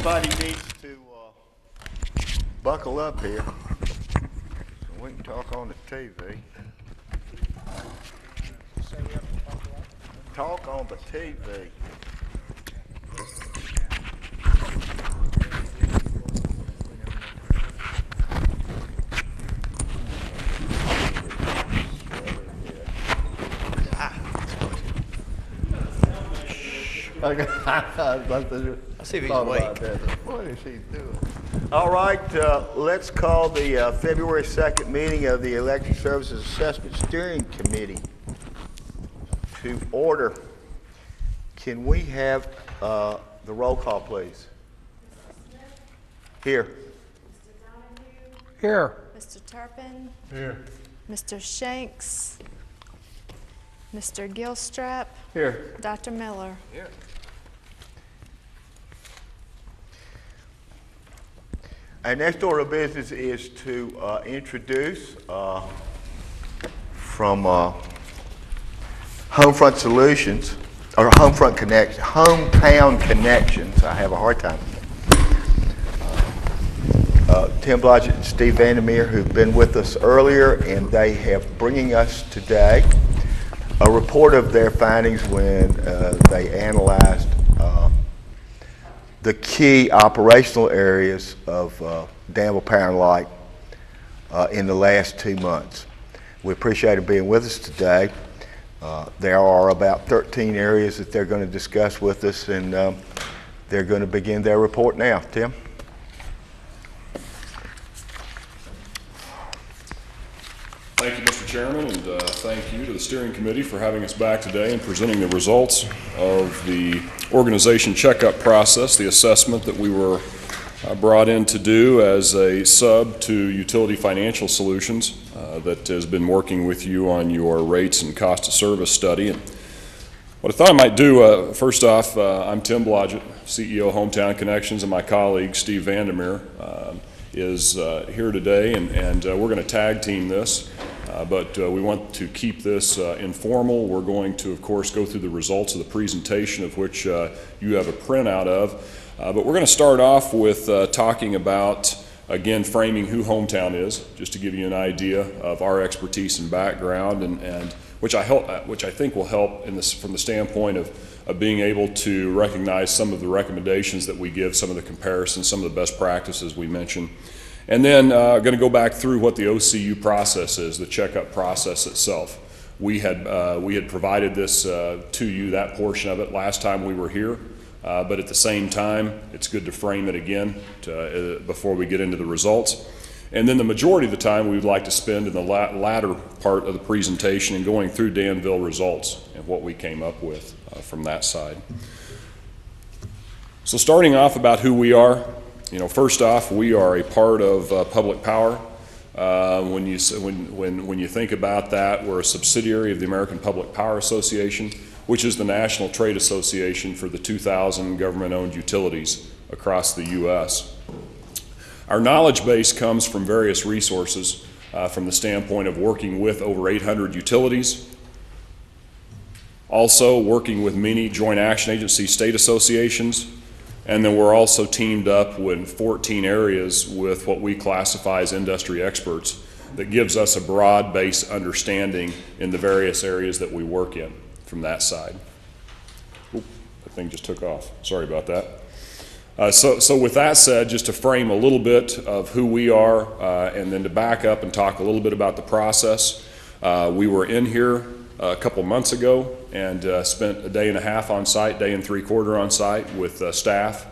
Everybody needs to buckle up here so we can talk on the TV. Talk on the TV. I see if he's awake. What is he doing? All right, let's call the February 2nd meeting of the Electric Services Assessment Steering Committee to order. Can we have the roll call, please? Here. Here. Mr. Turpin. Here. Mr. Shanks. Mr. Gilstrap. Here. Dr. Miller. Here. Our next order of business is to introduce from Homefront Solutions, or Hometown Connections. I have a hard time. Tim Blodgett and Steve Vandermeer, who've been with us earlier, and they have bringing us today a report of their findings when they analyzed the key operational areas of Danville Power and Light in the last 2 months. We appreciate it being with us today. There are about 13 areas that they're going to discuss with us, and they're going to begin their report now. Tim? Thank you, Mr. Chairman, and thank you to the steering committee for having us back today and presenting the results of the organization checkup process, the assessment that we were brought in to do as a sub to Utility Financial Solutions that has been working with you on your rates and cost of service study. And what I thought I might do, first off, I'm Tim Blodgett, CEO of Hometown Connections, and my colleague, Steve Vandermeer, is here today, and we're going to tag team this. But we want to keep this informal. We're going to, of course, go through the results of the presentation, of which you have a printout of. But we're going to start off with talking about, again, framing who Hometown is, just to give you an idea of our expertise and background, and which I think will help in this, from the standpoint of being able to recognize some of the recommendations that we give, some of the comparisons, some of the best practices we mentioned. And then going to go back through what the OCU process is, the checkup process itself. We had provided this to you, that portion of it, last time we were here. But at the same time, it's good to frame it again before we get into the results. And then the majority of the time we would like to spend in the latter part of the presentation and going through Danville results and what we came up with from that side. So starting off about who we are. First off, we are a part of Public Power. When you think about that, we're a subsidiary of the American Public Power Association, which is the national trade association for the 2,000 government-owned utilities across the U.S. Our knowledge base comes from various resources from the standpoint of working with over 800 utilities, also working with many joint action agency state associations. And then we're also teamed up with 14 areas with what we classify as industry experts that gives us a broad-based understanding in the various areas that we work in from that side. Oop, that thing just took off. Sorry about that. So with that said, just to frame a little bit of who we are and then to back up and talk a little bit about the process. We were in here a couple months ago and spent a day and a half on site, day and 3/4 on site with staff,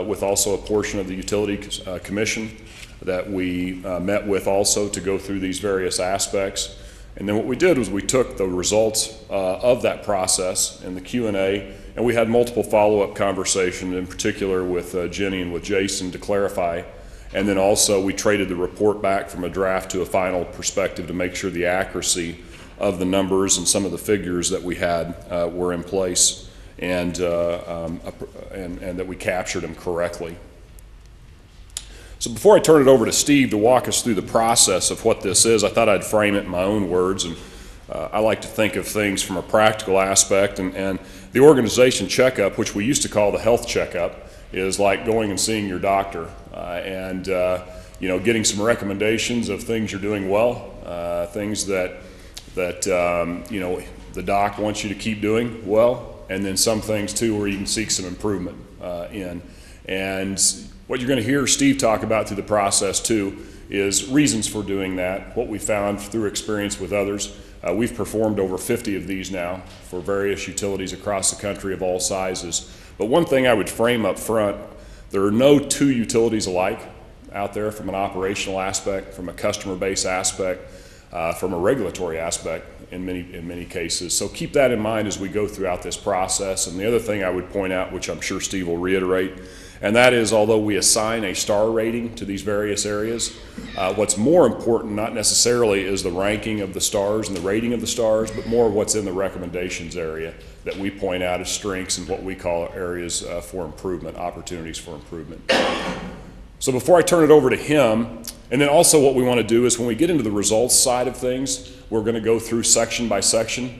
with also a portion of the Utility Commission that we met with also to go through these various aspects. And then what we did was we took the results of that process and the Q&A, and we had multiple follow-up conversations, in particular with Jenny and with Jason, to clarify. And then also we traded the report back from a draft to a final perspective to make sure the accuracy of the numbers and some of the figures that we had were in place, and that we captured them correctly. So before I turn it over to Steve to walk us through the process of what this is, I thought I'd frame it in my own words. And I like to think of things from a practical aspect. And the organization checkup, which we used to call the health checkup, is like going and seeing your doctor and getting some recommendations of things you're doing well, things that the doc wants you to keep doing well, and then some things too where you can seek some improvement in. And what you're going to hear Steve talk about through the process too is reasons for doing that, what we found through experience with others. We've performed over 50 of these now for various utilities across the country of all sizes. But one thing I would frame up front, there are no two utilities alike out there from an operational aspect, from a customer base aspect, from a regulatory aspect in many cases. So keep that in mind as we go throughout this process. And the other thing I would point out, which I'm sure Steve will reiterate, and that is, although we assign a star rating to these various areas, what's more important not necessarily is the ranking of the stars and the rating of the stars, but more what's in the recommendations area that we point out as strengths and what we call areas for improvement, opportunities for improvement. So before I turn it over to him, and then also what we want to do is when we get into the results side of things, we're going to go through section by section.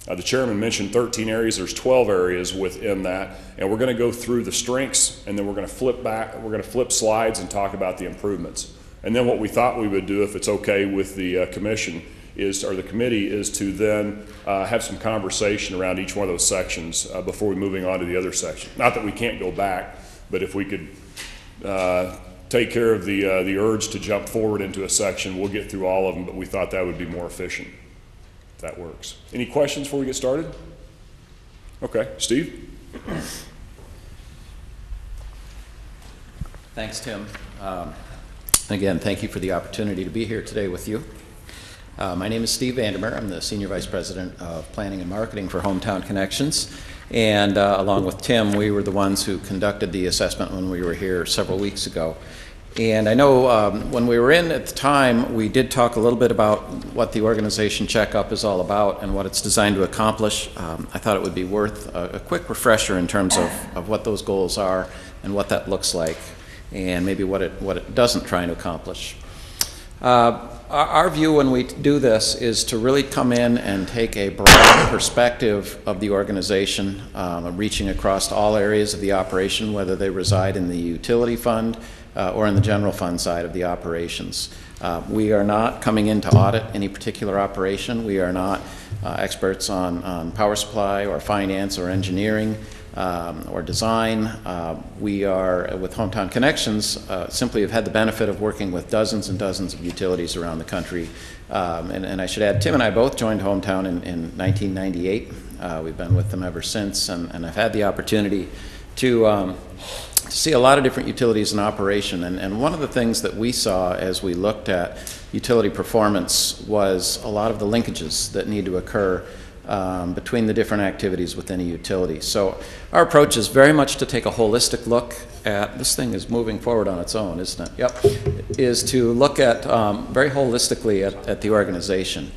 The chairman mentioned 13 areas. There's 12 areas within that, and we're going to go through the strengths, and then we're going to flip back. We're going to flip slides and talk about the improvements. And then what we thought we would do, if it's okay with the commission, or the committee, is to then have some conversation around each one of those sections before we moving on to the other section. Not that we can't go back, but if we could take care of the urge to jump forward into a section, we'll get through all of them, but we thought that would be more efficient. If that works. Any questions before we get started? Okay, Steve? Thanks, Tim. Again, thank you for the opportunity to be here today with you. My name is Steve Vandermeer. I'm the Senior Vice President of Planning and Marketing for Hometown Connections. And along with Tim, we were the ones who conducted the assessment when we were here several weeks ago. And I know when we were in at the time, we did talk a little bit about what the organization checkup is all about and what it's designed to accomplish. I thought it would be worth a quick refresher in terms of what those goals are and what that looks like, and maybe what it doesn't try to accomplish. Our view when we do this is to really come in and take a broad perspective of the organization, reaching across all areas of the operation, whether they reside in the utility fund or in the general fund side of the operations. We are not coming in to audit any particular operation. We are not experts on power supply or finance or engineering or design. We are, with Hometown Connections, simply have had the benefit of working with dozens and dozens of utilities around the country. And I should add, Tim and I both joined Hometown in 1998. We've been with them ever since, and I've had the opportunity to see a lot of different utilities in operation. And one of the things that we saw as we looked at utility performance was a lot of the linkages that need to occur between the different activities within a utility. So our approach is very much to take a holistic look at, this thing is moving forward on its own, isn't it? Yep. Is to look at very holistically at the organization.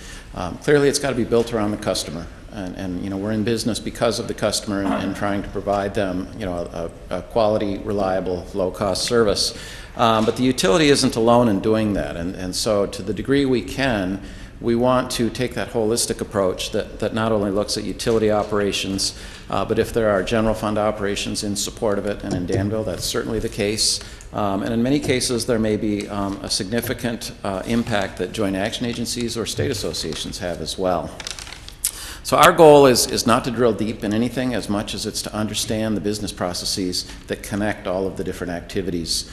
Clearly it's got to be built around the customer. And you know, we're in business because of the customer and trying to provide them, you know, a quality, reliable, low-cost service. But the utility isn't alone in doing that. And so to the degree we can, we want to take that holistic approach that not only looks at utility operations, but if there are general fund operations in support of it, and in Danville that's certainly the case. And in many cases there may be a significant impact that joint action agencies or state associations have as well. So our goal is not to drill deep in anything as much as it's to understand the business processes that connect all of the different activities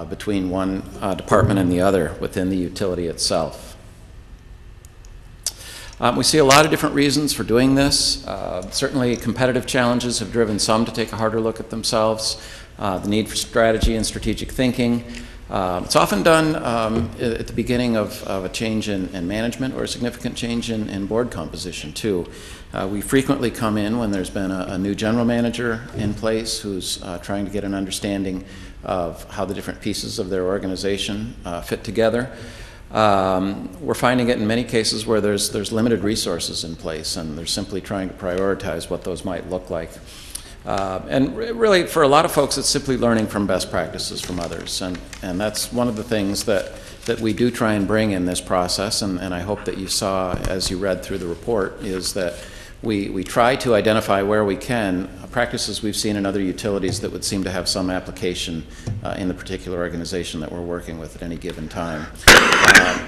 between one department and the other within the utility itself. We see a lot of different reasons for doing this. Certainly competitive challenges have driven some to take a harder look at themselves. The need for strategy and strategic thinking. It's often done at the beginning of a change in management or a significant change in board composition too. We frequently come in when there's been a new general manager in place who's trying to get an understanding of how the different pieces of their organization fit together. We're finding it in many cases where there's limited resources in place and they're simply trying to prioritize what those might look like. And really, for a lot of folks, it's simply learning from best practices from others. And that's one of the things that we do try and bring in this process, and I hope that you saw as you read through the report, is that we try to identify where we can practices we've seen in other utilities that would seem to have some application in the particular organization that we're working with at any given time.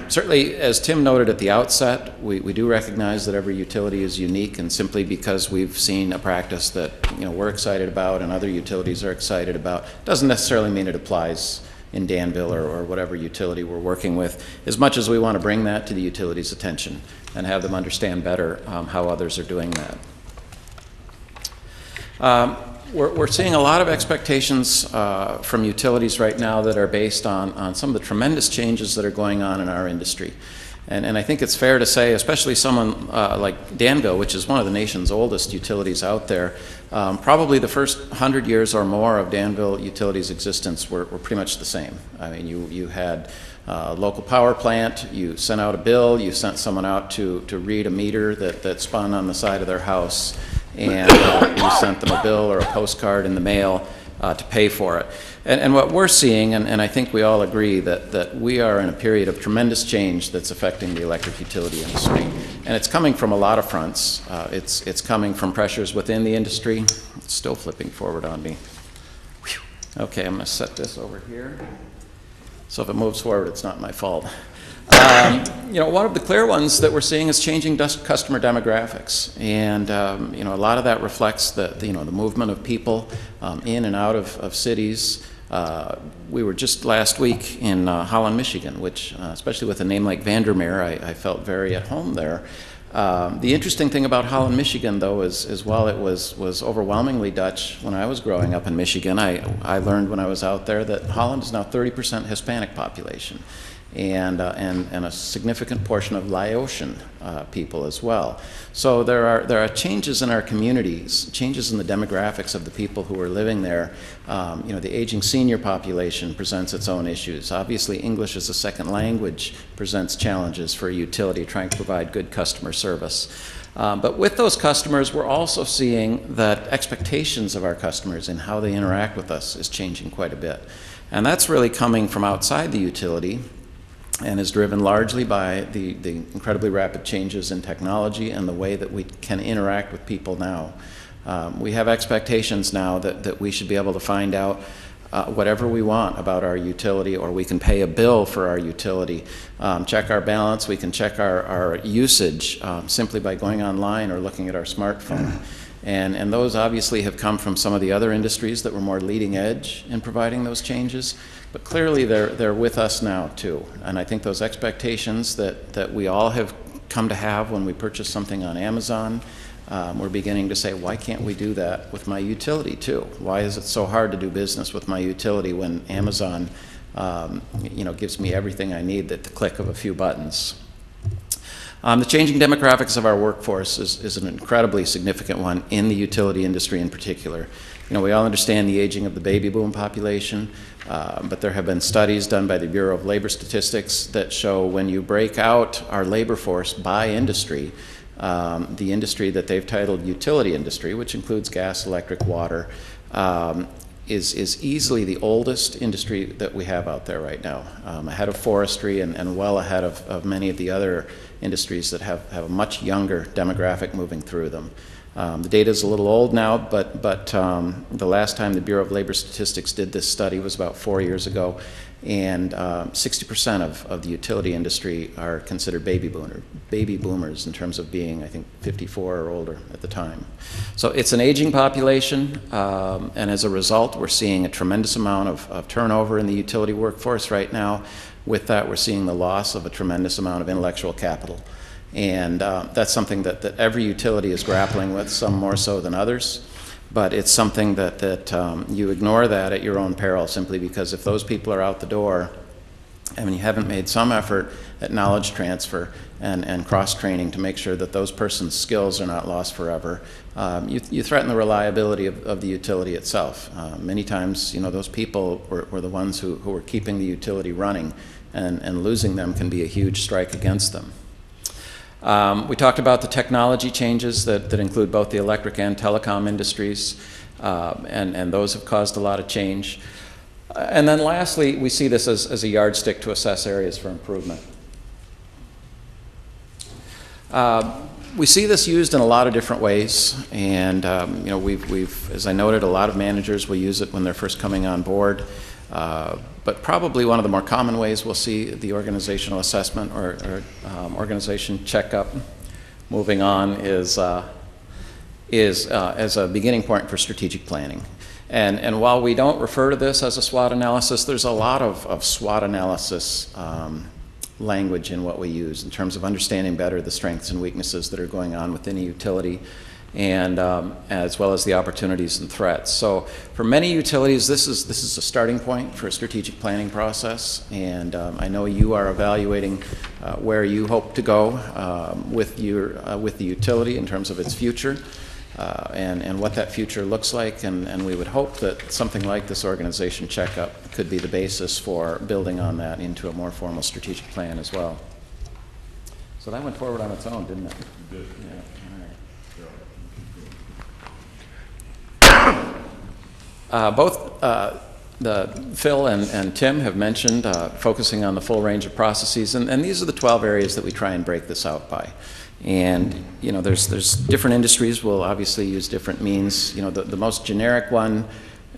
Certainly, as Tim noted at the outset, we do recognize that every utility is unique, and simply because we've seen a practice that we're excited about and other utilities are excited about doesn't necessarily mean it applies in Danville or whatever utility we're working with, as much as we want to bring that to the utility's attention and have them understand better how others are doing that. We're seeing a lot of expectations from utilities right now that are based on some of the tremendous changes that are going on in our industry. And I think it's fair to say, especially someone like Danville, which is one of the nation's oldest utilities out there, probably the first 100 years or more of Danville Utilities' existence were pretty much the same. I mean, you had a local power plant, you sent out a bill, you sent someone out to read a meter that spun on the side of their house, and you sent them a bill or a postcard in the mail to pay for it. And what we're seeing, and I think we all agree, that we are in a period of tremendous change that's affecting the electric utility industry. And it's coming from a lot of fronts. It's coming from pressures within the industry. It's still flipping forward on me. Whew. Okay, I'm going to set this over here. So if it moves forward, it's not my fault. One of the clear ones that we're seeing is changing customer demographics, and a lot of that reflects the movement of people in and out of cities. We were just last week in Holland, Michigan, which, especially with a name like Vandermeer, I felt very at home there. The interesting thing about Holland, Michigan, though, is while it was overwhelmingly Dutch when I was growing up in Michigan, I learned when I was out there that Holland is now 30% Hispanic population, and a significant portion of Laotian people as well. So there are changes in our communities, changes in the demographics of the people who are living there. The aging senior population presents its own issues. Obviously, English as a second language presents challenges for a utility trying to provide good customer service. But with those customers, we're also seeing that expectations of our customers and how they interact with us is changing quite a bit. And that's really coming from outside the utility, and is driven largely by the incredibly rapid changes in technology and the way that we can interact with people now. We have expectations now that we should be able to find out whatever we want about our utility, or we can pay a bill for our utility, check our balance, we can check our usage simply by going online or looking at our smartphone. And those obviously have come from some of the other industries that were more leading edge in providing those changes. But clearly they're with us now too. And I think those expectations that we all have come to have when we purchase something on Amazon, we're beginning to say, why can't we do that with my utility too? Why is it so hard to do business with my utility when Amazon gives me everything I need at the click of a few buttons? The changing demographics of our workforce is an incredibly significant one in the utility industry in particular. We all understand the aging of the baby boom population, but there have been studies done by the Bureau of Labor Statistics that show when you break out our labor force by industry, the industry that they've titled utility industry, which includes gas, electric, water, is easily the oldest industry that we have out there right now, ahead of forestry and well ahead of many of the other industries that have a much younger demographic moving through them. The data is a little old now, but the last time the Bureau of Labor Statistics did this study was about 4 years ago, and 60% of the utility industry are considered baby boomers in terms of being, I think, 54 or older at the time. So it's an aging population, and as a result, we're seeing a tremendous amount of turnover in the utility workforce right now. With that, we're seeing the loss of a tremendous amount of intellectual capital. And that's something that every utility is grappling with, some more so than others. But it's something that you ignore that at your own peril, simply because if those people are out the door, and you haven't made some effort at knowledge transfer and cross-training to make sure that those persons' skills are not lost forever, you threaten the reliability of the utility itself. Many times, those people were the ones who were keeping the utility running, and losing them can be a huge strike against them. We talked about the technology changes that include both the electric and telecom industries, and those have caused a lot of change. And then lastly, we see this as a yardstick to assess areas for improvement. We see this used in a lot of different ways, and you know, we've, as I noted, a lot of managers will use it when they're first coming on board. But probably one of the more common ways we'll see the organizational assessment or organization checkup moving on is as a beginning point for strategic planning. And while we don't refer to this as a SWOT analysis, there's a lot of SWOT analysis language in what we use in terms of understanding better the strengths and weaknesses that are going on within a utility, and as well as the opportunities and threats. So for many utilities, this is a starting point for a strategic planning process, and I know you are evaluating where you hope to go with the utility in terms of its future. And what that future looks like, and we would hope that something like this organization checkup could be the basis for building on that into a more formal strategic plan as well. So that went forward on its own, didn't it? It did. Yeah. All right. Both Phil and Tim have mentioned focusing on the full range of processes, and these are the 12 areas that we try and break this out by. And you know, there's different industries will obviously use different means. You know, the most generic one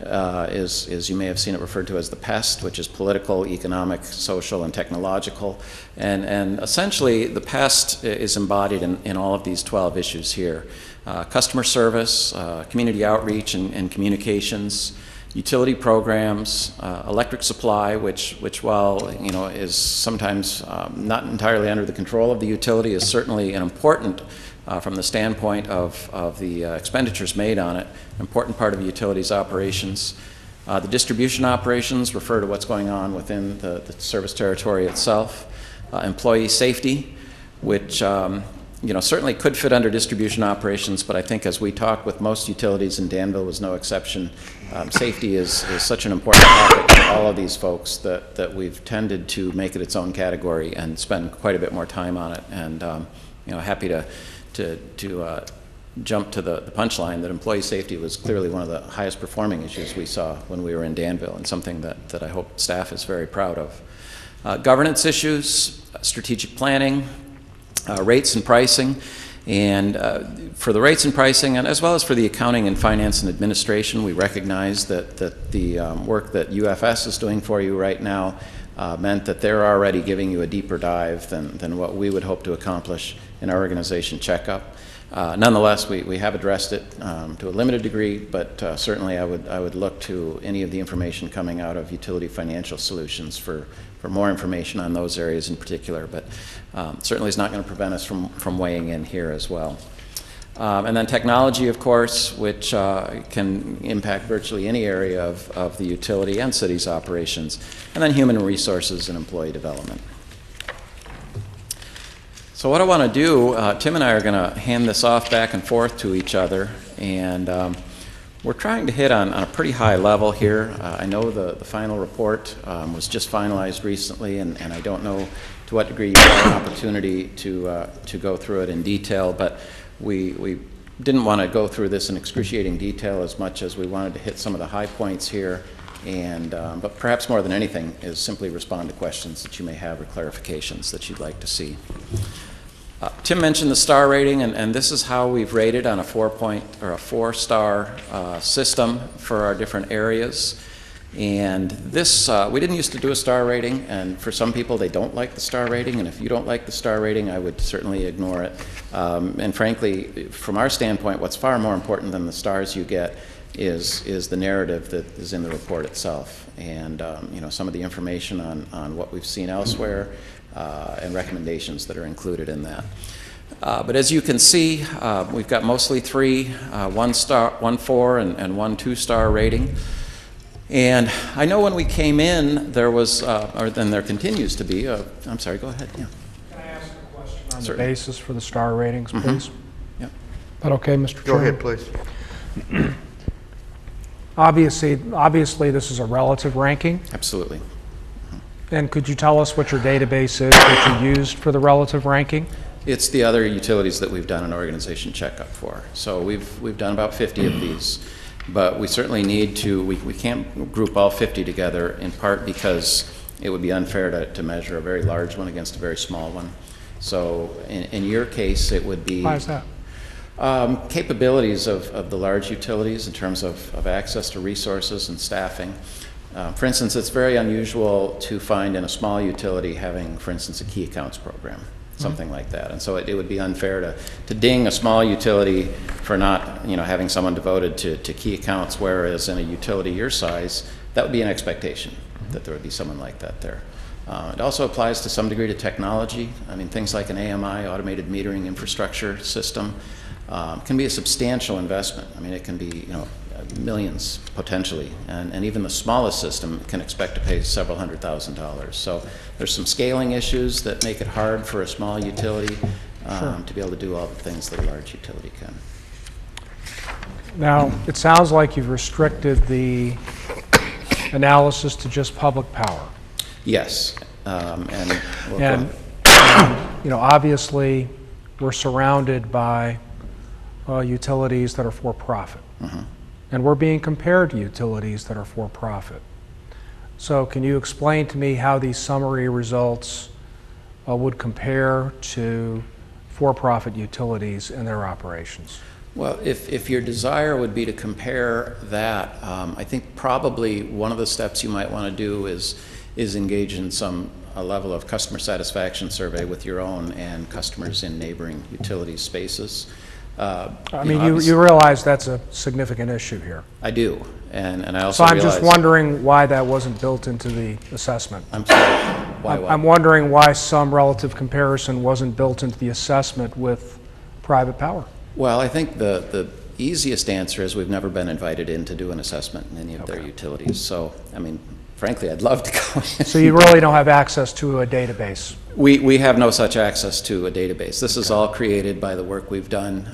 is you may have seen it referred to as the PEST, which is political, economic, social, and technological. And essentially, the PEST is embodied in all of these 12 issues here: customer service, community outreach and communications, utility programs, electric supply, which while you know is sometimes not entirely under the control of the utility, is certainly an important, from the standpoint of the expenditures made on it, an important part of the utility's operations. The distribution operations refer to what's going on within the service territory itself. Employee safety, which you know, certainly could fit under distribution operations, but I think as we talked with most utilities, and Danville was no exception, safety is such an important topic for all of these folks that we've tended to make it its own category and spend quite a bit more time on it. And you know, happy to jump to the punchline that employee safety was clearly one of the highest performing issues we saw when we were in Danville, and something that I hope staff is very proud of. Governance issues, strategic planning, rates and pricing, and for the rates and pricing, and as well as for the accounting and finance and administration, we recognize that the work that UFS is doing for you right now meant that they're already giving you a deeper dive than what we would hope to accomplish in our organization checkup. Nonetheless, we have addressed it to a limited degree, but certainly I would look to any of the information coming out of Utility Financial Solutions for more information on those areas in particular, but certainly is not going to prevent us from weighing in here as well. And then technology, of course, which can impact virtually any area of the utility and city's operations, and then human resources and employee development. So what I want to do, Tim and I are going to hand this off back and forth to each other, and we're trying to hit on a pretty high level here. I know the final report was just finalized recently, and I don't know to what degree you had an opportunity to go through it in detail, but we didn't want to go through this in excruciating detail as much as we wanted to hit some of the high points here, and but perhaps more than anything is simply respond to questions that you may have or clarifications that you'd like to see. Tim mentioned the star rating, and this is how we've rated on a 4-star system for our different areas. And this, we didn't used to do a star rating, and for some people they don't like the star rating, and if you don't like the star rating, I would certainly ignore it. And frankly, from our standpoint, what's far more important than the stars you get is the narrative that is in the report itself, and you know, some of the information on what we've seen elsewhere, and recommendations that are included in that. But as you can see, we've got mostly 3 1-star, 1 4, and 1 2-star rating. And I know when we came in, there was, or then there continues to be, I'm sorry, go ahead. Yeah. Can I ask a question on Certainly. the basis for the star ratings, please? Yeah. Is that okay, Mr. Go Chairman? ahead, please. Obviously, this is a relative ranking. Absolutely. And could you tell us what your database is that you used for the relative ranking? It's the other utilities that we've done an organization checkup for. So we've done about 50 of these, but we certainly need to, we can't group all 50 together, in part because it would be unfair to measure a very large one against a very small one. So in your case, it would be Why is that? capabilities of the large utilities in terms of access to resources and staffing. For instance, it's very unusual to find in a small utility having, for instance, a key accounts program, something like that. And so it would be unfair to ding a small utility for not, having someone devoted to key accounts, whereas in a utility your size, that would be an expectation that there would be someone like that there. It also applies to some degree to technology. I mean, things like an AMI, automated metering infrastructure system, can be a substantial investment. I mean, it can be, millions potentially, and even the smallest system can expect to pay several $100,000. So there's some scaling issues that make it hard for a small utility to be able to do all the things that a large utility can. Now, it sounds like you've restricted the analysis to just public power. Yes, and we'll And, obviously, we're surrounded by utilities that are for-profit. And we're being compared to utilities that are for-profit. So can you explain to me how these summary results would compare to for-profit utilities and their operations? Well, if your desire would be to compare that, I think probably one of the steps you might want to do is engage in a level of customer satisfaction survey with your own and customers in neighboring utility spaces. You realize that's a significant issue here. I do, and I So also I'm realize... just wondering why that wasn't built into the assessment. I'm sorry, why what? I'm wondering why some relative comparison wasn't built into the assessment with private power. Well, I think the easiest answer is we've never been invited in to do an assessment in any of their utilities. So, I mean, frankly, I'd love to go in. So you really don't have access to a database? We have no such access to a database. This is all created by the work we've done.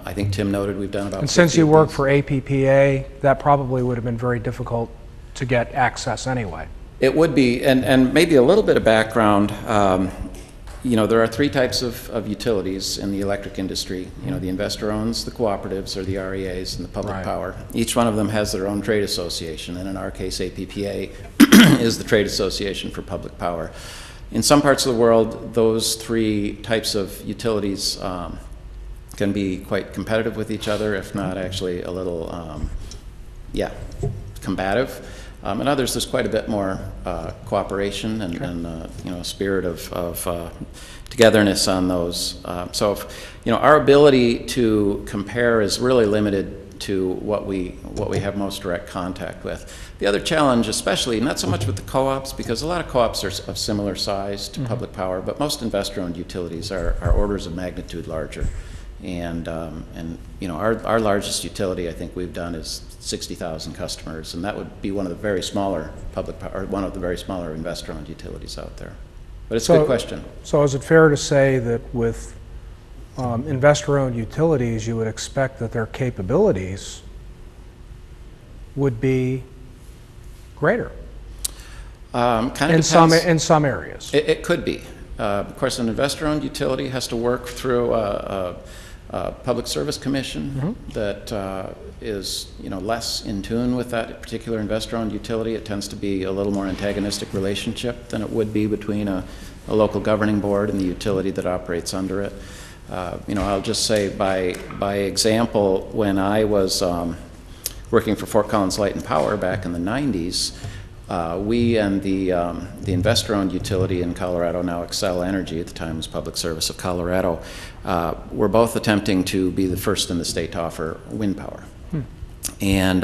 I think Tim noted we've done about 50 And since you of work these. for APPA, that probably would have been very difficult to get access anyway. It would be, and maybe a little bit of background. There are three types of utilities in the electric industry. The investor owns, the cooperatives, or the REAs, and the public Right. power. Each one of them has their own trade association, and in our case, APPA is the trade association for public power. In some parts of the world, those three types of utilities can be quite competitive with each other, if not actually a little, combative. In others, there's quite a bit more cooperation and a spirit of togetherness on those. So, our ability to compare is really limited to what we have most direct contact with. The other challenge, especially, not so much with the co-ops, because a lot of co-ops are of similar size to public power, but most investor-owned utilities are orders of magnitude larger. And our largest utility, I think we've done, is 60,000 customers, and that would be one of the very smaller one of the very smaller investor-owned utilities out there. But it's a good question. So is it fair to say that with investor-owned utilities, you would expect that their capabilities would be greater Kind of in depends. some areas? It could be. Of course, an investor-owned utility has to work through a public service commission that is, less in tune with that particular investor-owned utility. It tends to be a little more antagonistic relationship than it would be between a local governing board and the utility that operates under it. I'll just say by example, when I was working for Fort Collins Light and Power back in the 90s, we and the investor-owned utility in Colorado, now Xcel Energy, at the time was Public Service of Colorado, were both attempting to be the first in the state to offer wind power. And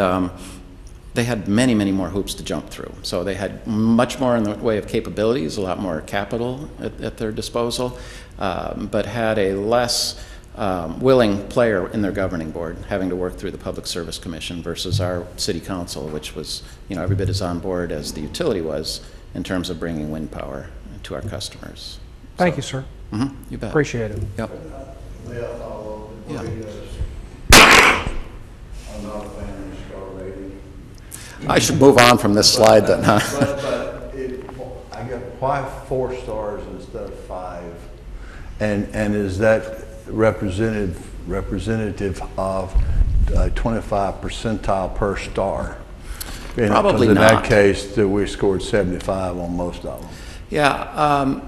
they had many, many more hoops to jump through. So they had much more in the way of capabilities, a lot more capital at their disposal, but had a less willing player in their governing board, having to work through the Public Service Commission versus our city council, which was, every bit as on board as the utility was in terms of bringing wind power to our customers. Thank you, sir. You bet. Appreciate it. Yep. Yeah. I'm not a fan of the star rating. I should move on from this slide then, huh? I get why 4 stars instead of 5? And is that representative of 25 percentile per star? Probably 'cause in not. that case, we scored 75 on most of them. Yeah,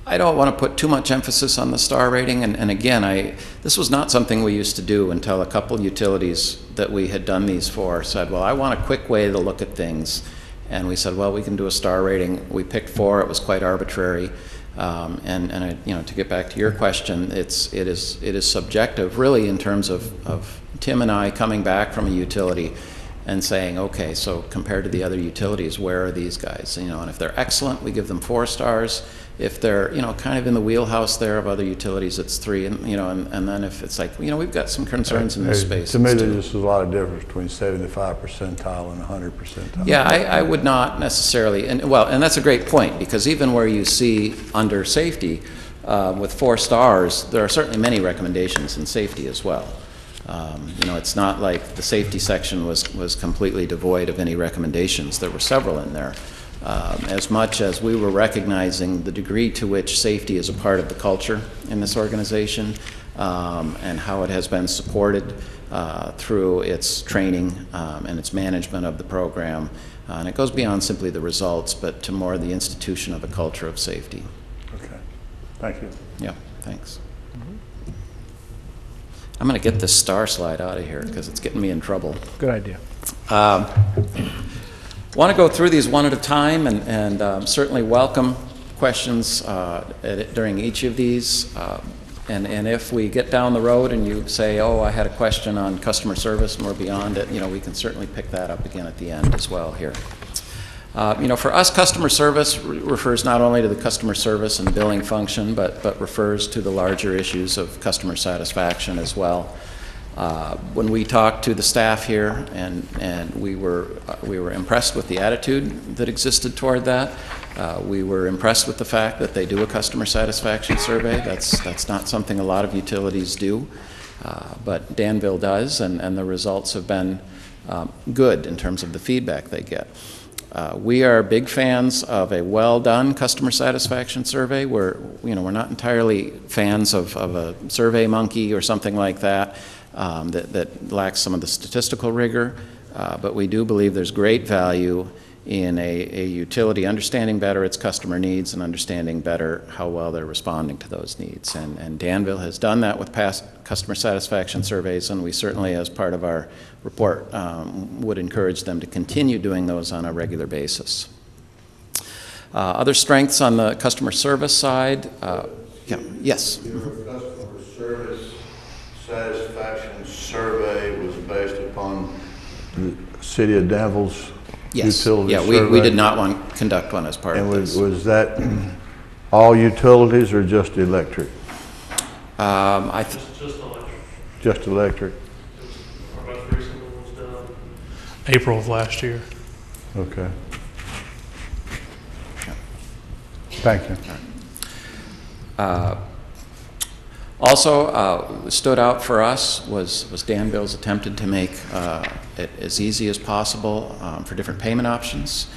I don't want to put too much emphasis on the star rating, and again, this was not something we used to do until a couple utilities that we had done these for said, well, I want a quick way to look at things, and we said, well, we can do a star rating. We picked 4. It was quite arbitrary, to get back to your question, it is subjective, really, in terms of Tim and I coming back from a utility and saying, okay, so compared to the other utilities, where are these guys? And if they're excellent, we give them 4 stars. If they're, kind of in the wheelhouse there of other utilities, it's 3. And then if it's like, we've got some concerns in this space. To me, it's there's 2. just a lot of difference between 75 percentile and 100 percentile. Yeah, I would not necessarily, and that's a great point, because even where you see under safety, with 4 stars, there are certainly many recommendations in safety as well. It's not like the safety section was completely devoid of any recommendations. There were several in there. As much as we were recognizing the degree to which safety is a part of the culture in this organization, and how it has been supported through its training and its management of the program. And it goes beyond simply the results, but to more the institution of a culture of safety. Okay, thank you. Yeah, thanks. I'm going to get this star slide out of here because it's getting me in trouble. Good idea. Want to go through these one at a time, and certainly welcome questions during each of these. And if we get down the road and you say, oh, I had a question on customer service and we're beyond it, we can certainly pick that up again at the end as well here. For us, customer service refers not only to the customer service and billing function, but refers to the larger issues of customer satisfaction as well. When we talked to the staff here, and we were impressed with the attitude that existed toward that. We were impressed with the fact that they do a customer satisfaction survey. That's not something a lot of utilities do, but Danville does, and the results have been good in terms of the feedback they get. We are big fans of a well-done customer satisfaction survey. We're not entirely fans of a Survey Monkey or something like that that lacks some of the statistical rigor, but we do believe there's great value in a utility understanding better its customer needs and understanding better how well they're responding to those needs. And Danville has done that with past customer satisfaction surveys, and we certainly, as part of our report, would encourage them to continue doing those on a regular basis. Other strengths on the customer service side, yes? Your customer service satisfaction survey was based upon the City of Danville's utility survey? Yeah, we did not want to conduct one as part of this. And was that all utilities or just electric? Just electric. Just electric? Our most recent one was done April of last year. Okay. Thank you. Also, stood out for us was Danville's attempted to make it as easy as possible for different payment options.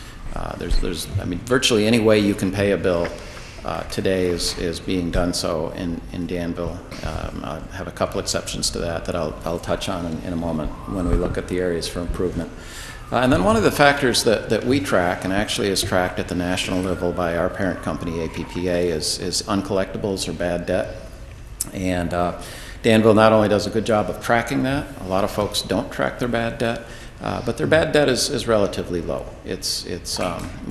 There's virtually any way you can pay a bill today is being done so in Danville. I have a couple exceptions to that I'll touch on in a moment when we look at the areas for improvement. And then one of the factors that we track, and actually is tracked at the national level by our parent company, APPA, is uncollectibles or bad debt. And Danville not only does a good job of tracking that, a lot of folks don't track their bad debt, but their bad debt is relatively low. We've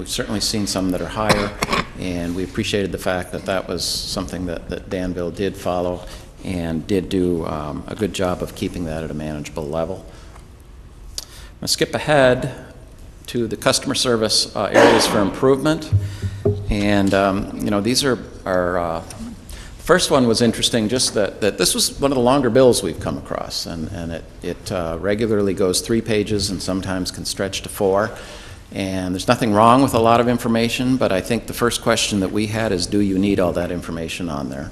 certainly seen some that are higher, and we appreciated the fact that was something that Danville did follow and did do a good job of keeping that at a manageable level. I'm going to skip ahead to the customer service areas for improvement, and these are first one was interesting, just that this was one of the longer bills we've come across, and it regularly goes 3 pages and sometimes can stretch to 4. And there's nothing wrong with a lot of information, but I think the first question that we had is, do you need all that information on there?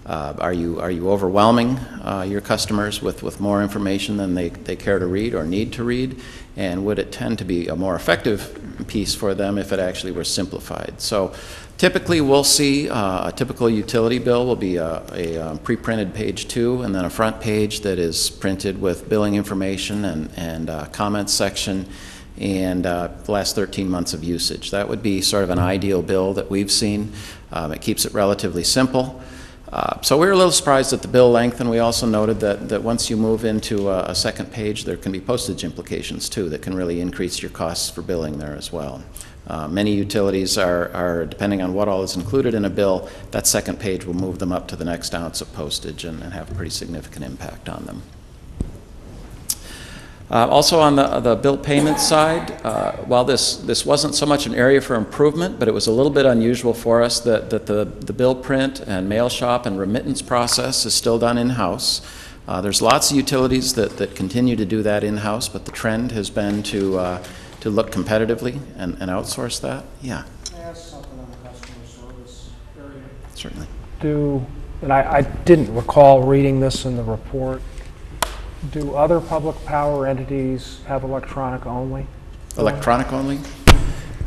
Are you overwhelming your customers with more information than they care to read or need to read? And would it tend to be a more effective piece for them if it actually were simplified? So typically we'll see a typical utility bill will be a pre-printed page 2 and then a front page that is printed with billing information and comments section and the last 13 months of usage. That would be sort of an ideal bill that we've seen. It keeps it relatively simple. So we were a little surprised at the bill length, and we also noted that once you move into a second page, there can be postage implications too that can really increase your costs for billing there as well. Many utilities are, depending on what all is included in a bill, that second page will move them up to the next ounce of postage and have a pretty significant impact on them. Also on the bill payment side, while this wasn't so much an area for improvement, but it was a little bit unusual for us that the bill print and mail shop and remittance process is still done in-house. There's lots of utilities that continue to do that in-house, but the trend has been to look competitively and outsource that. Yeah. Can I ask something on the customer service area? Certainly. And I didn't recall reading this in the report. Do other public power entities have electronic only? Electronic only?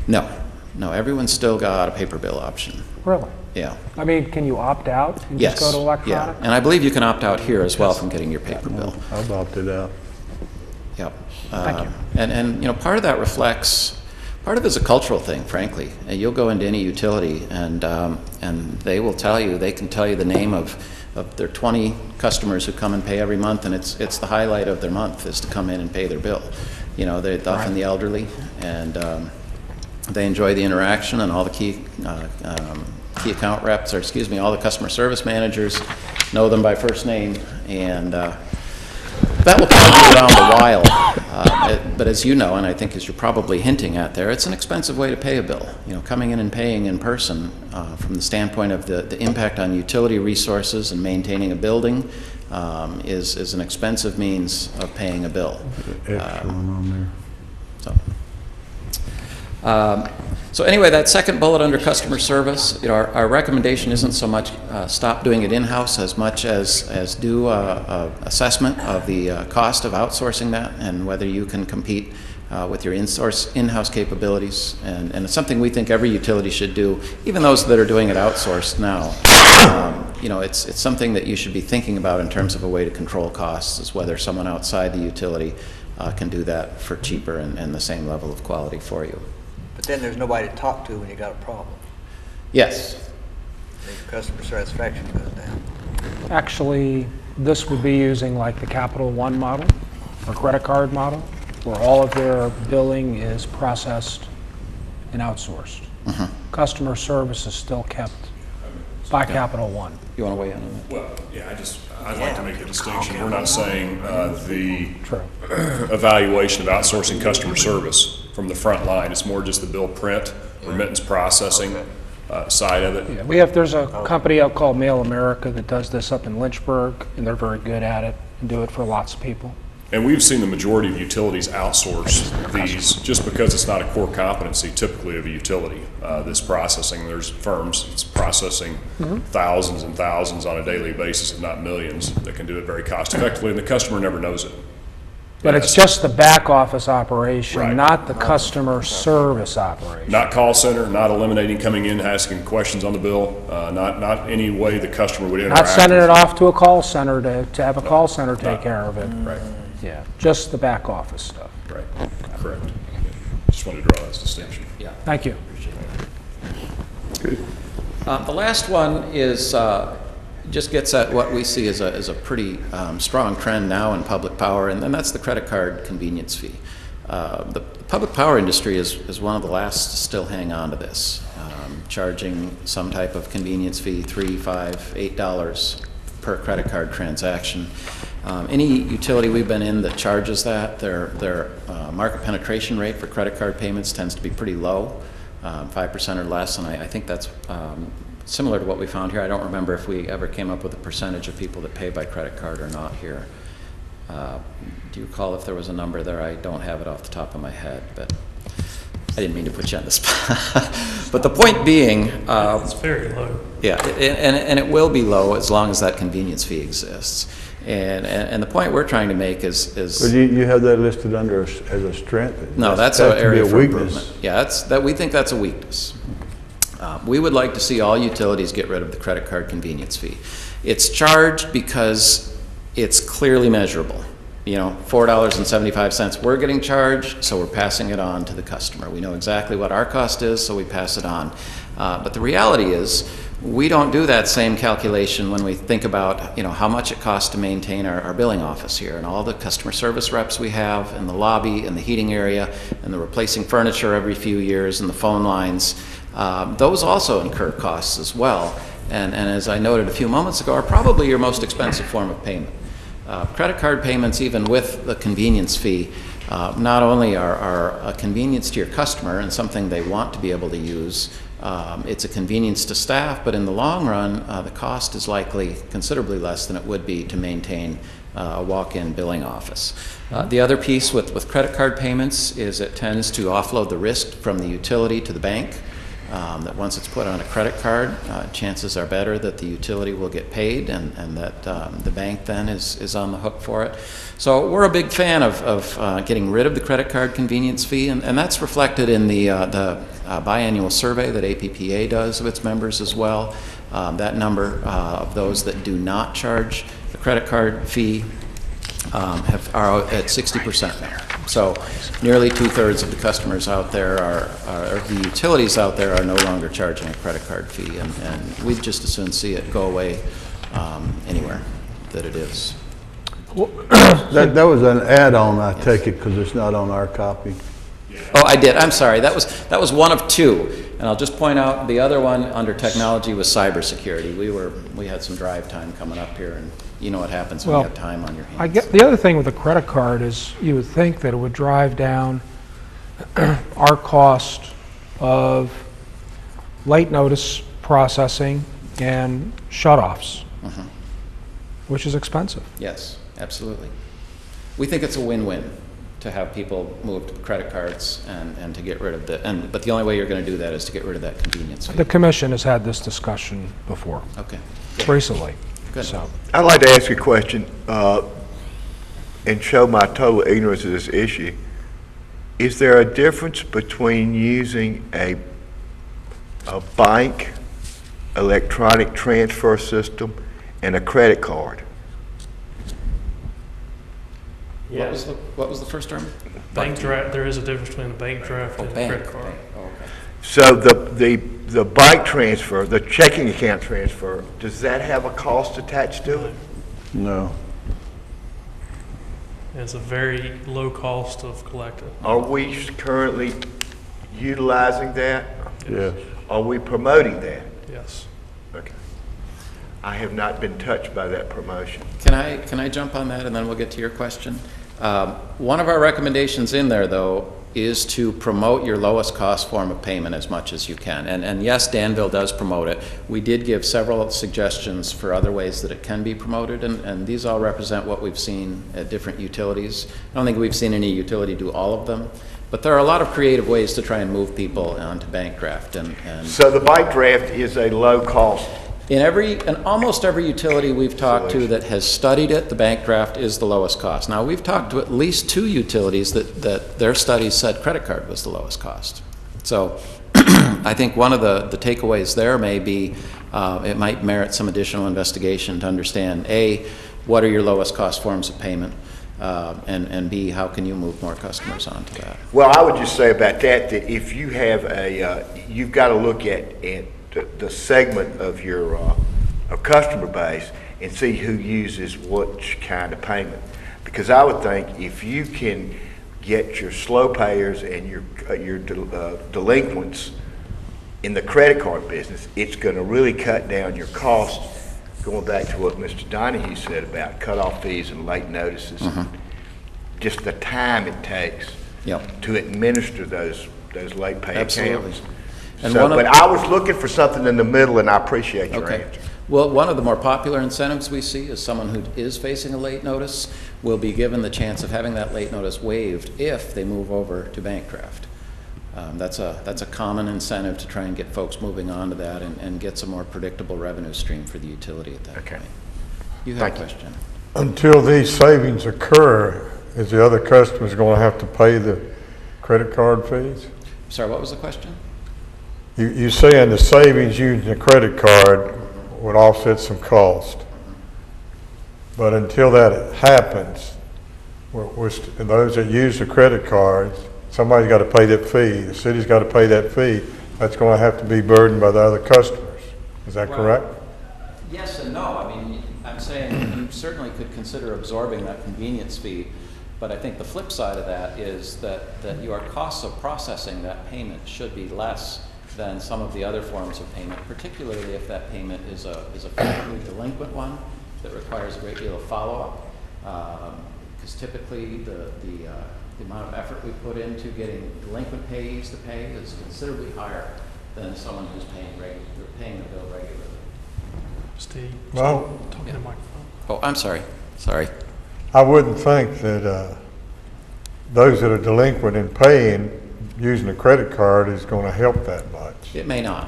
No. No, everyone's still got a paper bill option. Really? Yeah. I mean, can you opt out and Yes. just go to electronic? Yeah. And I believe you can opt out here as well from getting your paper bill. I've opted out. Yep. Thank you. And you know, part of that reflects, part of it is a cultural thing, frankly. You'll go into any utility and they will tell you, they can tell you the name of their 20 customers who come and pay every month, and it's the highlight of their month is to come in and pay their bill. You know, they're often the elderly, and they enjoy the interaction, and all the key account reps, or excuse me, all the customer service managers know them by first name, and that will kind of be around a while. But as you know, and I think as you're probably hinting at there, it's an expensive way to pay a bill. You know, coming in and paying in person from the standpoint of the impact on utility resources and maintaining a building is an expensive means of paying a bill. Extra one on there. So anyway, that second bullet under customer service, you know, our recommendation isn't so much stop doing it in-house as much as do a assessment of the cost of outsourcing that and whether you can compete with your in-house capabilities. And it's something we think every utility should do, even those that are doing it outsourced now. You know, it's something that you should be thinking about in terms of a way to control costs, is whether someone outside the utility can do that for cheaper and the same level of quality for you. But then there's nobody to talk to when you got a problem. Yes. Then your customer satisfaction goes down. Actually, this would be using like the Capital One model or credit card model, where all of their billing is processed and outsourced. Customer service is still kept by Capital One. You want to weigh in on that? Well, yeah, I'd like to make a distinction. We're not saying the True. evaluation of outsourcing customer service from the front line. It's more just the bill print, remittance processing side of it. Yeah, there's a company out called Mail America that does this up in Lynchburg, and they're very good at it and do it for lots of people. And we've seen the majority of utilities outsource these just because it's not a core competency typically of a utility, this processing. There's firms that's processing thousands and thousands on a daily basis, if not millions, that can do it very cost effectively, and the customer never knows it. But it's just the back office operation, Right. not the customer service operation. Not call center, not eliminating coming in, asking questions on the bill, not any way the customer would interact. Not sending it off to a call center to have a call center take care of it. Right, Yeah, just the back office stuff. right, correct. Just wanted to draw that distinction. Yeah. Thank you. The last one is just gets at what we see as a pretty strong trend now in public power, and that's the credit card convenience fee. The public power industry is one of the last to still hang on to this, charging some type of convenience fee, $3, $5, $8 per credit card transaction. Any utility we've been in that charges that, their market penetration rate for credit card payments tends to be pretty low, 5% or less, and I think that's similar to what we found here. I don't remember if we ever came up with a percentage of people that pay by credit card or not here. Do you recall if there was a number there? I don't have it off the top of my head, but I didn't mean to put you on the spot. But the point being, It's very low. yeah, and it will be low as long as that convenience fee exists. And the point we're trying to make is But you have that listed under as a strength? no, that's That an to be area a for weakness. improvement. Yeah, we think that's a weakness. We would like to see all utilities get rid of the credit card convenience fee. It's charged because it's clearly measurable. You know, $4.75 we're getting charged, so we're passing it on to the customer. We know exactly what our cost is, so we pass it on. But the reality is, we don't do that same calculation when we think about, how much it costs to maintain our billing office here, and all the customer service reps we have, and the lobby, and the heating area, and the replacing furniture every few years, and the phone lines. Those also incur costs as well, and as I noted a few moments ago, are probably your most expensive form of payment. Credit card payments, even with the convenience fee, not only are a convenience to your customer and something they want to be able to use, it's a convenience to staff, but in the long run, the cost is likely considerably less than it would be to maintain a walk-in billing office. The other piece with credit card payments is it tends to offload the risk from the utility to the bank. That once it's put on a credit card, chances are better that the utility will get paid and that the bank then is on the hook for it. So we're a big fan of getting rid of the credit card convenience fee, and that's reflected in the biannual survey that APPA does of its members as well. That number of those that do not charge the credit card fee are at 60% now. So nearly 2/3 of the customers out there or the utilities out there are no longer charging a credit card fee, and we'd just as soon see it go away anywhere that it is. That was an add-on, I take it, because it's not on our copy. Oh, I did. I'm sorry. That was one of two. And I'll just point out the other one under technology was cybersecurity. We had some drive time coming up here, and you know what happens when you have time on your hands. I get the other thing with a credit card is you would think that it would drive down our cost of late notice processing and shutoffs, which is expensive. Yes, absolutely. We think it's a win-win to have people move to credit cards and to get rid of but the only way you're going to do that is to get rid of that convenience fee. The commission has had this discussion before. Okay. Recently. Good. So. I'd like to ask you a question and show my total ignorance of this issue. Is there a difference between using a bank electronic transfer system and a credit card? Yes. What was the first term? Bank draft, there is a difference between a bank draft and a credit card. Oh, okay. So the bank transfer, the checking account transfer, does that have a cost attached to it? No. It's a very low cost of collecting. Are we currently utilizing that? Yes. Are we promoting that? Yes. Okay. I have not been touched by that promotion. Can I jump on that and then we'll get to your question? One of our recommendations in there, though, is to promote your lowest cost form of payment as much as you can. And yes, Danville does promote it. We did give several suggestions for other ways that it can be promoted, and these all represent what we've seen at different utilities. I don't think we've seen any utility do all of them, but there are a lot of creative ways to try and move people onto bank draft. And So the bank draft is a low cost. In almost every utility we've talked to that has studied it, the bank draft is the lowest cost. Now, we've talked to at least 2 utilities that their studies said credit card was the lowest cost. So I think one of the takeaways there may be it might merit some additional investigation to understand, A, what are your lowest cost forms of payment, and B, how can you move more customers onto that? Well, I would just say about that if you have you've got to look at the segment of your customer base and see who uses which kind of payment. Because I would think if you can get your slow payers and your delinquents in the credit card business, it's going to really cut down your costs. Going back to what Mr. Donahue said about cutoff fees and late notices, just the time it takes to administer those late pay accounts. And but I was looking for something in the middle, and I appreciate your answer. Well, one of the more popular incentives we see is someone who is facing a late notice will be given the chance of having that late notice waived if they move over to bank draft. That's a common incentive to try and get folks moving on to that and get some more predictable revenue stream for the utility at that point. You have a question. Until these savings occur, is the other customers going to have to pay the credit card fees? Sorry, what was the question? You're saying the savings using the credit card would offset some cost. But until that happens, those that use the credit cards, somebody's got to pay that fee. The city's got to pay that fee. that's going to have to be burdened by the other customers. Is that Well, correct? Yes and no. I mean, I'm saying you certainly could consider absorbing that convenience fee, but I think the flip side of that is that your costs of processing that payment should be less than some of the other forms of payment, particularly if that payment is a fairly delinquent one that requires a great deal of follow-up. Because typically the amount of effort we put into getting delinquent payees to pay is considerably higher than someone who's paying the bill regularly. Steve, Well, talk in the microphone. Oh, I'm sorry. Sorry. I wouldn't think that those that are delinquent in paying, using a credit card is going to help that much. It may not.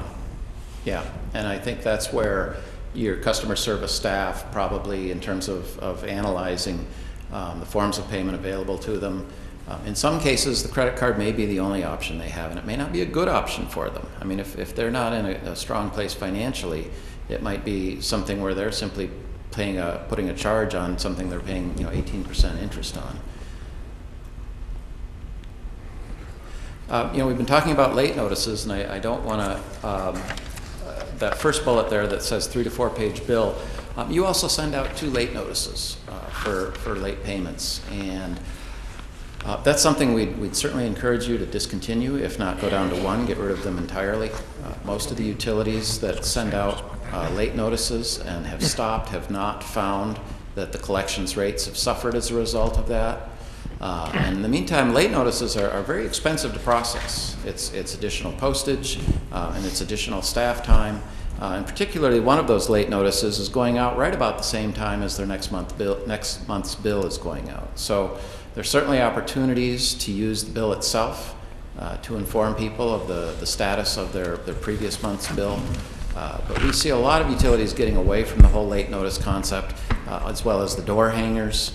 Yeah, and I think that's where your customer service staff probably, in terms of analyzing the forms of payment available to them, in some cases the credit card may be the only option they have, and it may not be a good option for them. I mean, if they're not in a strong place financially, it might be something where they're simply putting a charge on something they're paying 18% interest on. We've been talking about late notices, and I don't want to, that first bullet there that says 3 to 4 page bill, you also send out 2 late notices for late payments. And that's something we'd certainly encourage you to discontinue, if not go down to 1, get rid of them entirely. Most of the utilities that send out late notices and have stopped have not found that the collections rates have suffered as a result of that. And in the meantime, late notices are very expensive to process. It's additional postage and it's additional staff time. And particularly one of those late notices is going out right about the same time as their next month's bill is going out. So there's certainly opportunities to use the bill itself to inform people of the status of their previous month's bill. But we see a lot of utilities getting away from the whole late notice concept, as well as the door hangers.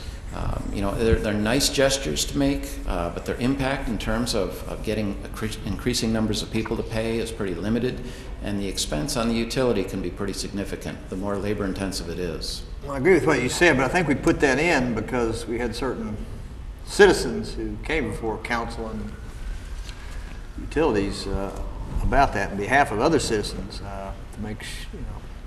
They're nice gestures to make, but their impact in terms of getting increasing numbers of people to pay is pretty limited, and the expense on the utility can be pretty significant, the more labor intensive it is. Well, I agree with what you said, but I think we put that in because we had certain citizens who came before council and utilities about that on behalf of other citizens to make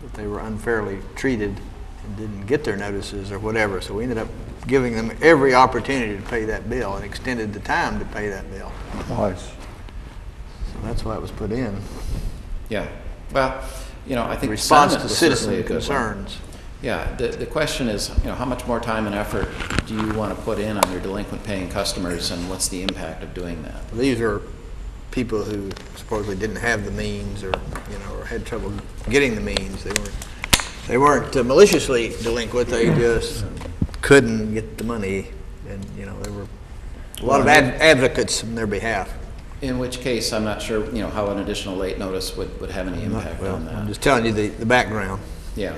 that they were unfairly treated and didn't get their notices or whatever. So we ended up giving them every opportunity to pay that bill and extended the time to pay that bill. Nice. So that's why it was put in. Yeah. Well, I think Response the to sentiment was citizen certainly a good one. concerns. Yeah, the question is, how much more time and effort do you want to put in on your delinquent paying customers, and what's the impact of doing that? These are people who supposedly didn't have the means, or or had trouble getting the means. They weren't maliciously delinquent. They just couldn't get the money, and there were a lot of advocates on their behalf. In which case, I'm not sure, how an additional late notice would have any impact on that. I'm just telling you the background. Yeah.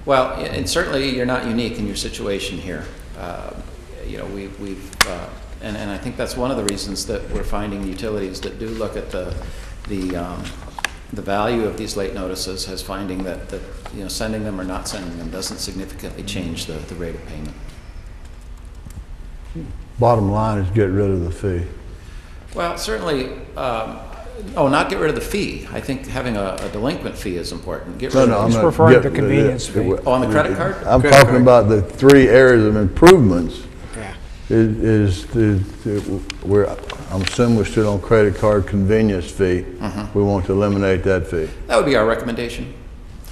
Well, and certainly you're not unique in your situation here. And I think that's one of the reasons that we're finding utilities that do look at the value of these late notices as finding that sending them or not sending them doesn't significantly change the rate of payment. Bottom line is get rid of the fee. Well, certainly, not get rid of the fee. I think having a delinquent fee is important. Get rid of He's referring to the convenience fee. Oh, on the credit card? I'm talking about the 3 areas of improvements. Yeah. I'm assuming we're still on credit card convenience fee. We want to eliminate that fee. That would be our recommendation.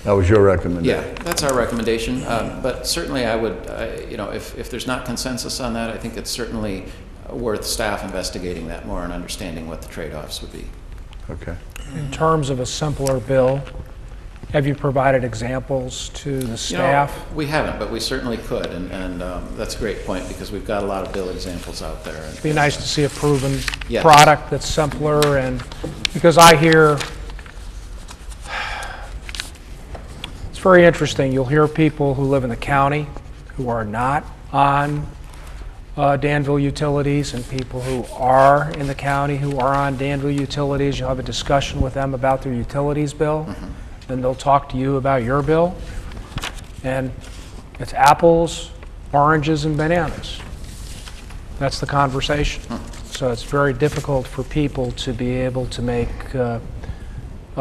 That was your recommendation? Yeah, that's our recommendation. But certainly I would, if there's not consensus on that, I think it's certainly worth staff investigating that more and understanding what the trade-offs would be. Okay. In terms of a simpler bill, have you provided examples to the staff? We haven't, but we certainly could, and that's a great point because we've got a lot of bill examples out there. It'd be nice to see a proven Yes. product that's simpler, and because I hear, it's very interesting, you'll hear people who live in the county who are not on Danville Utilities and people who are in the county who are on Danville Utilities. You'll have a discussion with them about their utilities bill. Then they'll talk to you about your bill. And it's apples, oranges, and bananas. That's the conversation. So it's very difficult for people to be able to make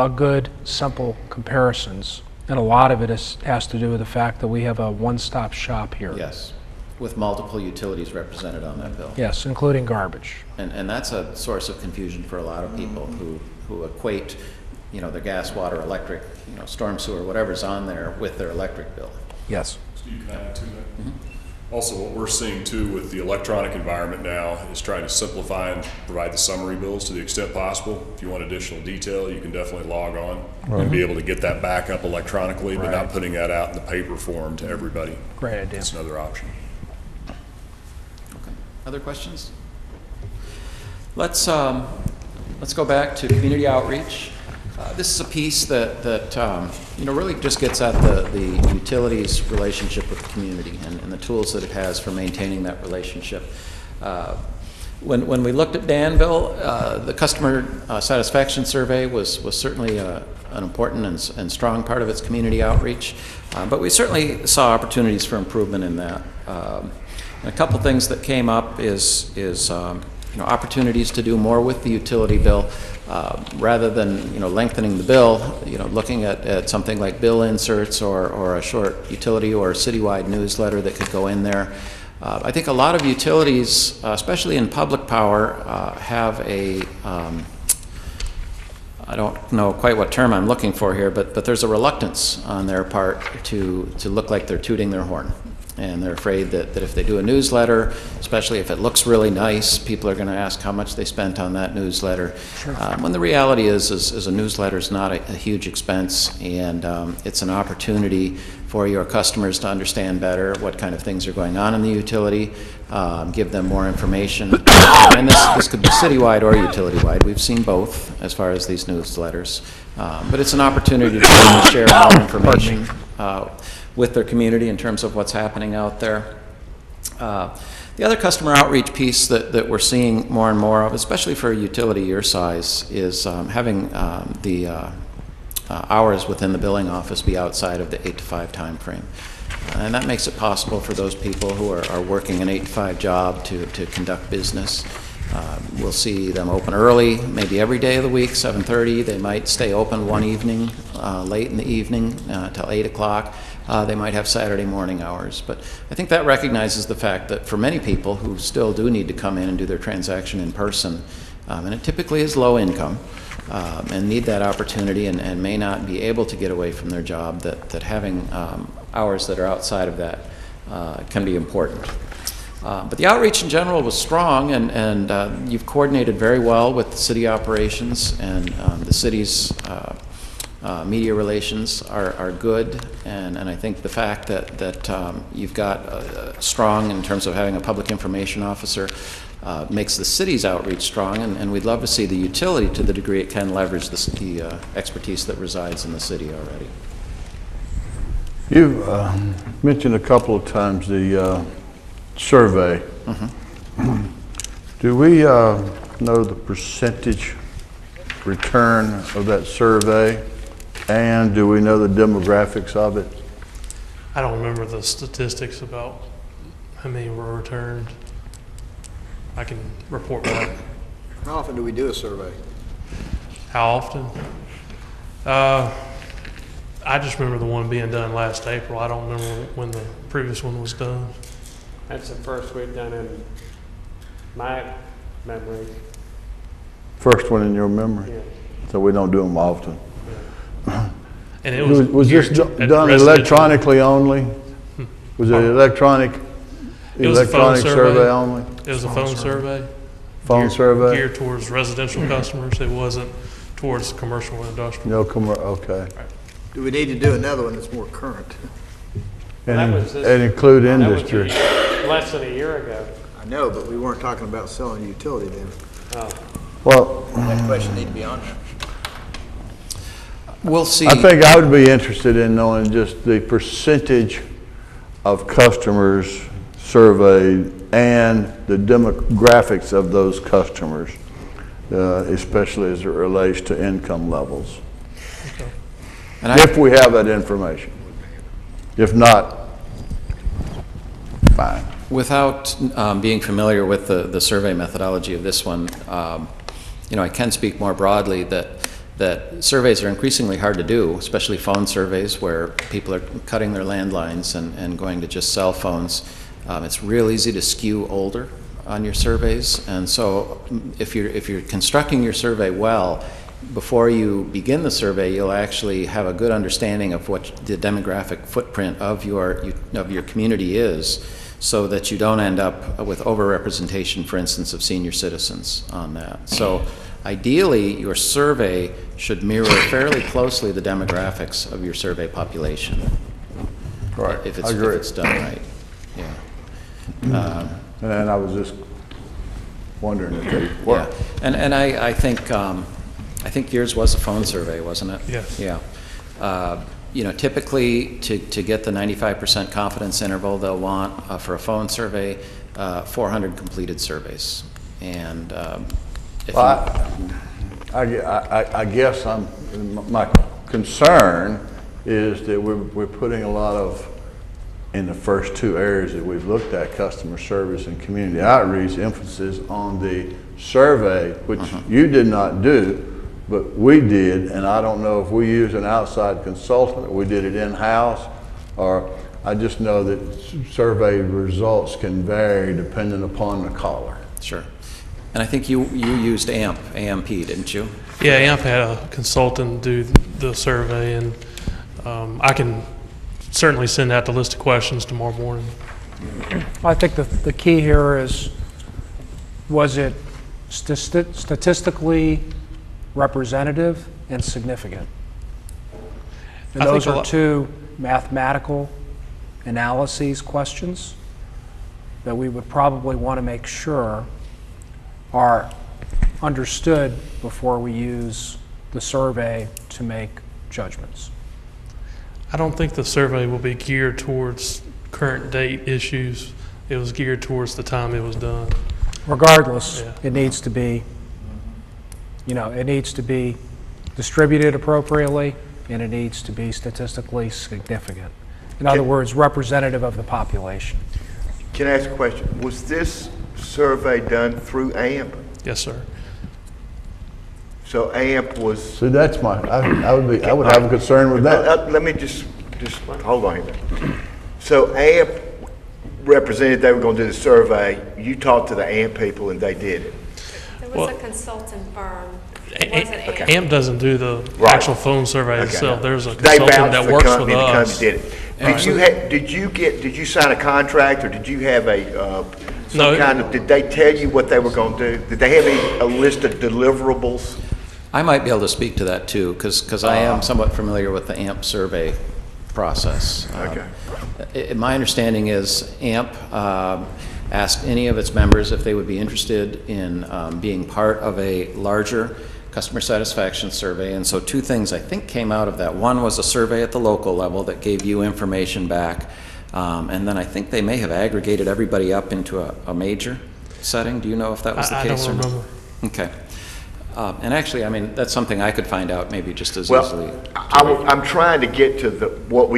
good, simple comparisons. And a lot of it has to do with the fact that we have a one-stop shop here. Yes, with multiple utilities represented on that bill. Yes, including garbage. And that's a source of confusion for a lot of people who equate, their gas, water, electric, storm sewer, whatever's on there with their electric bill. Yes. Steve, can I add to that? Also, what we're seeing too with the electronic environment now is trying to simplify and provide the summary bills to the extent possible. If you want additional detail, you can definitely log on and be able to get that back up electronically, but not putting that out in the paper form to everybody. Great idea. That's another option. Okay. Other questions? Let's go back to community outreach. This is a piece that really just gets at the utilities relationship with the community and the tools that it has for maintaining that relationship. When we looked at Danville, the customer satisfaction survey was certainly an important and strong part of its community outreach, but we certainly saw opportunities for improvement in that. And a couple things that came up is opportunities to do more with the utility bill. Rather than lengthening the bill, looking at something like bill inserts or a short utility or citywide newsletter that could go in there. I think a lot of utilities, especially in public power, have a I don't know quite what term I'm looking for here, but there's a reluctance on their part to look like they're tooting their horn. And they're afraid that if they do a newsletter, especially if it looks really nice, people are going to ask how much they spent on that newsletter. Sure. When the reality is a newsletter is not a huge expense, and it's an opportunity for your customers to understand better what kind of things are going on in the utility, give them more information. And this could be citywide or utility-wide. We've seen both as far as these newsletters. But it's an opportunity to share more information with their community in terms of what's happening out there. The other customer outreach piece that we're seeing more and more of, especially for a utility your size, is having the hours within the billing office be outside of the 8 to 5 time frame. And that makes it possible for those people who are working an 8 to 5 job to conduct business. We'll see them open early, maybe every day of the week, 7:30. They might stay open one evening, late in the evening, till 8 o'clock. They might have Saturday morning hours. But I think that recognizes the fact that for many people who still do need to come in and do their transaction in person, and it typically is low income, and need that opportunity and may not be able to get away from their job, that having hours that are outside of that can be important. But the outreach in general was strong, and you've coordinated very well with the city operations, and the city's media relations are good, and I think the fact that you've got strong in terms of having a public information officer makes the city's outreach strong, and we'd love to see the utility, to the degree it can, leverage the expertise that resides in the city already. You've mentioned a couple of times the survey. Mm-hmm. Do we know the percentage return of that survey, and do we know the demographics of it? I don't remember the statistics about how many were returned. I can report back. How often do we do a survey? How often? I just remember the one being done last April. I don't remember when the previous one was done. That's the first we've done in my memory. First one in your memory? Yeah. So we don't do them often. Yeah. And it was this done electronically only? Was it electronic survey only? It was a phone survey. Phone survey? Geared towards residential customers. It wasn't towards commercial and industrial. No commercial, okay. Right. Do we need to do another one that's more current? And include industry. Less than a year ago. I know, but we weren't talking about selling utility then. Oh. Well, that question need to be on there. We'll see. I think I would be interested in knowing just the percentage of customers surveyed and the demographics of those customers, especially as it relates to income levels. Okay. If we have that information. If not, fine. Without being familiar with the survey methodology of this one, I can speak more broadly that that surveys are increasingly hard to do, especially phone surveys where people are cutting their landlines and going to just cell phones. It's real easy to skew older on your surveys, and so if you're constructing your survey well, before you begin the survey, you'll actually have a good understanding of what the demographic footprint of your community is, so that you don't end up with overrepresentation, for instance, of senior citizens on that. So ideally, your survey should mirror fairly closely the demographics of your survey population. Right, If I agree. it's done right, yeah. And I was just wondering if they work. Yeah, and I think yours was a phone survey, wasn't it? Yes. Yeah. You know, typically to get the 95% confidence interval, they'll want for a phone survey 400 completed surveys, and if Well, I guess my concern is that we're putting a lot of, in the first two areas that we've looked at, customer service and community outreach, emphasis on the survey, which you did not do, but we did, and I don't know if we used an outside consultant or we did it in-house, or I just know that survey results can vary depending upon the caller. Sure. And I think you used AMP, didn't you? Yeah, AMP had a consultant do the survey, and I can certainly send out the list of questions tomorrow morning. I think the key here is, was it statistically representative and significant? And I think those a are lot- two mathematical analyses questions that we would probably want to make sure are understood before we use the survey to make judgments. I don't think the survey will be geared towards current date issues. It was geared towards the time it was done. Regardless, Yeah. it needs to be, it needs to be distributed appropriately, and it needs to be statistically significant. In other words, representative of the population. Can I ask a question? Was this survey done through AMP? Yes, sir. So AMP was... See, that's I would have a concern with that. Let me just hold on here. So AMP represented they were going to do the survey. You talked to the AMP people and they did it. There Well- was a consultant firm. It wasn't AMP. AMP doesn't do the Right. actual phone survey Okay. itself. There's a They consultant vouched that for works with company to come us. and did it. Did you sign a contract, or did you have No. did they tell you what they were going to do? Did they have a list of deliverables? I might be able to speak to that too, because I am somewhat familiar with the AMP survey process. My understanding is AMP asked any of its members if they would be interested in being part of a larger customer satisfaction survey, and so two things I think came out of that. One was a survey at the local level that gave you information back, and then I think they may have aggregated everybody up into a major setting. Do you know if that was the I case? don't or not? remember. Okay. And actually, I mean, that's something I could find out maybe just as Well, easily. I'm trying to get to what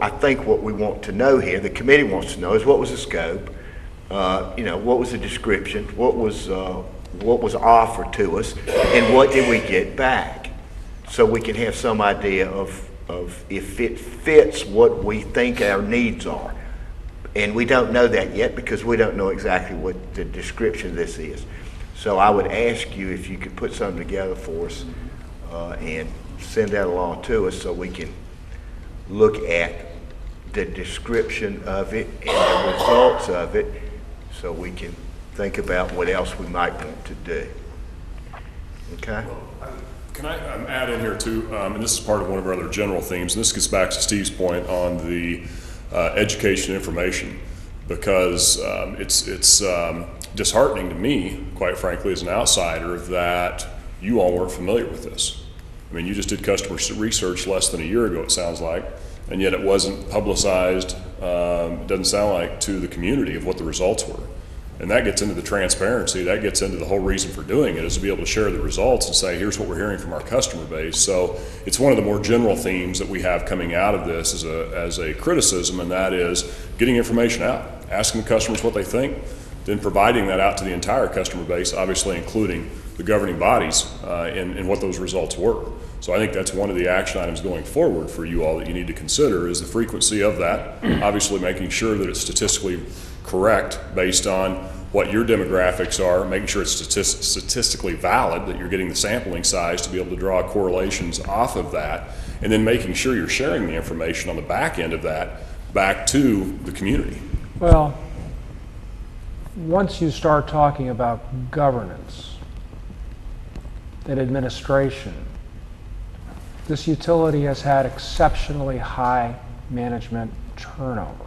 I think what we want to know here, the committee wants to know, is what was the scope, what was the description, what was offered to us, and what did we get back, so we can have some idea of if it fits what we think our needs are. And we don't know that yet because we don't know exactly what the description of this is. So I would ask you if you could put something together for us and send that along to us so we can look at the description of it and the results of it, so we can think about what else we might want to do. Okay? Can I add in here too, and this is part of one of our other general themes, and this gets back to Steve's point on the education information, because it's disheartening to me, quite frankly, as an outsider, that you all weren't familiar with this. I mean, you just did customer research less than a year ago, it sounds like, and yet it wasn't publicized, it doesn't sound like, to the community of what the results were. And that gets into the transparency, that gets into the whole reason for doing it, is to be able to share the results and say, here's what we're hearing from our customer base. So it's one of the more general themes that we have coming out of this as a criticism, and that is getting information out, asking the customers what they think, then providing that out to the entire customer base, obviously including the governing bodies in what those results were. So I think that's one of the action items going forward for you all that you need to consider is the frequency of that, obviously making sure that it's statistically correct based on what your demographics are, making sure it's statistically valid, that you're getting the sampling size to be able to draw correlations off of that, and then making sure you're sharing the information on the back end of that back to the community. Well, once you start talking about governance and administration, this utility has had exceptionally high management turnover.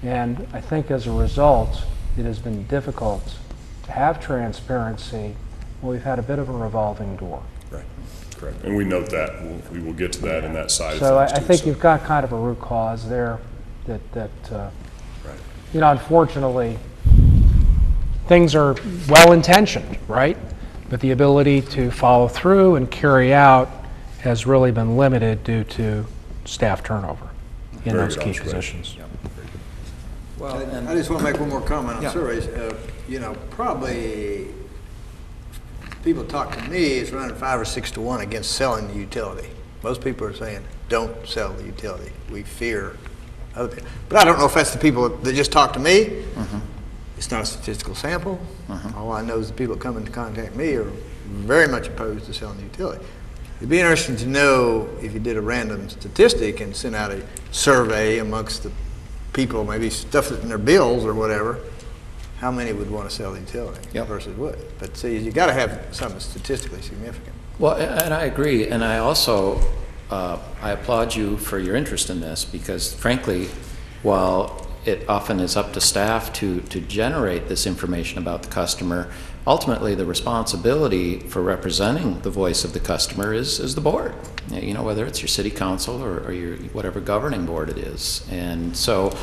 And I think as a result, it has been difficult to have transparency when we've had a bit of a revolving door. Right, correct. And we note that. We will get to that in that side So of things I think you've got kind of a root cause there that Right. you know, unfortunately, things are well-intentioned, right? But the ability to follow through and carry out has really been limited due to staff turnover in Very those good key observation. positions. Well, I just want to make one more comment on Yeah. surveys. You know, probably people talk to me, it's running 5 or 6 to 1 against selling the utility. Most people are saying, don't sell the utility. We fear other people. But I don't know if that's the people that just talk to me. It's not a statistical sample. All I know is the people that come into contact me are very much opposed to selling the utility. It'd be interesting to know if you did a random statistic and sent out a survey amongst the people, maybe stuff it in their bills or whatever, how many would want to sell the utility versus would. But see, you got to have something statistically significant. Well, and I agree, and I also I applaud you for your interest in this because, frankly, while it often is up to staff to generate this information about the customer, ultimately the responsibility for representing the voice of the customer is the board. You know, whether it's your city council or your whatever governing board it is. And so,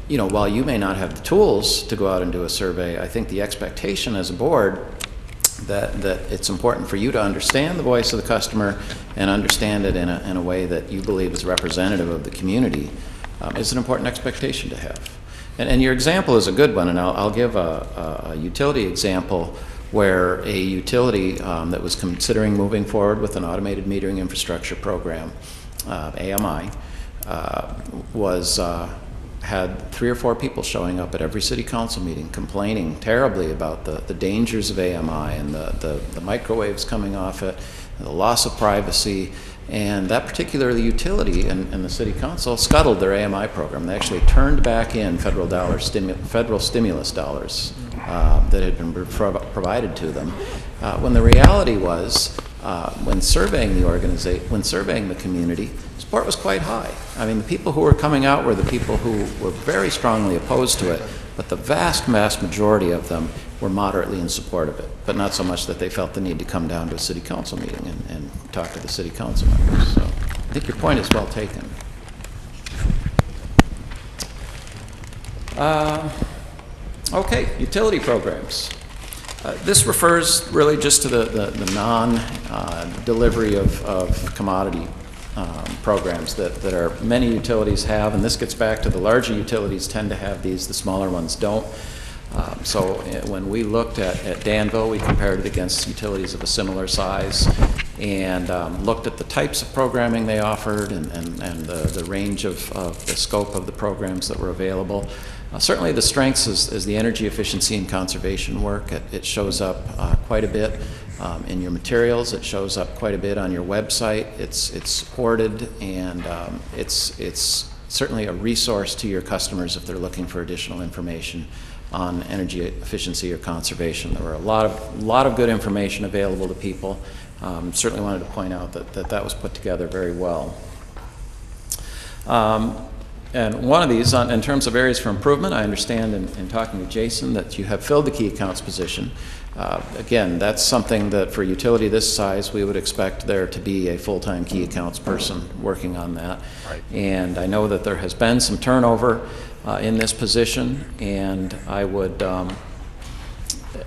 you know, while you may not have the tools to go out and do a survey, I think the expectation as a board that it's important for you to understand the voice of the customer and understand it in a way that you believe is representative of the community is an important expectation to have. And your example is a good one, and I'll give a utility example where a utility that was considering moving forward with an automated metering infrastructure program, AMI, had 3 or 4 people showing up at every city council meeting complaining terribly about the dangers of AMI and the microwaves coming off it, the loss of privacy, and that particular utility and the city council scuttled their AMI program. They actually turned back in federal stimulus dollars that had been provided to them. When the reality was, when surveying the community, support was quite high. I mean, the people who were coming out were the people who were very strongly opposed to it, but the vast majority of them were moderately in support of it, but not so much that they felt the need to come down to a city council meeting and talk to the city council members. So I think your point is well taken. Okay, utility programs. This refers really just to the non-delivery of commodity programs that are many utilities have, and this gets back to the larger utilities tend to have these, the smaller ones don't. So when we looked at Danville, we compared it against utilities of a similar size and looked at the types of programming they offered and the range of the scope of the programs that were available. Certainly the strengths is the energy efficiency and conservation work. It shows up quite a bit in your materials. It shows up quite a bit on your website. It's supported, and it's certainly a resource to your customers if they're looking for additional information on energy efficiency or conservation. There were a lot of good information available to people. Certainly wanted to point out that was put together very well. And one of these, in terms of areas for improvement, I understand in talking to Jason that you have filled the key accounts position. Again, that's something that for a utility this size, we would expect there to be a full-time key accounts person working on that. Right. And I know that there has been some turnover in this position, and I would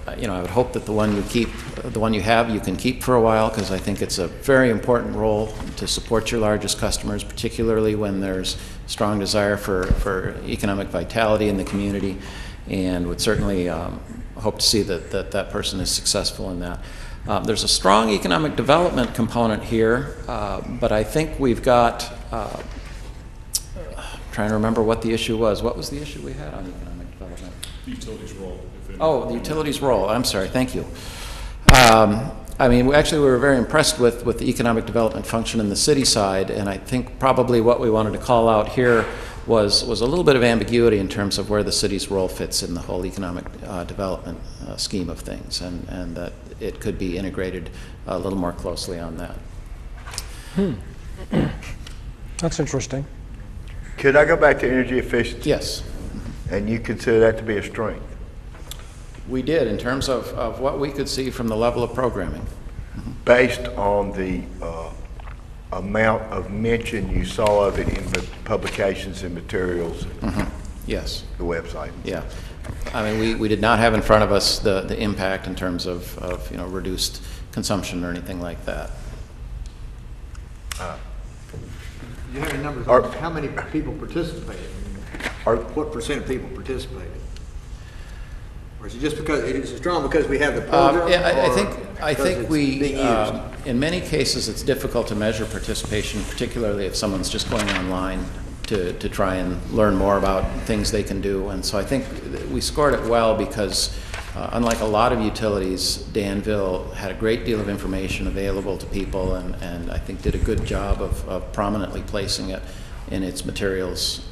I would hope that the one you have, you can keep for a while, because I think it's a very important role to support your largest customers, particularly when there's strong desire for economic vitality in the community, and would certainly hope to see that person is successful in that. There's a strong economic development component here, but I think we've got, trying to remember what the issue was. What was the issue we had on economic development? The utilities role. Oh, the utilities role. I'm sorry. Thank you. I mean, we were very impressed with the economic development function in the city side, and I think probably what we wanted to call out here was a little bit of ambiguity in terms of where the city's role fits in the whole economic development scheme of things, and that it could be integrated a little more closely on that. That's interesting. Could I go back to energy efficiency? Yes. And you consider that to be a strength? We did, in terms of what we could see from the level of programming. Based on the amount of mention you saw of it in the publications and materials, Yes. the website. Yeah. I mean, we did not have in front of us the impact in terms of reduced consumption or anything like that. Do you have any numbers on how many people participated? What percent of people participated? Or is it just because it's strong because we have the program? I think we, in many cases, it's difficult to measure participation, particularly if someone's just going online to try and learn more about things they can do. And so I think we scored it well because, unlike a lot of utilities, Danville had a great deal of information available to people, and I think did a good job of prominently placing it in its materials.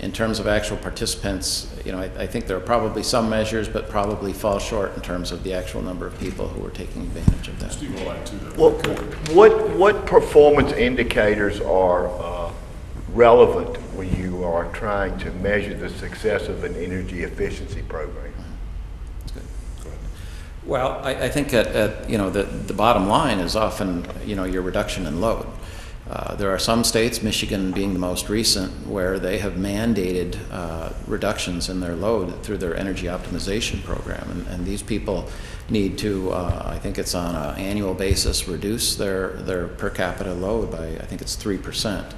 In terms of actual participants, I think there are probably some measures, but probably fall short in terms of the actual number of people who were taking advantage of that. Steve will add to that. What performance indicators are relevant when you are trying to measure the success of an energy efficiency program? That's good. Go ahead. Well, I think the bottom line is often your reduction in load. There are some states, Michigan being the most recent, where they have mandated reductions in their load through their energy optimization program. And these people need to, I think it's on an annual basis, reduce their per capita load by, I think it's 3%.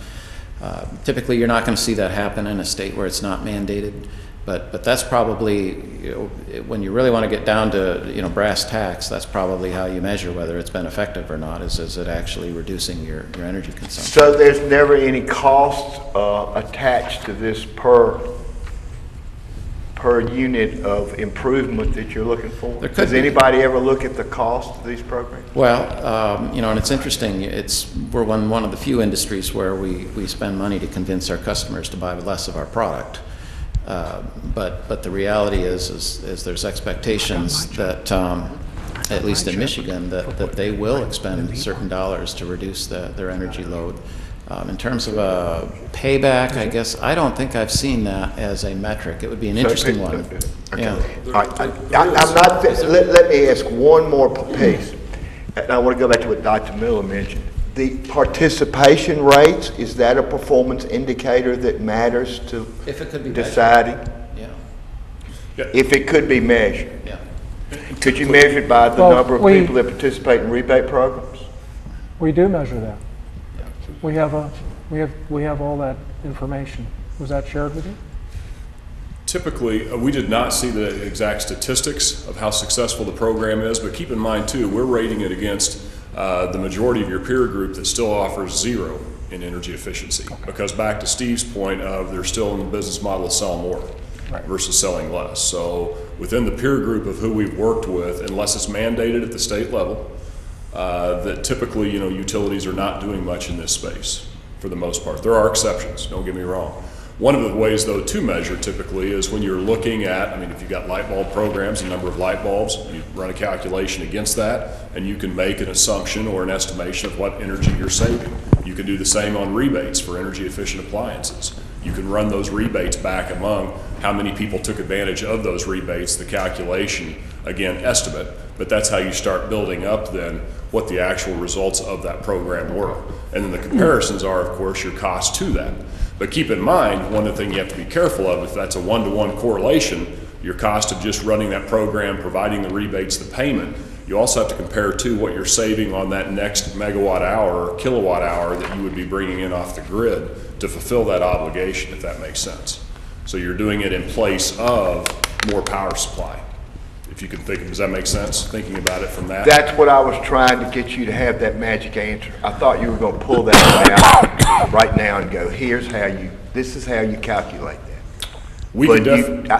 Typically, you're not going to see that happen in a state where it's not mandated. But that's probably, when you really want to get down to brass tacks, that's probably how you measure whether it's been effective or not. Is it actually reducing your energy consumption? So there's never any cost attached to this per unit of improvement that you're looking for? Does anybody ever look at the cost of these programs? Well, and it's interesting. We're one of the few industries where we spend money to convince our customers to buy less of our product. But the reality is there's expectations that, at least in Michigan, that they will expend certain dollars to reduce their energy load. In terms of a payback, I guess I don't think I've seen that as a metric. It would be an interesting one. Okay. Yeah. Let me ask one more piece. And I want to go back to what Dr. Miller mentioned. The participation rates, is that a performance indicator that matters to If it could be deciding? measured. Yeah. If it could be measured? Yeah. Could you measure it by the Well, number of people that participate in rebate programs? We do measure that. We have all that information. Was that shared with you? Typically, we did not see the exact statistics of how successful the program is, but keep in mind too, we're rating it against the majority of your peer group that still offers 0 in energy efficiency. Because back to Steve's point of they're still in the business model of sell more versus selling less. So within the peer group of who we've worked with, unless it's mandated at the state level, that typically, utilities are not doing much in this space for the most part. There are exceptions, don't get me wrong. One of the ways, though, to measure typically is when you're looking at, if you've got light bulb programs, a number of light bulbs, you run a calculation against that, and you can make an assumption or an estimation of what energy you're saving. You can do the same on rebates for energy efficient appliances. You can run those rebates back among how many people took advantage of those rebates, the calculation, again, estimate, but that's how you start building up then what the actual results of that program were. And then the comparisons are, of course, your cost to that. But keep in mind, one of the things you have to be careful of, if that's a one-to-one correlation, your cost of just running that program, providing the rebates, the payment, you also have to compare to what you're saving on that next megawatt hour or kilowatt hour that you would be bringing in off the grid to fulfill that obligation, if that makes sense. So you're doing it in place of more power supply. If you can think, does that make sense, thinking about it from that? That's what I was trying to get you to have that magic answer. I thought you were going to pull that out right now and go, this is how you calculate that. We But can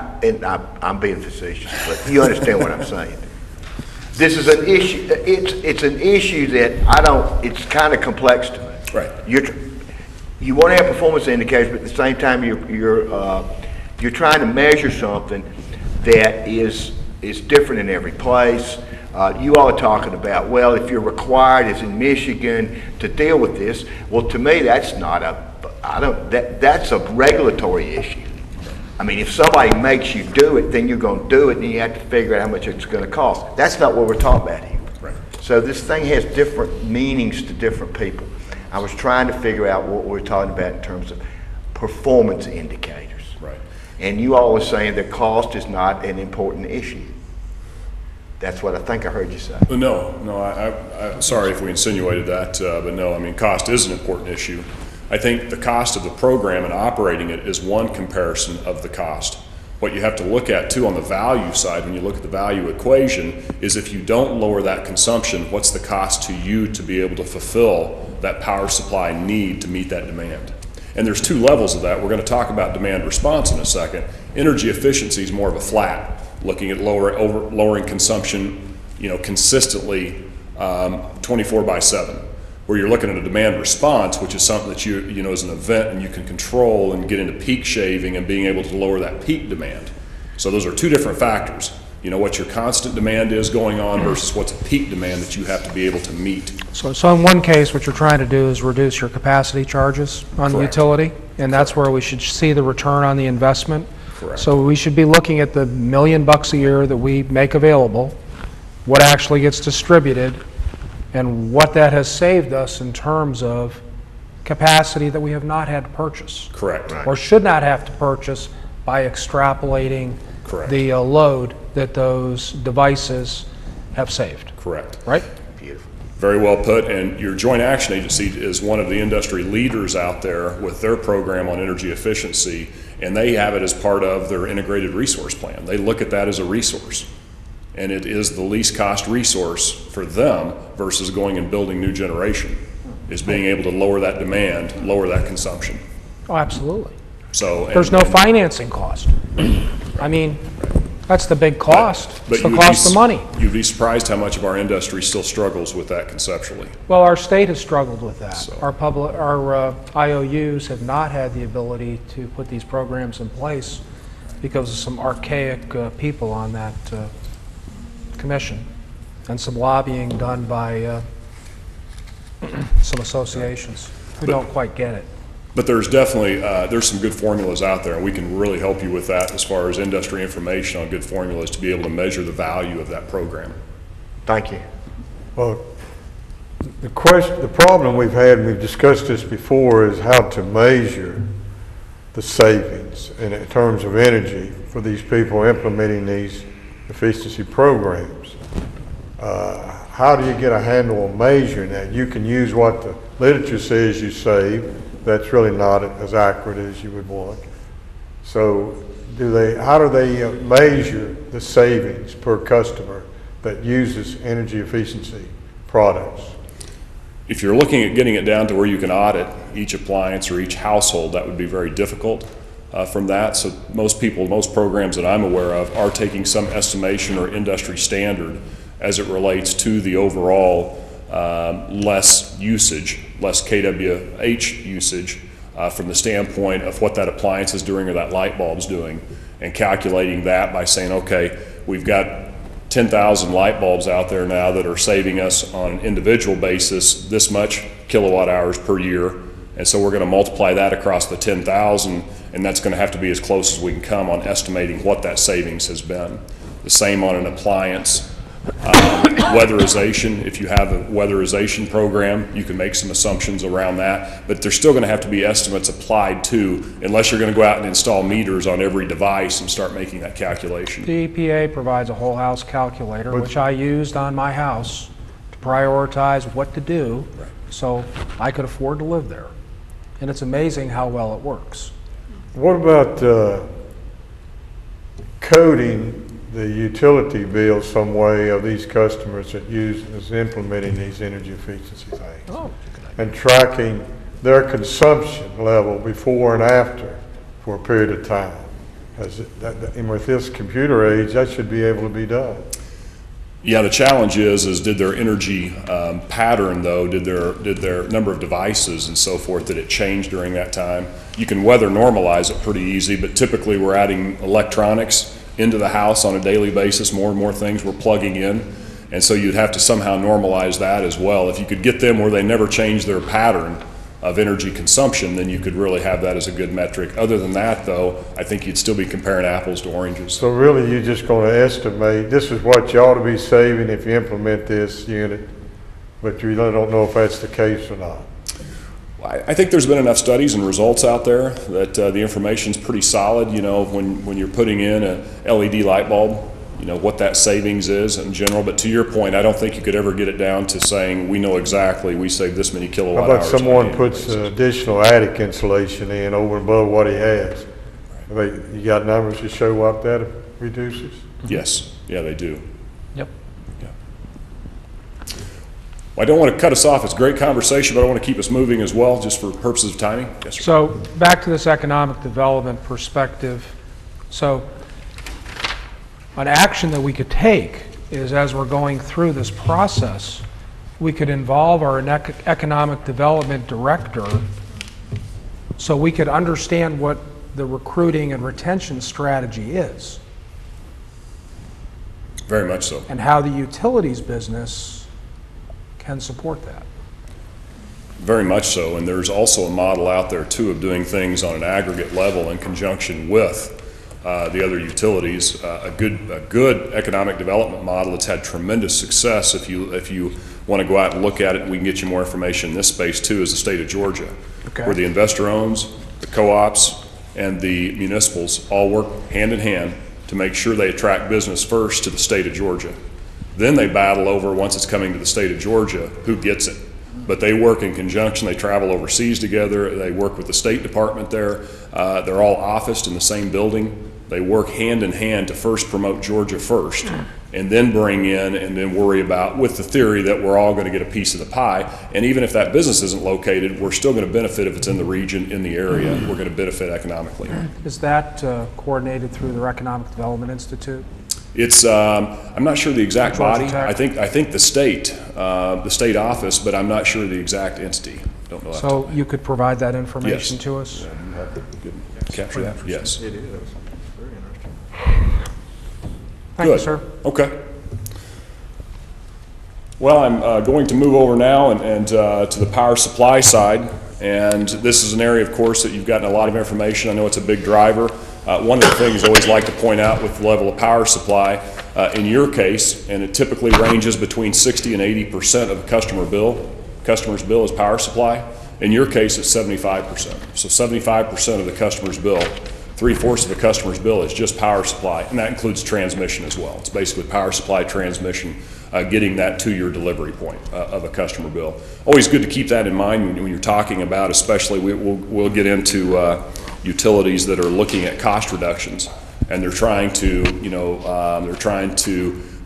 I'm being facetious, but you understand what I'm saying. This is an issue, it's an issue that it's kind of complex to me. Right. You want to have performance indicators, but at the same time, you're trying to measure something that is different in every place. You all are talking about, well, if you're required, as in Michigan, to deal with this. Well, to me, that's not that's a regulatory issue. I mean, if somebody makes you do it, then you're going to do it, and you have to figure out how much it's going to cost. That's not what we're talking about here. Right. So this thing has different meanings to different people. I was trying to figure out what we're talking about in terms of performance indicators. Right. And you all are saying that cost is not an important issue. That's what I think I heard you say. No, I'm sorry if we insinuated that, but no, I mean, cost is an important issue. I think the cost of the program and operating it is one comparison of the cost. What you have to look at too on the value side, when you look at the value equation, is if you don't lower that consumption, what's the cost to you to be able to fulfill that power supply need to meet that demand? And there's two levels of that. We're going to talk about demand response in a second. Energy efficiency is more of a flat, looking at lowering consumption, consistently 24/7. Where you're looking at a demand response, which is something that you know is an event and you can control and get into peak shaving and being able to lower that peak demand. So those are two different factors. What your constant demand is going on versus what's a peak demand that you have to be able to meet. So in one case, what you're trying to do is reduce your capacity charges on the Correct. utility, and that's where we should see the return on the investment. Correct. So we should be looking at the $1 million a year that we make available, what actually gets distributed, and what that has saved us in terms of capacity that we have not had to purchase. Correct. Or should not have to purchase by extrapolating Correct. the load that those devices have saved, Correct. right? Beautiful. Very well put, and your joint action agency is one of the industry leaders out there with their program on energy efficiency, and they have it as part of their integrated resource plan. They look at that as a resource, and it is the least cost resource for them versus going and building new generation, is being able to lower that demand, lower that consumption. Oh, absolutely. So There's no financing cost. I mean, that's the big cost. It's the you would cost of money. You'd be surprised how much of our industry still struggles with that conceptually. Well, our state has struggled with that. So- Our IOUs have not had the ability to put these programs in place because of some archaic people on that commission and some lobbying done by some associations who don't quite get it. But there's definitely, there's some good formulas out there, and we can really help you with that as far as industry information on good formulas to be able to measure the value of that program. Thank you. Well, the problem we've had, and we've discussed this before, is how to measure the savings in terms of energy for these people implementing these efficiency programs. How do you get a handle on measuring that? You can use what the literature says you save. That's really not as accurate as you would want. So how do they measure the savings per customer that uses energy efficiency products? If you're looking at getting it down to where you can audit each appliance or each household, that would be very difficult from that. So most programs that I'm aware of are taking some estimation or industry standard as it relates to the overall less usage, less kWh usage from the standpoint of what that appliance is doing or that light bulb's doing, and calculating that by saying, okay, we've got 10,000 light bulbs out there now that are saving us on an individual basis this much kilowatt hours per year, and so we're going to multiply that across the 10,000, and that's going to have to be as close as we can come on estimating what that savings has been. The same on an appliance. Weatherization, if you have a weatherization program, you can make some assumptions around that, but there's still going to have to be estimates applied to, unless you're going to go out and install meters on every device and start making that calculation. The EPA provides a whole house calculator, which I used on my house to prioritize what to do so I could afford to live there. And it's amazing how well it works. What about coding the utility bill some way of these customers that is implementing these energy efficiency things? Oh. And tracking their consumption level before and after for a period of time? And with this computer age, that should be able to be done. Yeah, the challenge is did their energy pattern, though, did their number of devices and so forth, did it change during that time? You can weather normalize it pretty easy, but typically we're adding electronics into the house on a daily basis. More and more things we're plugging in, and so you'd have to somehow normalize that as well. If you could get them where they never change their pattern of energy consumption, then you could really have that as a good metric. Other than that, though, I think you'd still be comparing apples to oranges. So really, you're just going to estimate, this is what you ought to be saving if you implement this unit, but you really don't know if that's the case or not. I think there's been enough studies and results out there that the information's pretty solid. You know, when you're putting in a LED light bulb, you know, what that savings is in general. But to your point, I don't think you could ever get it down to saying we know exactly we save this many kilowatt How hours. about someone puts additional attic insulation in over and above what he has? You got numbers to show what that reduces? Yes, yeah, they do. Yep. Well, I don't want to cut us off. It's a great conversation, but I want to keep us moving as well, just for purposes of timing. Yes, sir. So back to this economic development perspective. So an action that we could take is, as we're going through this process, we could involve our economic development director so we could understand what the recruiting and retention strategy is. Very much so. And how the utilities business can support that. Very much so, and there's also a model out there too of doing things on an aggregate level in conjunction with the other utilities. A good economic development model that's had tremendous success. If you want to go out and look at it, and we can get you more information in this space too, is the state of Georgia, where the investor owns, the co-ops, and the municipals all work hand in hand to make sure they attract business first to the state of Georgia. Then they battle over, once it's coming to the state of Georgia, who gets it. But they work in conjunction. They travel overseas together. They work with the State Department there. They're all officed in the same building. They work hand in hand to first promote Georgia first, and then bring in and then worry about, with the theory that we're all going to get a piece of the pie. And even if that business isn't located, we're still going to benefit if it's in the region, in the area. We're going to benefit economically. Is that coordinated through the Economic Development Institute? It's I'm not sure the exact Georgia body. Tech? I think the state office, but I'm not sure the exact entity. Don't know. So you could provide that information Yes. to us? Capture that. Yes. It is. Very interesting. Thank you, Good. sir. Okay. Well, I'm going to move over now and to the power supply side. And this is an area, of course, that you've gotten a lot of information. I know it's a big driver. One of the things I always like to point out with the level of power supply, in your case, and it typically ranges between 60 and 80% of a customer's bill is power supply. In your case, it's 75%. So 75% of the customer's bill, 3/4 of the customer's bill is just power supply, and that includes transmission as well. It's basically power supply, transmission, getting that to your delivery point of a customer bill. Always good to keep that in mind when you're talking about, especially we'll get into utilities that are looking at cost reductions, and they're trying to,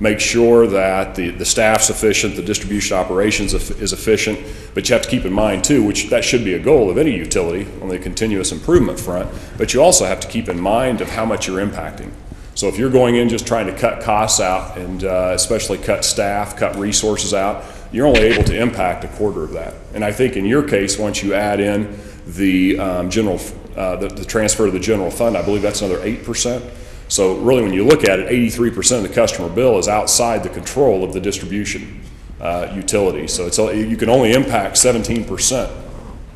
make sure that the staff's efficient, the distribution operations is efficient, but you have to keep in mind too, which that should be a goal of any utility on the continuous improvement front, but you also have to keep in mind of how much you're impacting. So if you're going in just trying to cut costs out and especially cut staff, cut resources out, you're only able to impact 1/4 of that. And I think in your case, once you add in the the transfer to the general fund, I believe that's another 8%. So really, when you look at it, 83% of the customer bill is outside the control of the distribution utility. So you can only impact 17%.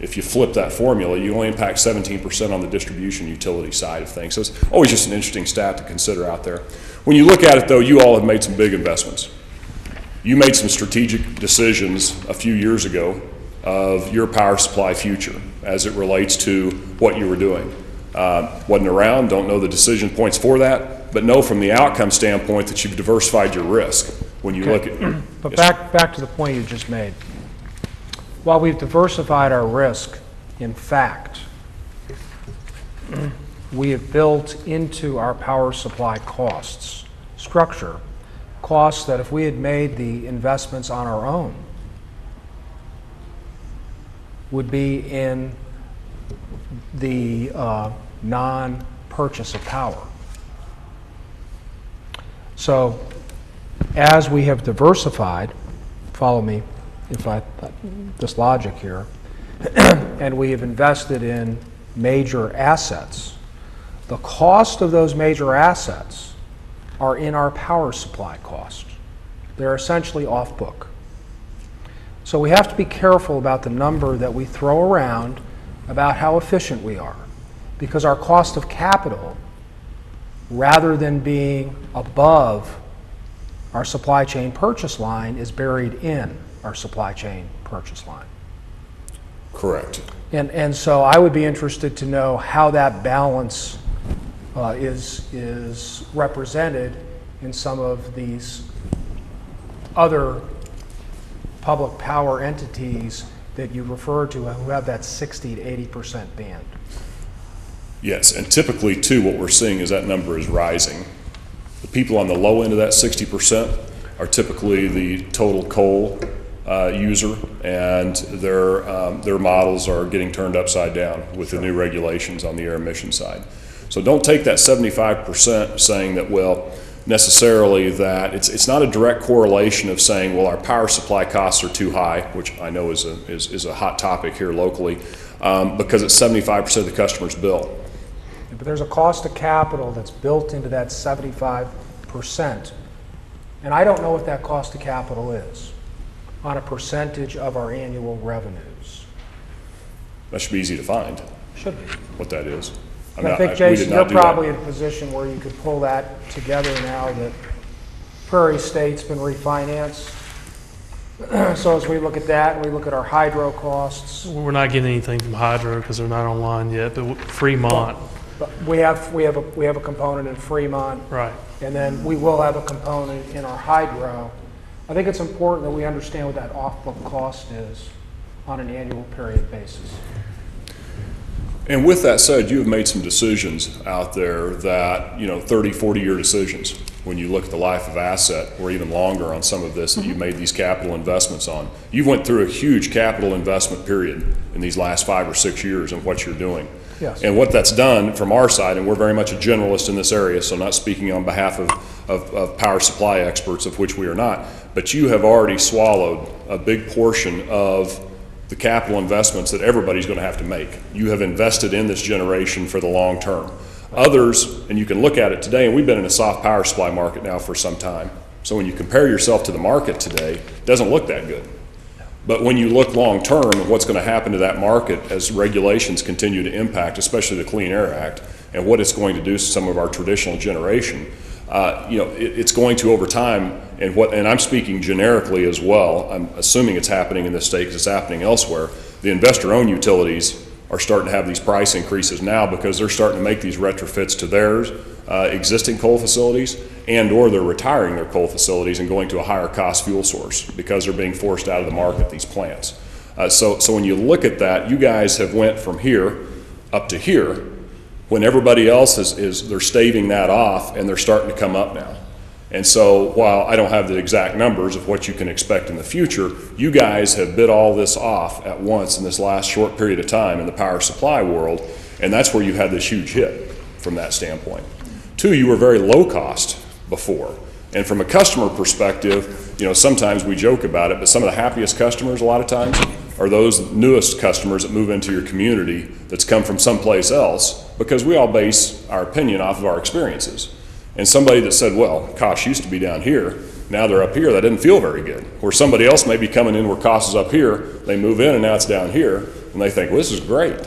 If you flip that formula, you only impact 17% on the distribution utility side of things. So it's always just an interesting stat to consider out there. When you look at it, though, you all have made some big investments. You made some strategic decisions a few years ago of your power supply future as it relates to what you were doing. Wasn't around, don't know the decision points for that, but know from the outcome standpoint that you've diversified your risk when you look at. But Yes, back to the point you just made. While we've diversified our risk, in fact, we have built into our power supply costs structure costs that if we had made the investments on our own would be in the non-purchase of power. So as we have diversified, follow me if this logic here, and we have invested in major assets, the cost of those major assets are in our power supply cost. They're essentially off book. So we have to be careful about the number that we throw around about how efficient we are, because our cost of capital, rather than being above our supply chain purchase line, is buried in our supply chain purchase line. correct. And so I would be interested to know how that balance is represented in some of these other public power entities that you refer to who have that 60 to 80% band. Yes, and typically too, what we're seeing is that number is rising. The people on the low end of that 60% are typically the total coal user, and their models are getting turned upside down with the new regulations on the air emission side. So don't take that 75% saying that, well, necessarily that it's not a direct correlation of saying, well, our power supply costs are too high, which I know is a hot topic here locally, because it's 75% of the customer's bill. But there's a cost of capital that's built into that 75%. And I don't know what that cost of capital is on a percentage of our annual revenues. That should be easy to find, Should be. what that is. I think, Jason, you're probably in a position where you could pull that together now that Prairie State's been refinanced. So as we look at that, and we look at our hydro costs, We're not getting anything from Hydro because they're not online yet, but Fremont, but we have a component in Fremont, right. and then we will have a component in our hydro. I think it's important that we understand what that off-book cost is on an annual period basis. And with that said, you have made some decisions out there that, 30, 40-year decisions. When you look at the life of asset, or even longer on some of this that you've made these capital investments on. You've went through a huge capital investment period in these last 5 or 6 years in what you're doing. Yes. And what that's done from our side, and we're very much a generalist in this area, so not speaking on behalf of power supply experts, of which we are not, but you have already swallowed a big portion of the capital investments that everybody's going to have to make. You have invested in this generation for the long term. Others, and you can look at it today, and we've been in a soft power supply market now for some time. So when you compare yourself to the market today, it doesn't look that good. But when you look long term and what's going to happen to that market as regulations continue to impact, especially the Clean Air Act, and what it's going to do to some of our traditional generation, it's going to over time, and I'm speaking generically as well, I'm assuming it's happening in this state because it's happening elsewhere, the investor-owned utilities are starting to have these price increases now because they're starting to make these retrofits to their existing coal facilities, and or they're retiring their coal facilities and going to a higher cost fuel source because they're being forced out of the market, these plants. So when you look at that, you guys have went from here up to here, when everybody else they're staving that off and they're starting to come up now. And so while I don't have the exact numbers of what you can expect in the future, you guys have bit all this off at once in this last short period of time in the power supply world, and that's where you had this huge hit from that standpoint. 2, you were very low cost before. And from a customer perspective, sometimes we joke about it, but some of the happiest customers a lot of times are those newest customers that move into your community that's come from someplace else, because we all base our opinion off of our experiences. And somebody that said, well, cost used to be down here, now they're up here, that didn't feel very good. Or somebody else may be coming in where cost is up here, they move in and now it's down here, and they think, well, this is great.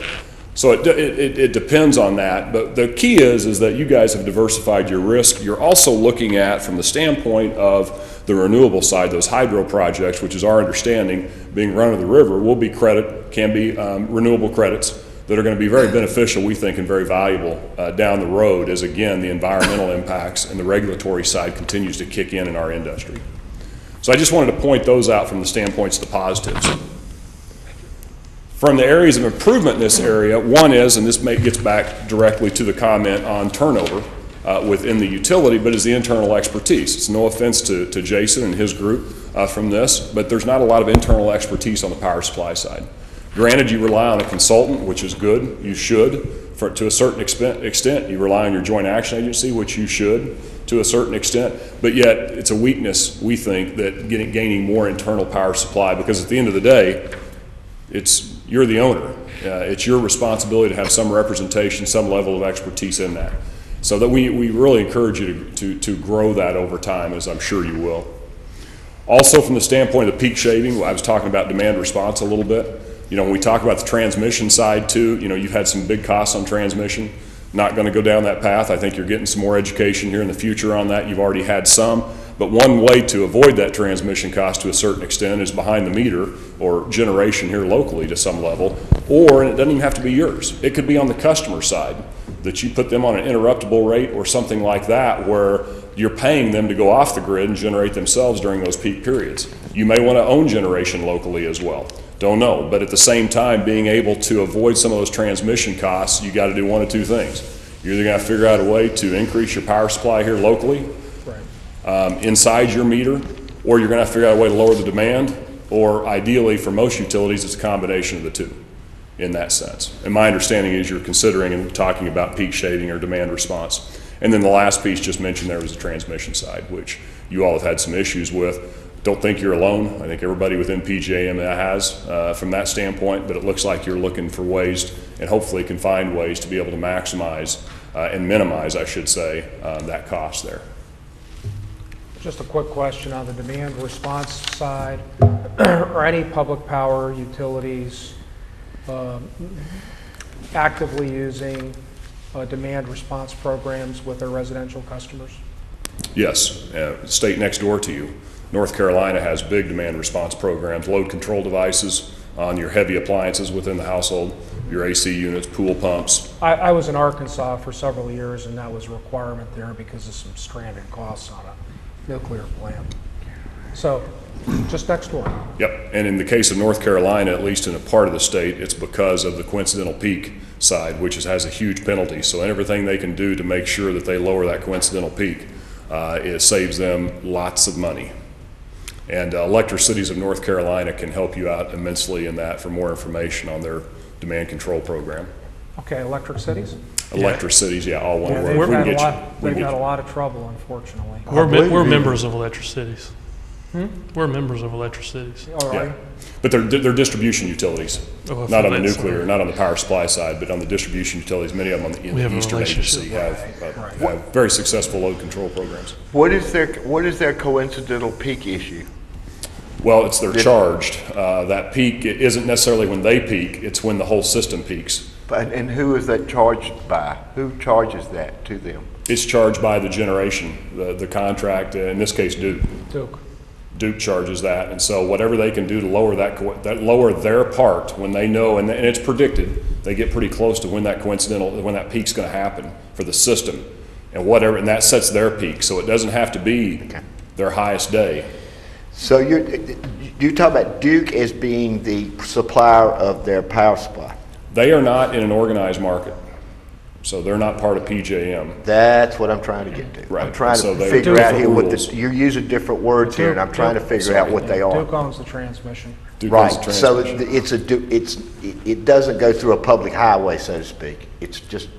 So it depends on that, but the key is that you guys have diversified your risk. You're also looking at, from the standpoint of the renewable side, those hydro projects, which is our understanding, being run of the river, can be renewable credits that are going to be very beneficial, we think, and very valuable down the road as, again, the environmental impacts and the regulatory side continues to kick in our industry. So I just wanted to point those out from the standpoints of the positives. From the areas of improvement in this area, one is, and this gets back directly to the comment on turnover within the utility, but is the internal expertise. It's no offense to Jason and his group from this, but there's not a lot of internal expertise on the power supply side. Granted, you rely on a consultant, which is good. You should, to a certain extent. You rely on your joint action agency, which you should to a certain extent, but yet it's a weakness, we think, that gaining more internal power supply, because at the end of the day, you're the owner. It's your responsibility to have some representation, some level of expertise in that. So that we really encourage you to grow that over time, as I'm sure you will. Also, from the standpoint of the peak shaving, I was talking about demand response a little bit. You know, when we talk about the transmission side too, you know, you've had some big costs on transmission. Not going to go down that path. I think you're getting some more education here in the future on that. You've already had some. But one way to avoid that transmission cost to a certain extent is behind the meter or generation here locally to some level, and it doesn't even have to be yours. It could be on the customer side, that you put them on an interruptible rate or something like that, where you're paying them to go off the grid and generate themselves during those peak periods. You may want to own generation locally as well. Don't know, but at the same time, being able to avoid some of those transmission costs, you got to do one of two things. You're either going to figure out a way to increase your power supply here locally, inside your meter, or you're going to have to figure out a way to lower the demand, or ideally for most utilities it's a combination of the two in that sense. And my understanding is you're considering and talking about peak shaving or demand response. And then the last piece just mentioned there was the transmission side, which you all have had some issues with. Don't think you're alone. I think everybody within PJM has from that standpoint, but it looks like you're looking for ways and hopefully can find ways to be able to maximize and minimize, I should say, that cost there. Just a quick question on the demand response side. Are any public power utilities actively using demand response programs with their residential customers? Yes, state next door to you, North Carolina, has big demand response programs, load control devices on your heavy appliances within the household, your AC units, pool pumps. I was in Arkansas for several years, and that was a requirement there because of some stranded costs on a nuclear plant. So, just next door. Yep, and in the case of North Carolina, at least in a part of the state, it's because of the coincidental peak side, which has a huge penalty. So everything they can do to make sure that they lower that coincidental peak, it saves them lots of money. And Electric Cities of North Carolina can help you out immensely in that for more information on their demand control program. Okay, Electric Cities? Electric Cities, yeah, all one word. They've had a lot of trouble, unfortunately. We're members of Electric Cities. We're members of Electric Cities. All right. Yeah. But they're distribution utilities, not on the nuclear, not on the power supply side, but on the distribution utilities. Many of them in the Eastern Agency have very successful load control programs. What is their coincidental peak issue? Well, they're charged. That peak isn't necessarily when they peak, it's when the whole system peaks. And who is that charged by? Who charges that to them? It's charged by the generation, the contract, in this case Duke. Duke charges that, and so whatever they can do to lower that lower their part when they know, and it's predicted, they get pretty close to when that peak's going to happen for the system, and that sets their peak, so it doesn't have to be their highest day. So you talk about Duke as being the supplier of their power supply. They are not in an organized market, so they're not part of PJM. That's what I'm trying to get to. Right. I'm trying So to they- figure out here rules. you're using different words here, and I'm trying to figure out what they are. Duke owns the transmission. Duke Right, owns the so transmission. it doesn't go through a public highway, so to speak. It's just,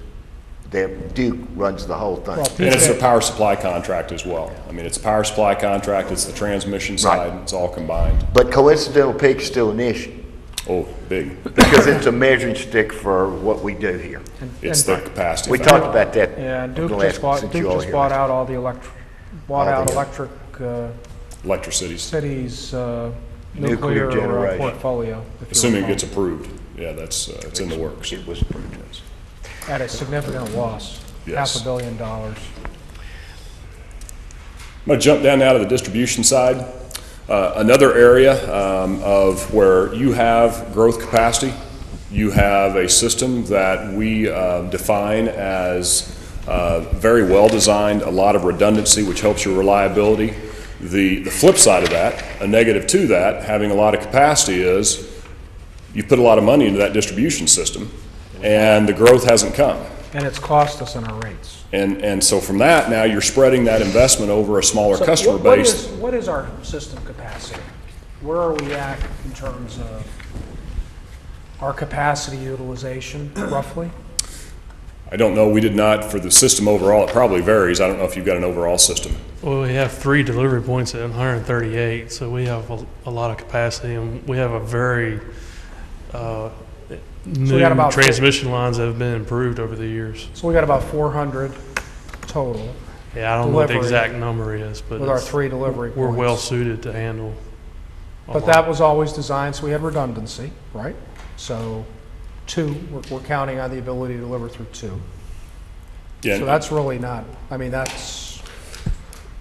Duke runs the whole thing. Well, And it's a power supply contract as well. I mean, it's a power supply contract, it's the transmission side, Right. it's all combined. But coincidental peak is still an issue, Oh, big. because it's a measuring stick for what we do here. It's the capacity. We factor. talked about that. Yeah, Duke the just last- since you all bought here. out all the electric Electric Cities, cities' Nuclear nuclear generation. portfolio. if you assuming it recall. gets approved. Yeah, that's, it's in the works. It was approved. At a significant loss, Yes. $500 million. I'm going to jump down now to the distribution side. Another area of where you have growth capacity, you have a system that we define as very well designed, a lot of redundancy, which helps your reliability. The flip side of that, a negative to that, having a lot of capacity is you put a lot of money into that distribution system and the growth hasn't come. And it's cost us in our rates. And so from that, now you're spreading that investment over a smaller So customer what base. what is our system capacity? Where are we at in terms of our capacity utilization, roughly? I don't know, we did not, for the system overall, it probably varies. I don't know if you've got an overall system. Well, we have 3 delivery points at 138, so we have a lot of capacity, and we have a very new got about transmission lines that have been improved over the years. So we got about 400 total Yeah, I don't know what the Delivery exact number is, but with our it's- 3 delivery points. we're well suited to handle. a But lot. that was always designed so we had redundancy, right? So 2, we're counting on the ability to deliver through 2. Yeah, So that's really not, I mean, that's,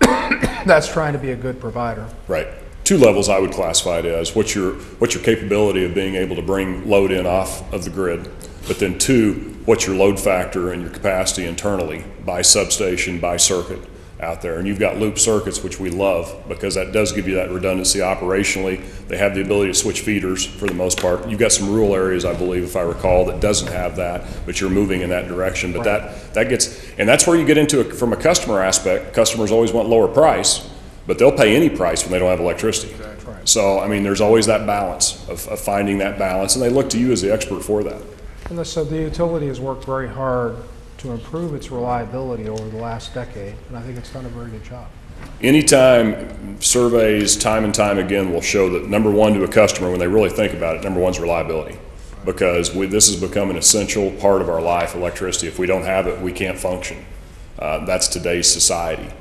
that's trying to be a good provider. right. 2 levels I would classify it as. What's your capability of being able to bring load in off of the grid? But then 2, what's your load factor and your capacity internally by substation, by circuit out there? And you've got loop circuits, which we love because that does give you that redundancy operationally. They have the ability to switch feeders for the most part. You've got some rural areas, I believe, if I recall, that doesn't have that, but you're moving in that direction. But that gets, and that's where you get into it from a customer aspect. Customers always want lower price, but they'll pay any price when they don't have electricity. Right. So, I mean, there's always that balance of finding that balance, and they look to you as the expert for that. And so the utility has worked very hard to improve its reliability over the last decade, and I think it's done a very good job. Anytime surveys, time and time again, will show that number one to a customer, when they really think about it, number one is reliability. Because this has become an essential part of our life, electricity. If we don't have it, we can't function. That's today's society.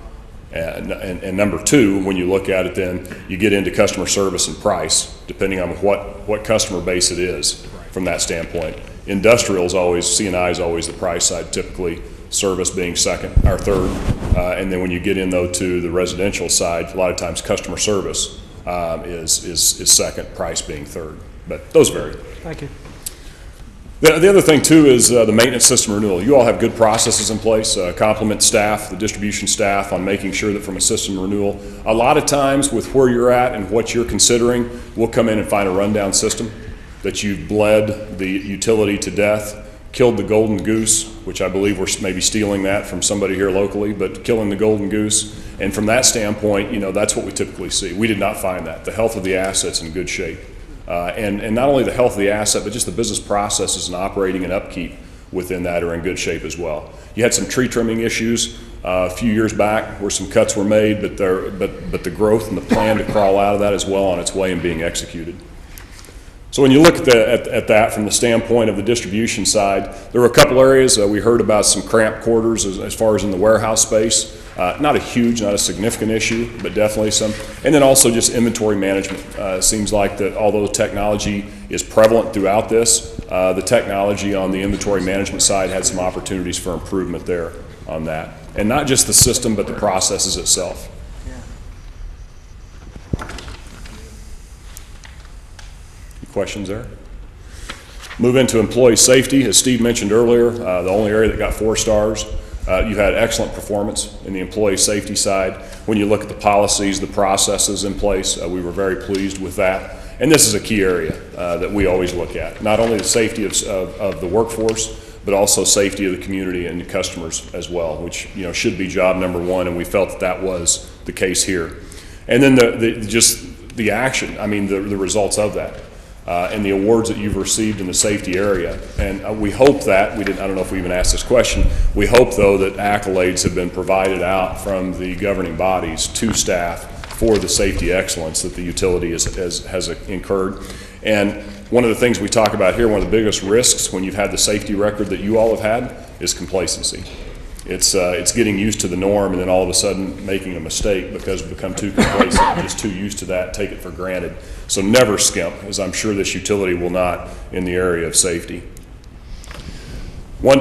And number 2, when you look at it, then you get into customer service and price, depending on what customer base it is from that standpoint. Industrial is always, C&I is always the price side, typically service being second or third. And then when you get in though to the residential side, a lot of times customer service is second, price being third. But those vary. Thank you. The other thing too is the maintenance system renewal. You all have good processes in place, compliment staff, the distribution staff on making sure that from a system renewal, a lot of times with where you're at and what you're considering, we'll come in and find a rundown system that you've bled the utility to death, killed the golden goose, which I believe we're maybe stealing that from somebody here locally, but killing the golden goose. And from that standpoint, you know, that's what we typically see. We did not find that. The health of the asset's in good shape. And not only the health of the asset, but just the business processes and operating and upkeep within that are in good shape as well. You had some tree trimming issues a few years back where some cuts were made, but the growth and the plan to crawl out of that is well on its way and being executed. So when you look at that from the standpoint of the distribution side, there were a couple areas. We heard about some cramped quarters as far as in the warehouse space. Not a huge, not a significant issue, but definitely some. And then also just inventory management. It seems like that although technology is prevalent throughout this, the technology on the inventory management side had some opportunities for improvement there on that. And not just the system, but the processes itself. Questions there? Move into employee safety. As Steve mentioned earlier, the only area that got 4 stars. You've had excellent performance in the employee safety side. When you look at the policies, the processes in place, we were very pleased with that. And this is a key area that we always look at. Not only the safety of the workforce, but also safety of the community and the customers as well, which should be job number 1, and we felt that was the case here. And then just the action, I mean the results of that. And the awards that you've received in the safety area. And we hope that, I don't know if we even asked this question, we hope though that accolades have been provided out from the governing bodies to staff for the safety excellence that the utility has incurred. And one of the things we talk about here, one of the biggest risks when you've had the safety record that you all have had is complacency. It's getting used to the norm and then all of a sudden making a mistake because we've become too complacent and just too used to that, take it for granted. So never skimp, as I'm sure this utility will not in the area of safety.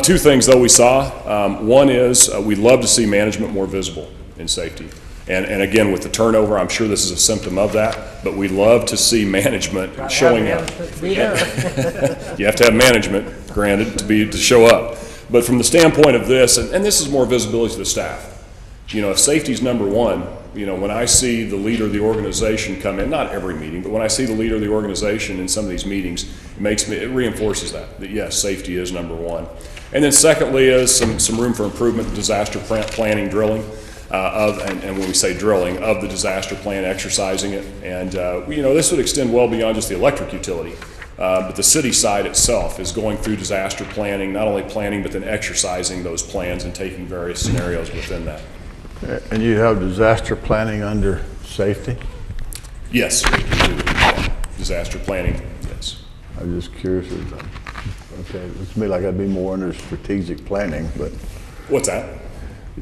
Two things though we saw. One is we'd love to see management more visible in safety. And again, with the turnover, I'm sure this is a symptom of that, but we love to see management showing up. You have to have management, granted, to show up. But from the standpoint of this, and this is more visibility to the staff. You know, if safety's number one, you know, when I see the leader of the organization come in, not every meeting, but when I see the leader of the organization in some of these meetings, it reinforces that yes, safety is number one. And then secondly is some room for improvement, disaster planning, drilling. And when we say drilling, of the disaster plan, exercising it. And, you know, this would extend well beyond just the electric utility. But the city side itself is going through disaster planning, not only planning, but then exercising those plans and taking various scenarios within that. And you have disaster planning under safety? Yes, we do. Yeah. Disaster planning, yes. I was just curious. Okay, it looks to me like I'd be more under strategic planning, but. What's that?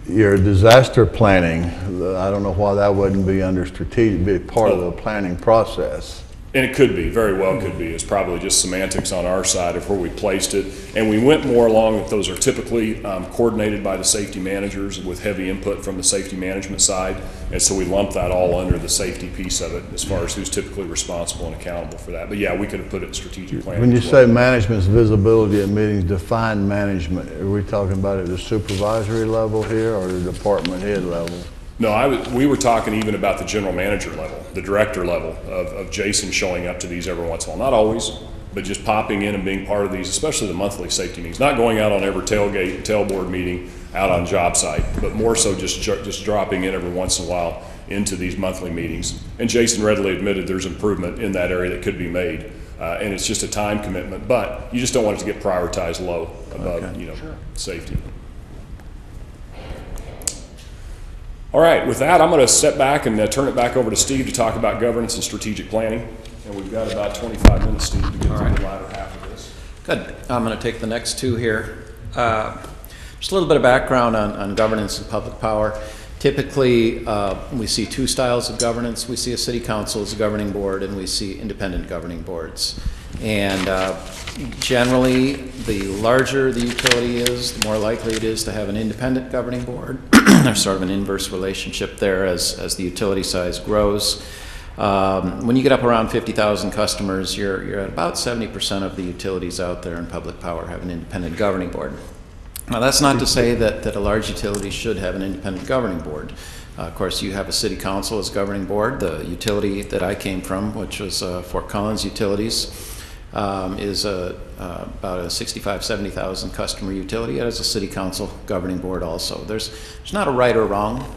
Your disaster planning, I don't know why that wouldn't be under strategic, be part of the planning process. And it could be, very well could be. It's probably just semantics on our side of where we placed it. And we went more along that those are typically coordinated by the safety managers with heavy input from the safety management side. And so we lumped that all under the safety piece of it as far as who's typically responsible and accountable for that. But yeah, we could have put it in strategic planning. When you say management's visibility at meetings, define management. Are we talking about at the supervisory level here or the department head level? No, we were talking even about the general manager level, the director level of Jason showing up to these every once in a while. Not always, but just popping in and being part of these, especially the monthly safety meetings. Not going out on every tailgate and tailboard meeting out on job site, but more so just dropping in every once in a while into these monthly meetings. And Jason readily admitted there's improvement in that area that could be made. And it's just a time commitment, but you just don't want it to get prioritized low above, safety. All right, with that, I'm going to step back and turn it back over to Steve to talk about governance and strategic planning. And we've got about 25 minutes, Steve, to get to the latter half of this. Good. I'm going to take the next two here. Just a little bit of background on governance and public power. Typically, we see two styles of governance. We see a city council as a governing board, and we see independent governing boards. And generally, the larger the utility is, the more likely it is to have an independent governing board. There's sort of an inverse relationship there as the utility size grows. When you get up around 50,000 customers, you're at about 70% of the utilities out there in public power have an independent governing board. Now, that's not to say that a large utility should have an independent governing board. Of course, you have a city council as governing board. The utility that I came from, which was Fort Collins Utilities, is about a 65, 70,000 customer utility. It has a city council governing board also. There's not a right or wrong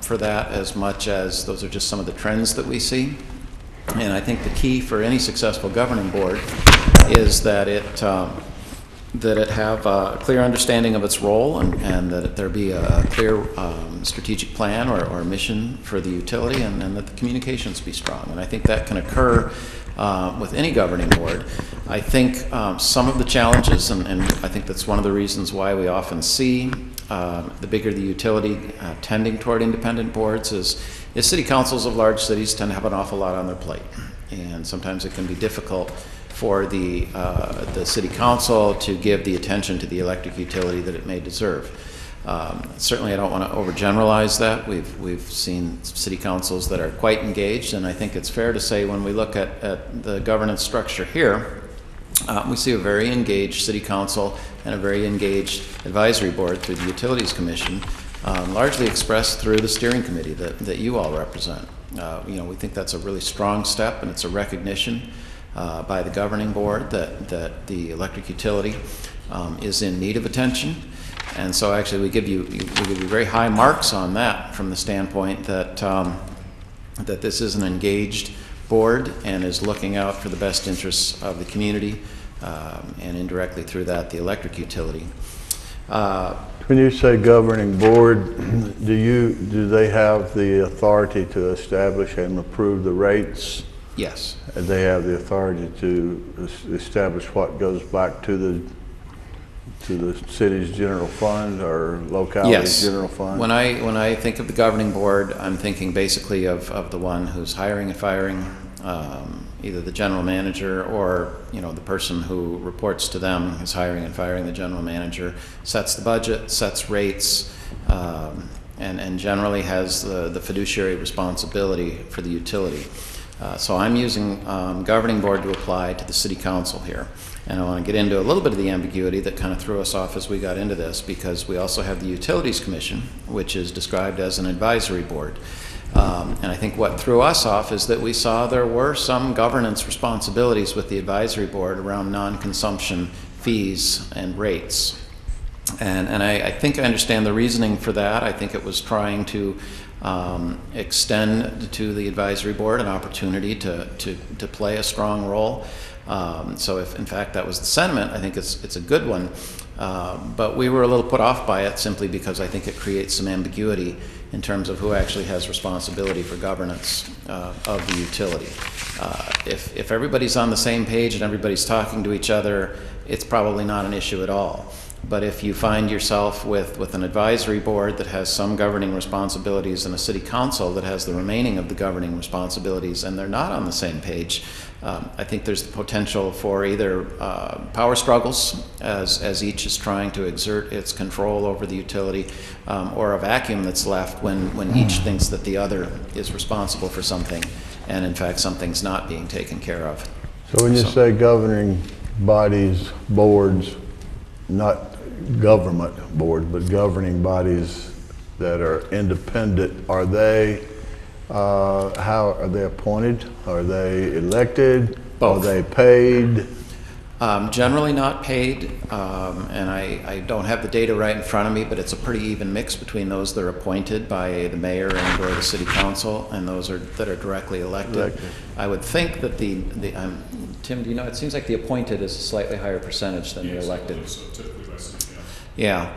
for that as much as those are just some of the trends that we see. And I think the key for any successful governing board is that it have a clear understanding of its role and that there be a clear strategic plan or mission for the utility and that the communications be strong. And I think that can occur with any governing board. I think some of the challenges, and I think that's one of the reasons why we often see the bigger the utility tending toward independent boards is city councils of large cities tend to have an awful lot on their plate. And sometimes it can be difficult for the city council to give the attention to the electric utility that it may deserve. Certainly I don't want to overgeneralize that. We've seen city councils that are quite engaged, and I think it's fair to say when we look at the governance structure here, we see a very engaged city council and a very engaged advisory board through the Utilities Commission, largely expressed through the steering committee that you all represent. We think that's a really strong step, and it's a recognition by the governing board that the electric utility is in need of attention. And so actually we give you very high marks on that from the standpoint that this is an engaged board and is looking out for the best interests of the community and indirectly through that the electric utility. When you say governing board, do they have the authority to establish and approve the rates? Yes. And they have the authority to establish what goes back to to the city's general fund or locality's general fund? When I think of the governing board, I'm thinking basically of the one who's hiring and firing, either the general manager or, the person who reports to them is hiring and firing the general manager, sets the budget, sets rates, and generally has the fiduciary responsibility for the utility. So I'm using governing board to apply to the city council here. And I want to get into a little bit of the ambiguity that kind of threw us off as we got into this, because we also have the Utilities Commission, which is described as an advisory board. And I think what threw us off is that we saw there were some governance responsibilities with the advisory board around non-consumption fees and rates. And I think I understand the reasoning for that. I think it was trying to extend to the advisory board an opportunity to play a strong role. So if in fact that was the sentiment, I think it's a good one. But we were a little put off by it simply because I think it creates some ambiguity in terms of who actually has responsibility for governance of the utility. If everybody's on the same page and everybody's talking to each other, it's probably not an issue at all. But if you find yourself with an advisory board that has some governing responsibilities and a city council that has the remaining of the governing responsibilities and they're not on the same page, I think there's the potential for either power struggles as each is trying to exert its control over the utility, or a vacuum that's left when each thinks that the other is responsible for something and in fact something's not being taken care of. So when you say governing bodies, boards, not government boards, but governing bodies that are independent, are they, how are they appointed? Are they elected? Both. Are they paid? Generally not paid, and I don't have the data right in front of me, but it's a pretty even mix between those that are appointed by the mayor and or the city council and those that are directly elected. I would think that Tim, do you know, it seems like the appointed is a slightly higher percentage than the elected. Yeah.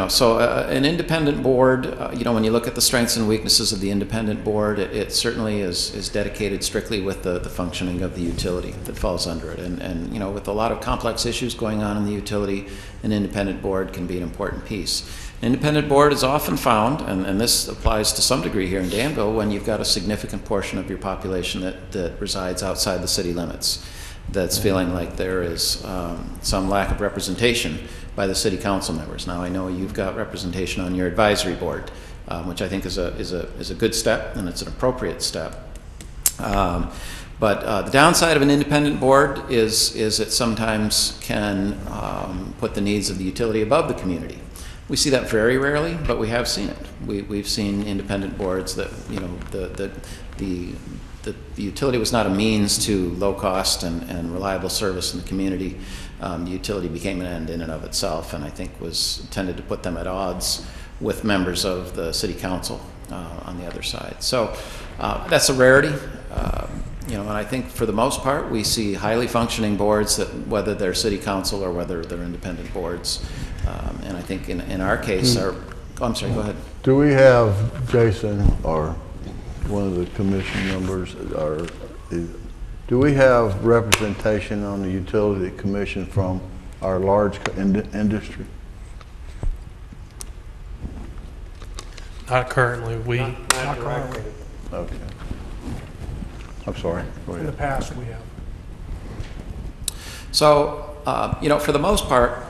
So an independent board, when you look at the strengths and weaknesses of the independent board, it certainly is dedicated strictly with the functioning of the utility that falls under it. And with a lot of complex issues going on in the utility, an independent board can be an important piece. An independent board is often found, and this applies to some degree here in Danville, when you've got a significant portion of your population that resides outside the city limits, that's feeling like there is some lack of representation by the city council members. Now I know you've got representation on your advisory board, which I think is a good step and it's an appropriate step. But the downside of an independent board is it sometimes can put the needs of the utility above the community. We see that very rarely, but we have seen it. We've seen independent boards that the utility was not a means to low cost and reliable service in the community. The utility became an end in and of itself, and I think was tended to put them at odds with members of the city council on the other side. So that's a rarity, and I think for the most part we see highly functioning boards, that whether they're city council or whether they're independent boards. And I think in our case, I'm sorry, go ahead. Do we have, Jason, or one of the commission members, do we have representation on the utility commission from our large industry? Not currently. Not directly. Okay. I'm sorry. Go In the ahead. past, we have. So, for the most part,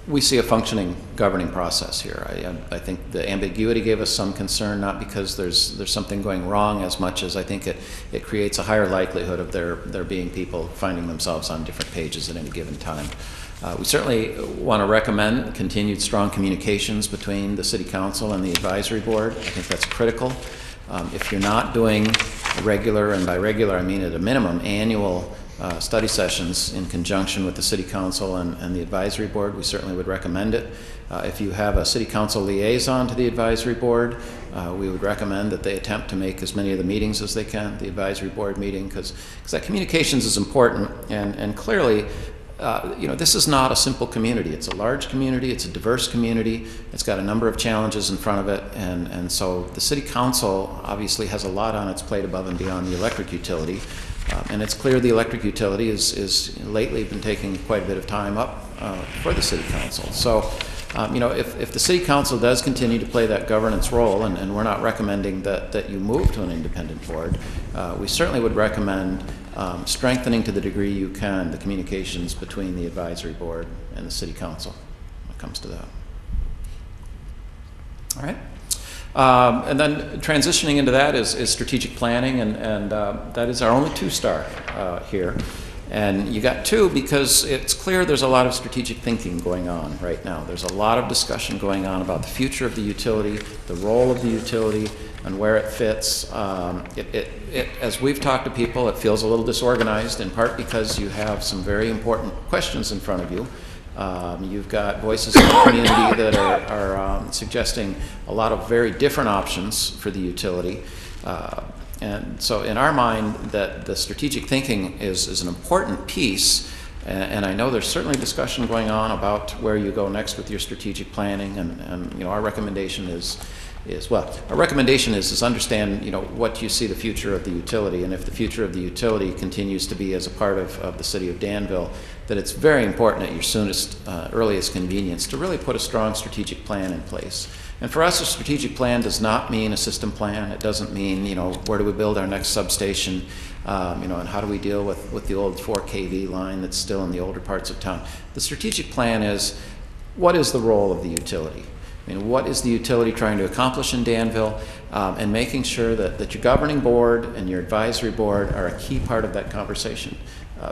we see a functioning governing process here. I think the ambiguity gave us some concern, not because there's something going wrong as much as I think it creates a higher likelihood of there being people finding themselves on different pages at any given time. We certainly want to recommend continued strong communications between the city council and the advisory board. I think that's critical. If you're not doing regular, and by regular I mean at a minimum annual study sessions in conjunction with the city council and the advisory board, we certainly would recommend it. If you have a city council liaison to the advisory board, we would recommend that they attempt to make as many of the meetings as they can, the advisory board meeting, because that communications is important. And clearly, this is not a simple community. It's a large community, it's a diverse community, it's got a number of challenges in front of it, and so the city council obviously has a lot on its plate above and beyond the electric utility. And it's clear the electric utility is lately been taking quite a bit of time up for the city council. So, if the city council does continue to play that governance role, and we're not recommending that you move to an independent board, we certainly would recommend strengthening to the degree you can the communications between the advisory board and the city council when it comes to that. All right. And then transitioning into that is strategic planning, and that is our only 2-star here. And you got 2 because it's clear there's a lot of strategic thinking going on right now. There's a lot of discussion going on about the future of the utility, the role of the utility, and where it fits. As we've talked to people, it feels a little disorganized, in part because you have some very important questions in front of you. You've got voices in the community that are suggesting a lot of very different options for the utility. And so in our mind, that the strategic thinking is an important piece, and I know there's certainly discussion going on about where you go next with your strategic planning, and our recommendation is understand, what you see the future of the utility, and if the future of the utility continues to be as a part of the city of Danville, that it's very important at your soonest, earliest convenience to really put a strong strategic plan in place. And for us, a strategic plan does not mean a system plan. It doesn't mean, where do we build our next substation, and how do we deal with the old 4 kV line that's still in the older parts of town. The strategic plan is, what is the role of the utility? What is the utility trying to accomplish in Danville, and making sure that your governing board and your advisory board are a key part of that conversation,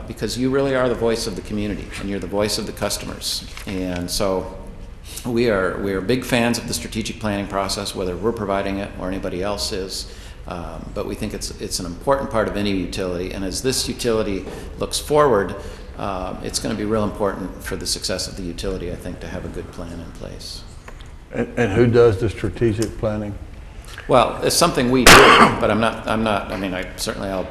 because you really are the voice of the community and you're the voice of the customers. And so we are big fans of the strategic planning process, whether we're providing it or anybody else is. But we think it's an important part of any utility, and as this utility looks forward, it's going to be real important for the success of the utility, I think, to have a good plan in place. And who does the strategic planning? Well, it's something we do, but I'll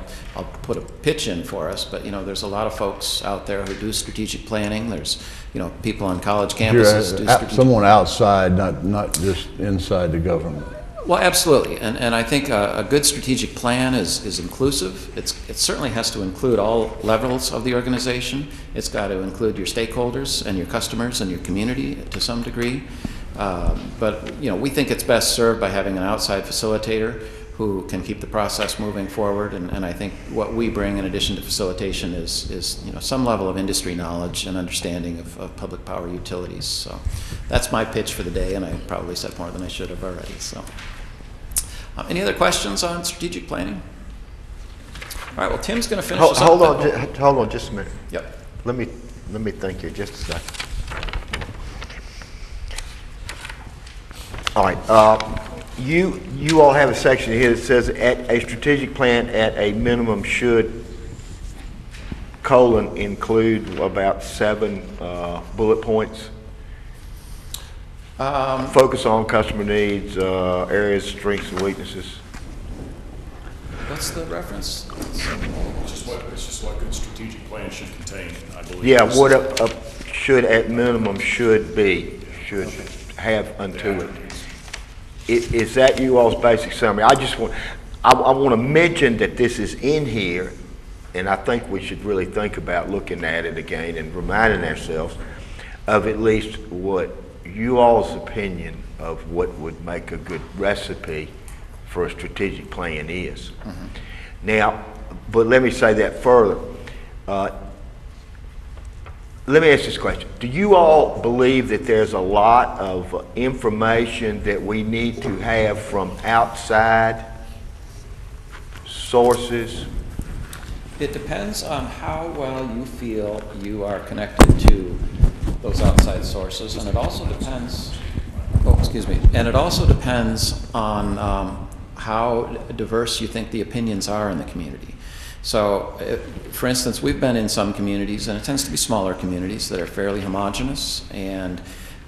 put a pitch in for us, but there's a lot of folks out there who do strategic planning. There's people on college campuses do strategic. Someone outside, not just inside the government. Well, absolutely, and I think a good strategic plan is inclusive. It certainly has to include all levels of the organization. It's got to include your stakeholders and your customers and your community to some degree. But we think it's best served by having an outside facilitator who can keep the process moving forward. And I think what we bring in addition to facilitation is some level of industry knowledge and understanding of public power utilities. So that's my pitch for the day, and I probably said more than I should have already. So any other questions on strategic planning? All right, well, Tim's going to finish us hold up. Hold on just a minute. Yep. Let me think here just a second. All right. You all have a section here that says a strategic plan at a minimum should include about 7 bullet points. Focus on customer needs, areas, strengths, and weaknesses. What's the reference? It's just what good strategic plan should contain, I believe. Yeah, what a should at minimum should have unto it. Is that you all's basic summary? I want to mention that this is in here, and I think we should really think about looking at it again and reminding ourselves of at least what you all's opinion of what would make a good recipe for a strategic plan is. Mm-hmm. Now, but let me say that further. Let me ask this question. Do you all believe that there's a lot of information that we need to have from outside sources? It depends on how well you feel you are connected to those outside sources, and it also depends, and it also depends on how diverse you think the opinions are in the community. So, for instance, we've been in some communities, and it tends to be smaller communities that are fairly homogeneous, and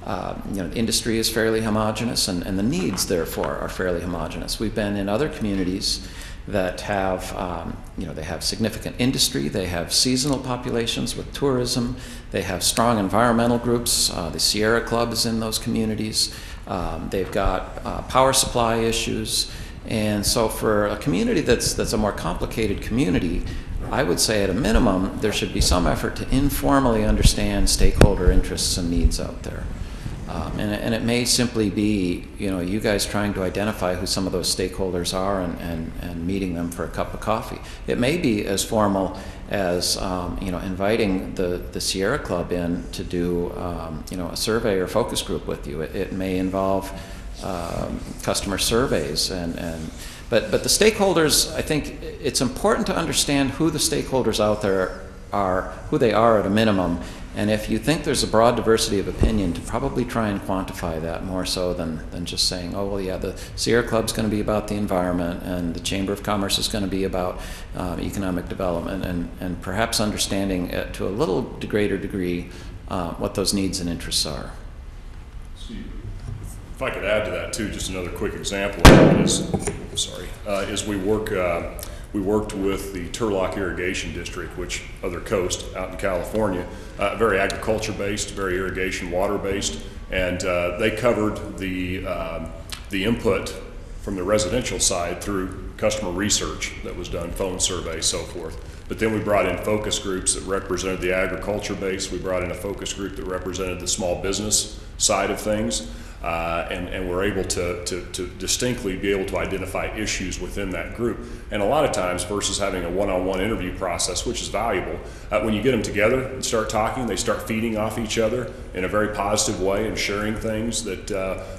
the industry is fairly homogeneous, and the needs, therefore, are fairly homogeneous. We've been in other communities that have, they have significant industry, they have seasonal populations with tourism, they have strong environmental groups, the Sierra Club is in those communities, they've got power supply issues. And so for a community that's a more complicated community, I would say at a minimum, there should be some effort to informally understand stakeholder interests and needs out there. And it may simply be, you guys trying to identify who some of those stakeholders are and meeting them for a cup of coffee. It may be as formal as, inviting the Sierra Club in to do, a survey or focus group with you. It may involve customer surveys but the stakeholders, I think it's important to understand who the stakeholders out there are, who they are at a minimum, and if you think there's a broad diversity of opinion, to probably try and quantify that more so than just saying, oh, well, yeah, the Sierra Club's going to be about the environment, and the Chamber of Commerce is going to be about economic development, and perhaps understanding to a little greater degree what those needs and interests are. If I could add to that too, just another quick example of that is we worked with the Turlock Irrigation District, which other coast out in California, very agriculture based, very irrigation water based, and they covered the input from the residential side through customer research that was done, phone surveys, so forth. But then we brought in focus groups that represented the agriculture base. We brought in a focus group that represented the small business side of things. And we're able to distinctly be able to identify issues within that group. And a lot of times, versus having a one-on-one interview process, which is valuable, when you get them together and start talking, they start feeding off each other in a very positive way and sharing things that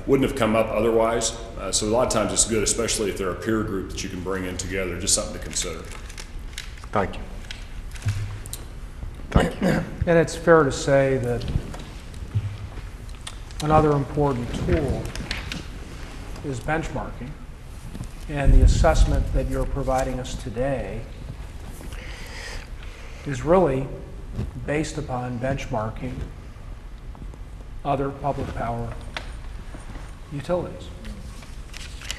wouldn't have come up otherwise. So a lot of times it's good, especially if they're a peer group that you can bring in together, just something to consider. Thank you. Thank you. And it's fair to say that another important tool is benchmarking, and the assessment that you're providing us today is really based upon benchmarking other public power utilities.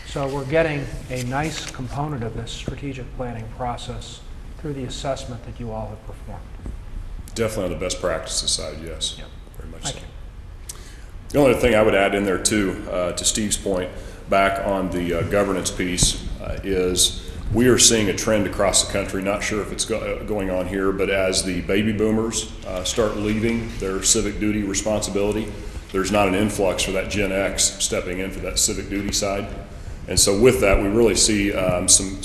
So we're getting a nice component of this strategic planning process through the assessment that you all have performed. Definitely on the best practices side, yes. Yep. Very much Thank so. you. The only other thing I would add in there too, to Steve's point, back on the governance piece, is we are seeing a trend across the country, not sure if it's going on here, but as the baby boomers start leaving their civic duty responsibility, there's not an influx for that Gen X stepping in for that civic duty side. And so with that, we really see some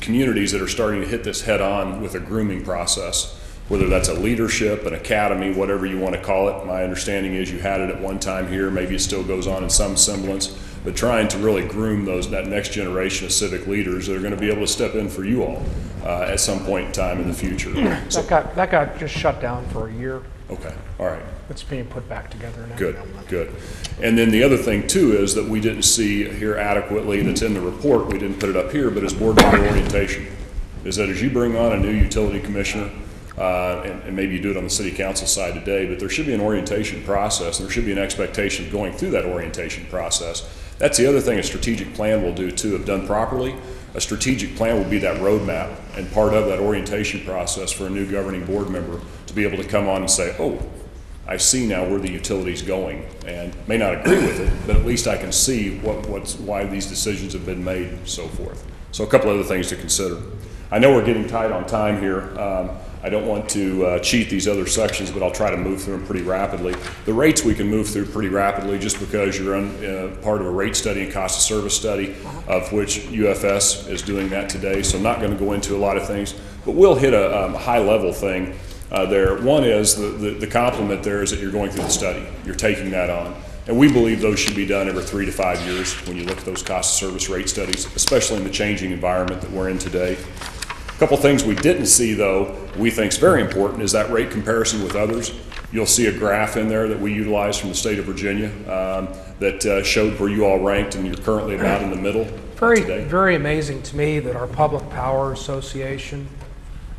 communities that are starting to hit this head on with a grooming process, whether that's a leadership, an academy, whatever you want to call it. My understanding is you had it at one time here, maybe it still goes on in some semblance, but trying to really groom that next generation of civic leaders that are going to be able to step in for you all at some point in time in the future. So, That got just shut down for a year. okay, all right. It's being put back together now. Good. And then the other thing too is that we didn't see here adequately, that's in the report, we didn't put it up here, but is board member orientation. Is that as you bring on a new utility commissioner, and maybe you do it on the city council side today, but there should be an orientation process, and there should be an expectation of going through that orientation process. That's the other thing a strategic plan will do too, if done properly. A strategic plan will be that roadmap and part of that orientation process for a new governing board member to be able to come on and say, oh, I see now where the utility's going, and may not agree with it, but at least I can see why these decisions have been made and so forth. So a couple other things to consider. I know we're getting tight on time here. I don't want to cheat these other sections, but I'll try to move through them pretty rapidly. The rates we can move through pretty rapidly just because you're part of a rate study and cost of service study, of which UFS is doing that today, so I'm not going to go into a lot of things, but we'll hit a high level thing there. One is the compliment there is that you're going through the study. You're taking that on. And we believe those should be done every 3 to 5 years when you look at those cost of service rate studies, especially in the changing environment that we're in today. A couple things we didn't see, though, we think is very important, is that rate comparison with others. You'll see a graph in there that we utilize from the state of Virginia that showed where you all ranked, and you're currently about in the middle today. Very amazing to me that our Public Power Association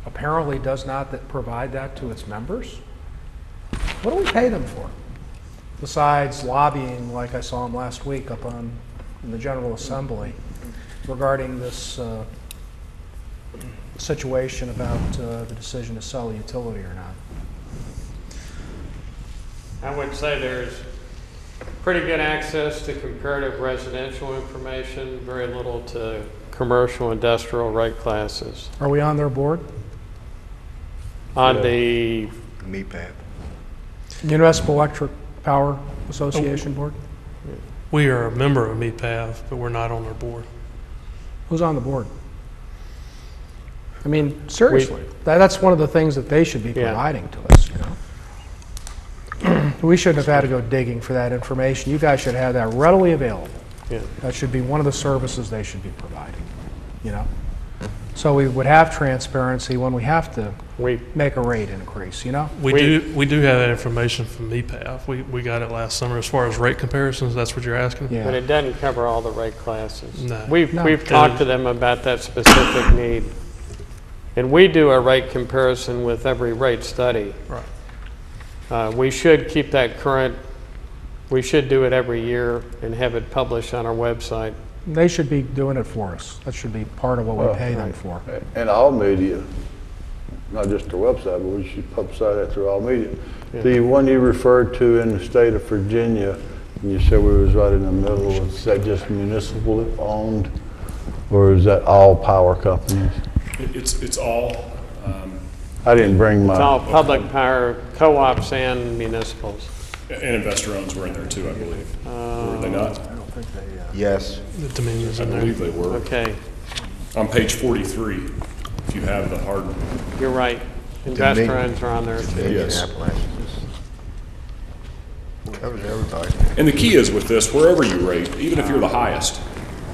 apparently does not provide that to its members. What do we pay them for? Besides lobbying, like I saw them last week up in the General Assembly, regarding this situation about the decision to sell a utility or not. I would say there's pretty good access to comparative residential information, very little to commercial industrial rate classes. Are we on their board? On the, MEPAP. Municipal Electric Power Association Board? We are a member of MEPAV, but we're not on their board. Who's on the board? I mean, seriously, that's one of the things that they should be Yeah. providing to us, you know? We shouldn't have had to go digging for that information. You guys should have that readily available. yeah. That should be one of the services they should be providing, you know? So we would have transparency when we have to We, make a rate increase, you know? We do have that information from MEPAV. We got it last summer. As far as rate comparisons, that's what you're asking? but Yeah. it doesn't cover all the rate classes. No. We've No. talked to them about that specific need. And we do a rate comparison with every rate study. Right. We should keep that current. We should do it every year and have it published on our website. They should be doing it for us. That should be part of what we pay them for. And all media, not just their website, but we should publicize that through all media. Yeah. The one you referred to in the state of Virginia, and you said we was right in the middle, was that just municipal owned, or is that all power companies? It's all, I didn't bring It's all my, public power, co-ops and municipals. and investor owns were in there too, I believe. Were they not? Yes. The Dominion's I in there. believe they were. Okay, On page 43, if you have the hard, you're right. Investor owns are on there too. Yes. Covers everybody. and the key is with this, wherever you rate, even if you're the highest,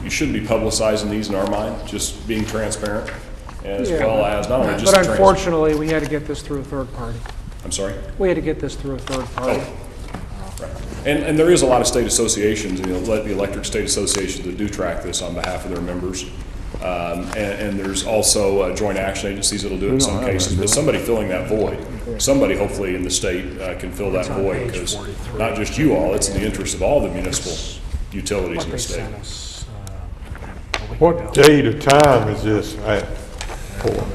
you shouldn't be publicizing these in our mind, just being transparent, as Yeah, well as not only just But the unfortunately, we had to get this through a third party. I'm sorry? We had to get this through a third party. Right. And there is a lot of state associations, the electric state associations that do track this on behalf of their members. And there's also joint action agencies that'll do it in some cases, but somebody filling that void, somebody hopefully in the state can fill that void, because not just you all, it's in the interest of all the municipal utilities What in they the state. sent us a week What ago. date or time is this at? For?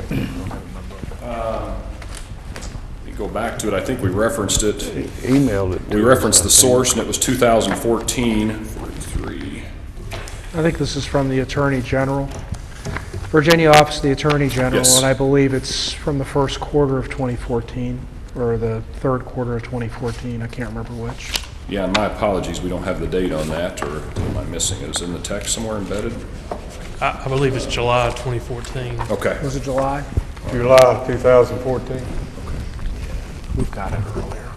Go back to it, I think we referenced it. emailed it. We referenced the source, and it was 2014, 43. I think this is from the Attorney General, Virginia Office of the Attorney General, Yes. and I believe it's from the first quarter of 2014, or the third quarter of 2014, I can't remember which. Yeah, and my apologies, we don't have the date on that, or am I missing it? Is it in the text somewhere embedded? I believe it's July 2014. Okay. Was it July? July 2014? We've got it earlier.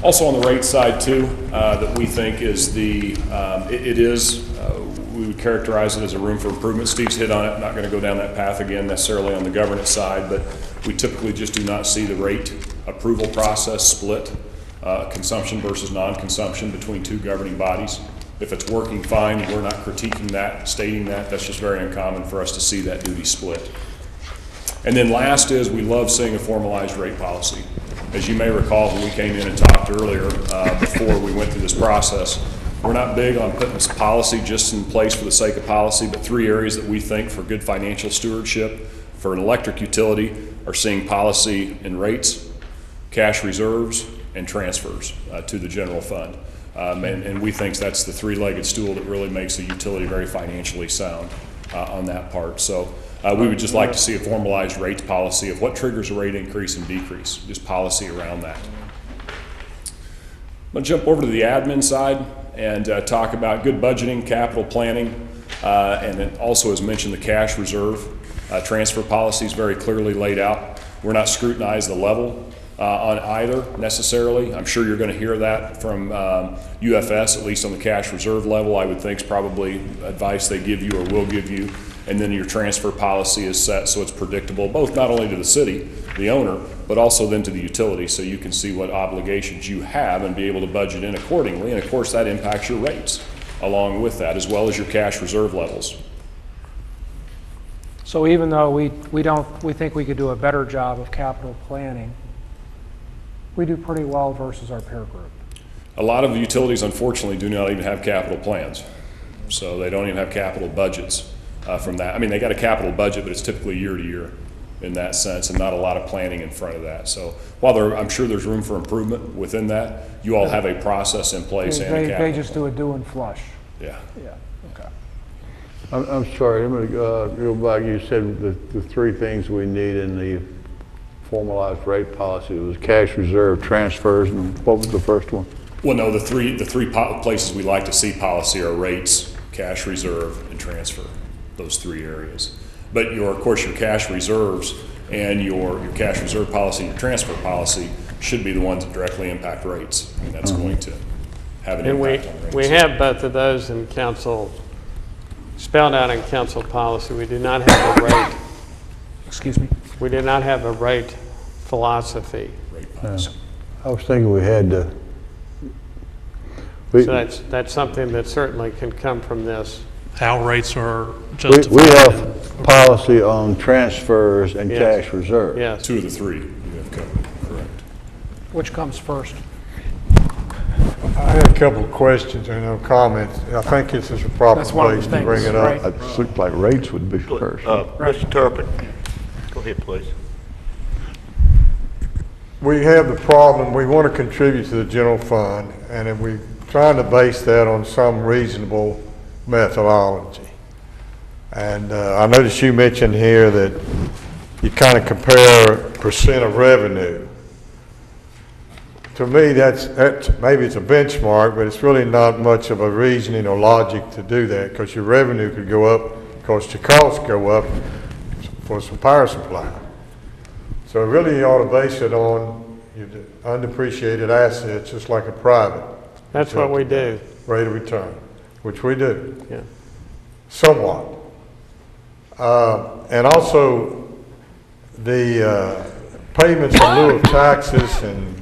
Also on the rate side too, that we think is we would characterize it as a room for improvement. Steve's hit on it, not going to go down that path again necessarily on the governance side, but we typically just do not see the rate approval process split, consumption versus non-consumption between two governing bodies. If it's working fine, we're not critiquing that, stating that. That's just very uncommon for us to see that duty split. And then last is, we love seeing a formalized rate policy. As you may recall, when we came in and talked earlier, before we went through this process, we're not big on putting this policy just in place for the sake of policy, but three areas that we think for good financial stewardship for an electric utility are seeing policy in rates, cash reserves, and transfers to the general fund. And we think that's the three-legged stool that really makes a utility very financially sound on that part. So we would just like to see a formalized rates policy of what triggers a rate increase and decrease, just policy around that. I'm going to jump over to the admin side and talk about good budgeting, capital planning, and then also, as mentioned, the cash reserve transfer policy is very clearly laid out. We're not scrutinizing the level on either necessarily. I'm sure you're going to hear that from UFS, at least on the cash reserve level. I would think is probably advice they give you or will give you. And then your transfer policy is set so it's predictable, both not only to the city, the owner, but also then to the utility, so you can see what obligations you have and be able to budget in accordingly. And of course, that impacts your rates along with that, as well as your cash reserve levels. So even though we think we could do a better job of capital planning, we do pretty well versus our peer group. A lot of utilities, unfortunately, do not even have capital plans. So they don't even have capital budgets from that. I mean, they got a capital budget, but it's typically year to year in that sense, and not a lot of planning in front of that. So while I'm sure there's room for improvement within that, you all have a process in place and a They capital just do a do and flush. plan. Yeah. Yeah, okay. I'm sorry, I'm gonna go back. You said the three things we need in the formalized rate policy. It was cash reserve, transfers, and what was the first one? Well, no, the three places we like to see policy are rates, cash reserve, and transfer, those three areas. But of course, your cash reserves and your cash reserve policy and your transfer policy should be the ones that directly impact rates. And that's going to have an And impact on rates. we have both of those in council, spelled out in council policy. We do not have a rate. Excuse me? We do not have a rate philosophy. Rate policy. I was thinking we had to. So that's something that certainly can come from this. How rates are We justified. have policy on transfers and Yes. cash reserve. Yes. Two of the three you have covered, correct. Which comes first? I had a couple of questions and no comments. I think this is a proper That's one of place the to bring things, it up. right? It looked like rates would be first. Mr. Turpin, go ahead, please. We have the problem, we want to contribute to the general fund, and then we're trying to base that on some reasonable methodology. And I noticed you mentioned here that you kind of compare percent of revenue. To me, that's maybe it's a benchmark, but it's really not much of a reasoning or logic to do that, because your revenue could go up because your costs go up for some power supply. So really you ought to base it on your undepreciated assets, just like a private. That's what we do. Rate of return, which we do. Yeah. Somewhat. And also the payments in lieu of taxes and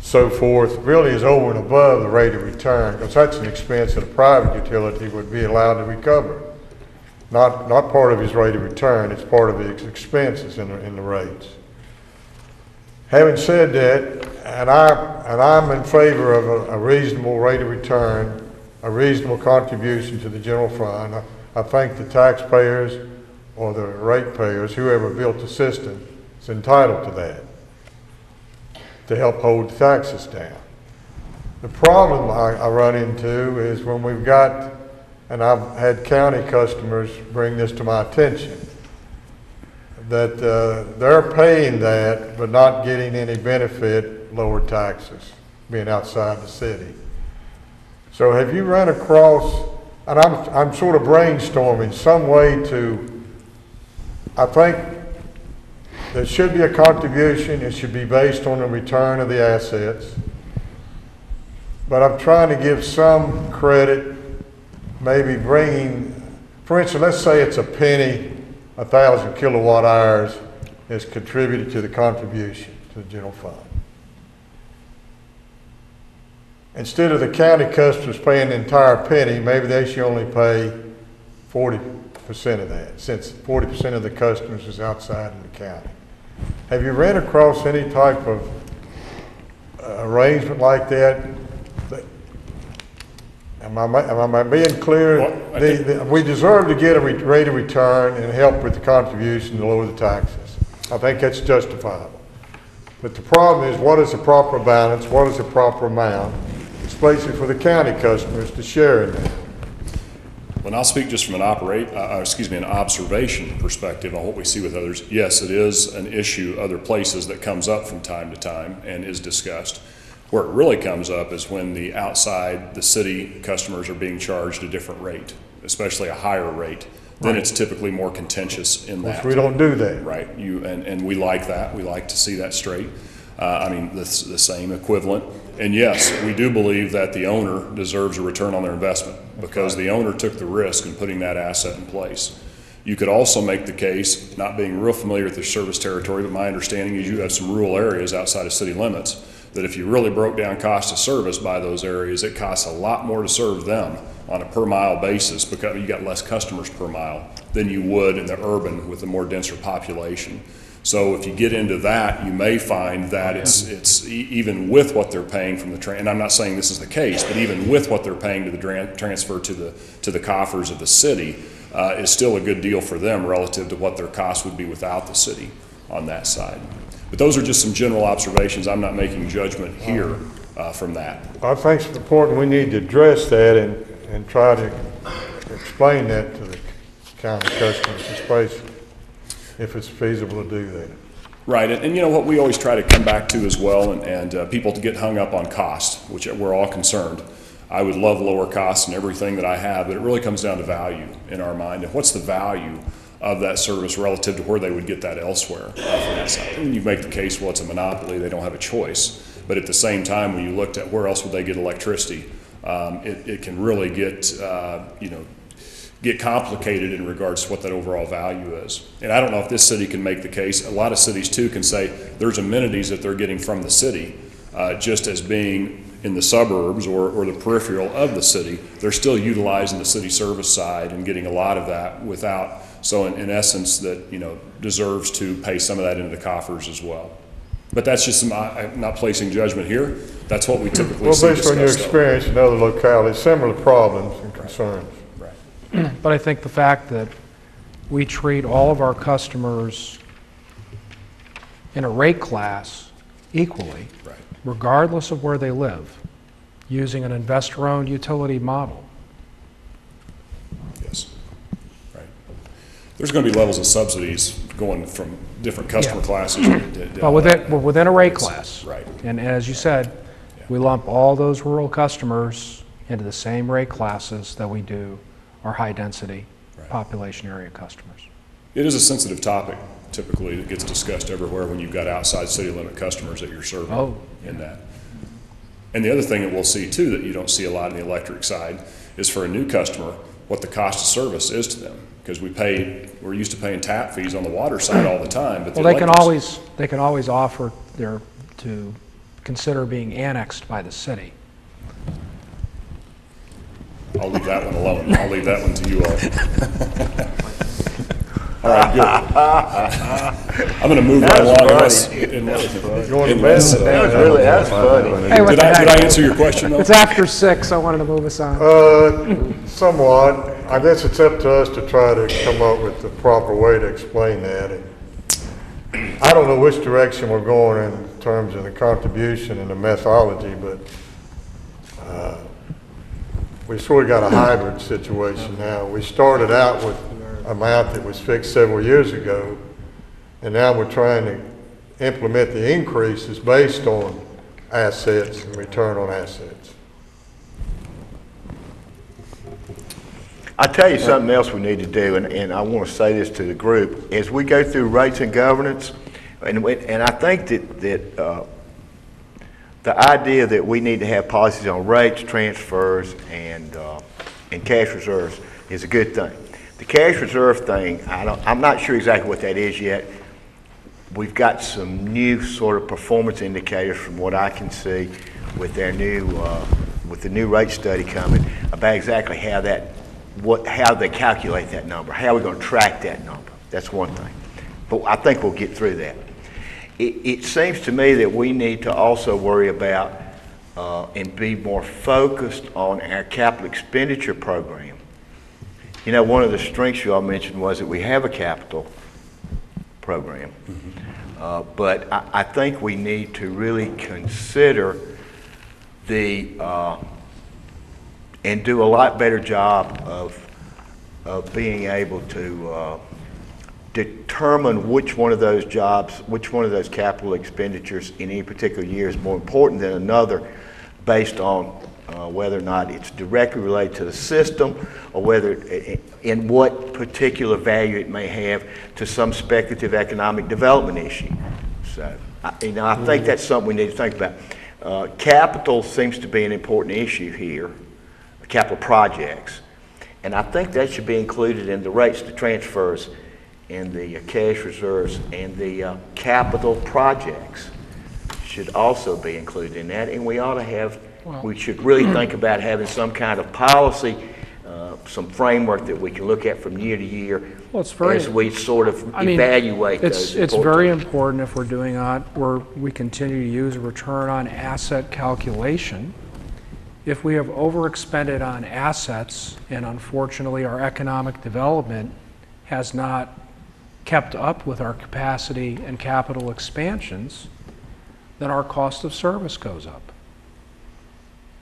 so forth really is over and above the rate of return, because that's an expense that a private utility would be allowed to recover. Not part of his rate of return, it's part of his expenses in the rates. Having said that, and I'm in favor of a reasonable rate of return, a reasonable contribution to the general fund. I think the taxpayers or the ratepayers, whoever built the system, is entitled to that, to help hold the taxes down. The problem I run into is when we've got, and I've had county customers bring this to my attention, that they're paying that but not getting any benefit, lower taxes, being outside the city. So have you run across, and I'm sort of brainstorming some way to, I think there should be a contribution, it should be based on the return of the assets, but I'm trying to give some credit, maybe bringing, for instance, let's say it's a penny, 1,000 kilowatt hours is contributed to the contribution to the general fund. Instead of the county customers paying the entire penny, maybe they should only pay 40% of that, since 40% of the customers is outside in the county. Have you ran across any type of arrangement like that? Am I being clear? Well, we deserve to get a rate of return and help with the contribution to lower the taxes. I think that's justifiable. But the problem is, what is the proper balance? What is the proper amount? It's basically for the county customers to share in that. Well, I'll speak just from an observation perspective on what we see with others. Yes, it is an issue other places that comes up from time to time and is discussed. Where it really comes up is when the outside, the city customers are being charged a different rate, especially a higher rate. Then it's typically more contentious in that. We don't do that. Right, and we like that. We like to see that straight. The same equivalent. And yes, we do believe that the owner deserves a return on their investment because the owner took the risk in putting that asset in place. You could also make the case, not being real familiar with the service territory, but my understanding is you have some rural areas outside of city limits that if you really broke down cost of service by those areas, it costs a lot more to serve them on a per mile basis because you got less customers per mile than you would in the urban with a more denser population. So if you get into that, you may find that it's even with what they're paying from the and I'm not saying this is the case, but even with what they're paying to the transfer to the coffers of the city, is still a good deal for them relative to what their cost would be without the city on that side. But those are just some general observations. I'm not making judgment here from that. I think it's important we need to address that and try to explain that to the county customers, especially if it's feasible to do that. Right, and you know what we always try to come back to as well, and people to get hung up on cost, which we're all concerned. I would love lower costs and everything that I have, but it really comes down to value in our mind. And what's the value of that service relative to where they would get that elsewhere from that side? And you make the case, well, it's a monopoly, they don't have a choice. But at the same time, when you looked at where else would they get electricity, it can really get, get complicated in regards to what that overall value is. And I don't know if this city can make the case. A lot of cities too can say there's amenities that they're getting from the city, just as being in the suburbs or the peripheral of the city. They're still utilizing the city service side and getting a lot of that without, so in essence that, deserves to pay some of that into the coffers as well. But that's just, I'm not placing judgment here. That's what we typically see Well, based on your discussed, though. experience in other localities, similar problems and concerns. But I think the fact that we treat all of our customers in a rate class equally, Right. regardless of where they live, using an investor-owned utility model. Yes, right. There's going to be levels of subsidies going from different customer Yeah. classes. Well, we're within a rate class. Right. And as you said, we lump all those rural customers into the same rate classes that we do our high-density population area customers. It is a sensitive topic typically that gets discussed everywhere when you've got outside city limit customers that you're serving in that. And the other thing that we'll see too that you don't see a lot in the electric side is for a new customer, what the cost of service is to them. Because we're used to paying tap fees on the water side all the time, but Well, they can always offer to consider being annexed by the city. I'll leave that one alone. I'll leave that one to you all. All right, good. I'm going to move right along unless. That's funny. Hey, what Did the I heck? answer your question though? It's after 6, I wanted to move us on. Somewhat. I guess it's up to us to try to come up with the proper way to explain that. And I don't know which direction we're going in terms of the contribution and the methodology, but we sort of got a hybrid situation now. We started out with an amount that was fixed several years ago, and now we're trying to implement the increases based on assets and return on assets. I'll tell you something else we need to do, and I want to say this to the group. As we go through rates and governance, and I think that the idea that we need to have policies on rates, transfers, and cash reserves is a good thing. The cash reserve thing, I'm not sure exactly what that is yet. We've got some new sort of performance indicators from what I can see with their with the new rate study coming about exactly how they calculate that number, how we're going to track that number. That's one thing. But I think we'll get through that. It seems to me that we need to also worry about and be more focused on our capital expenditure program. You know, one of the strengths you all mentioned was that we have a capital program. But I think we need to really consider and do a lot better job of being able to determine which one of those capital expenditures in any particular year is more important than another based on whether or not it's directly related to the system or whether in what particular value it may have to some speculative economic development issue. So, I think that's something we need to think about. Capital seems to be an important issue here, capital projects, and I think that should be included in the rates, the transfers, and the cash reserves, and the capital projects should also be included in that. And we ought to have, we should really think about having some kind of policy, some framework that we can look at from year to year as we sort of evaluate those. It's very important if we're doing where we continue to use a return on asset calculation. If we have overexpended on assets and unfortunately our economic development has not kept up with our capacity and capital expansions, then our cost of service goes up.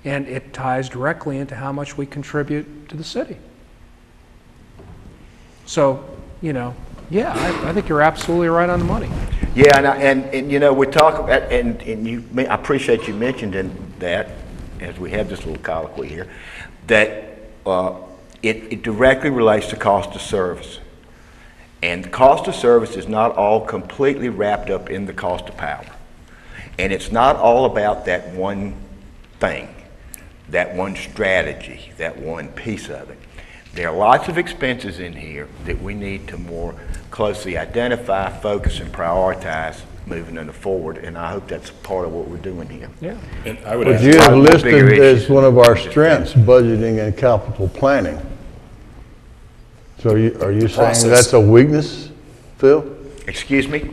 And it ties directly into how much we contribute to the city. So, you know, yeah, I think you're absolutely right on the money. Yeah, and you know, we're talking, I appreciate you mentioning that, as we have this little colloquy here, that it directly relates to cost of service. And the cost of service is not all completely wrapped up in the cost of power. And it's not all about that one thing, that one strategy, that one piece of it. There are lots of expenses in here that we need to more closely identify, focus, and prioritize moving them forward, and I hope that's part of what we're doing here. Yeah. And I would But ask, you have one of the bigger listed as issues. one of our strengths, budgeting and capital planning. So are you saying process. that's a weakness, Phil? Excuse me?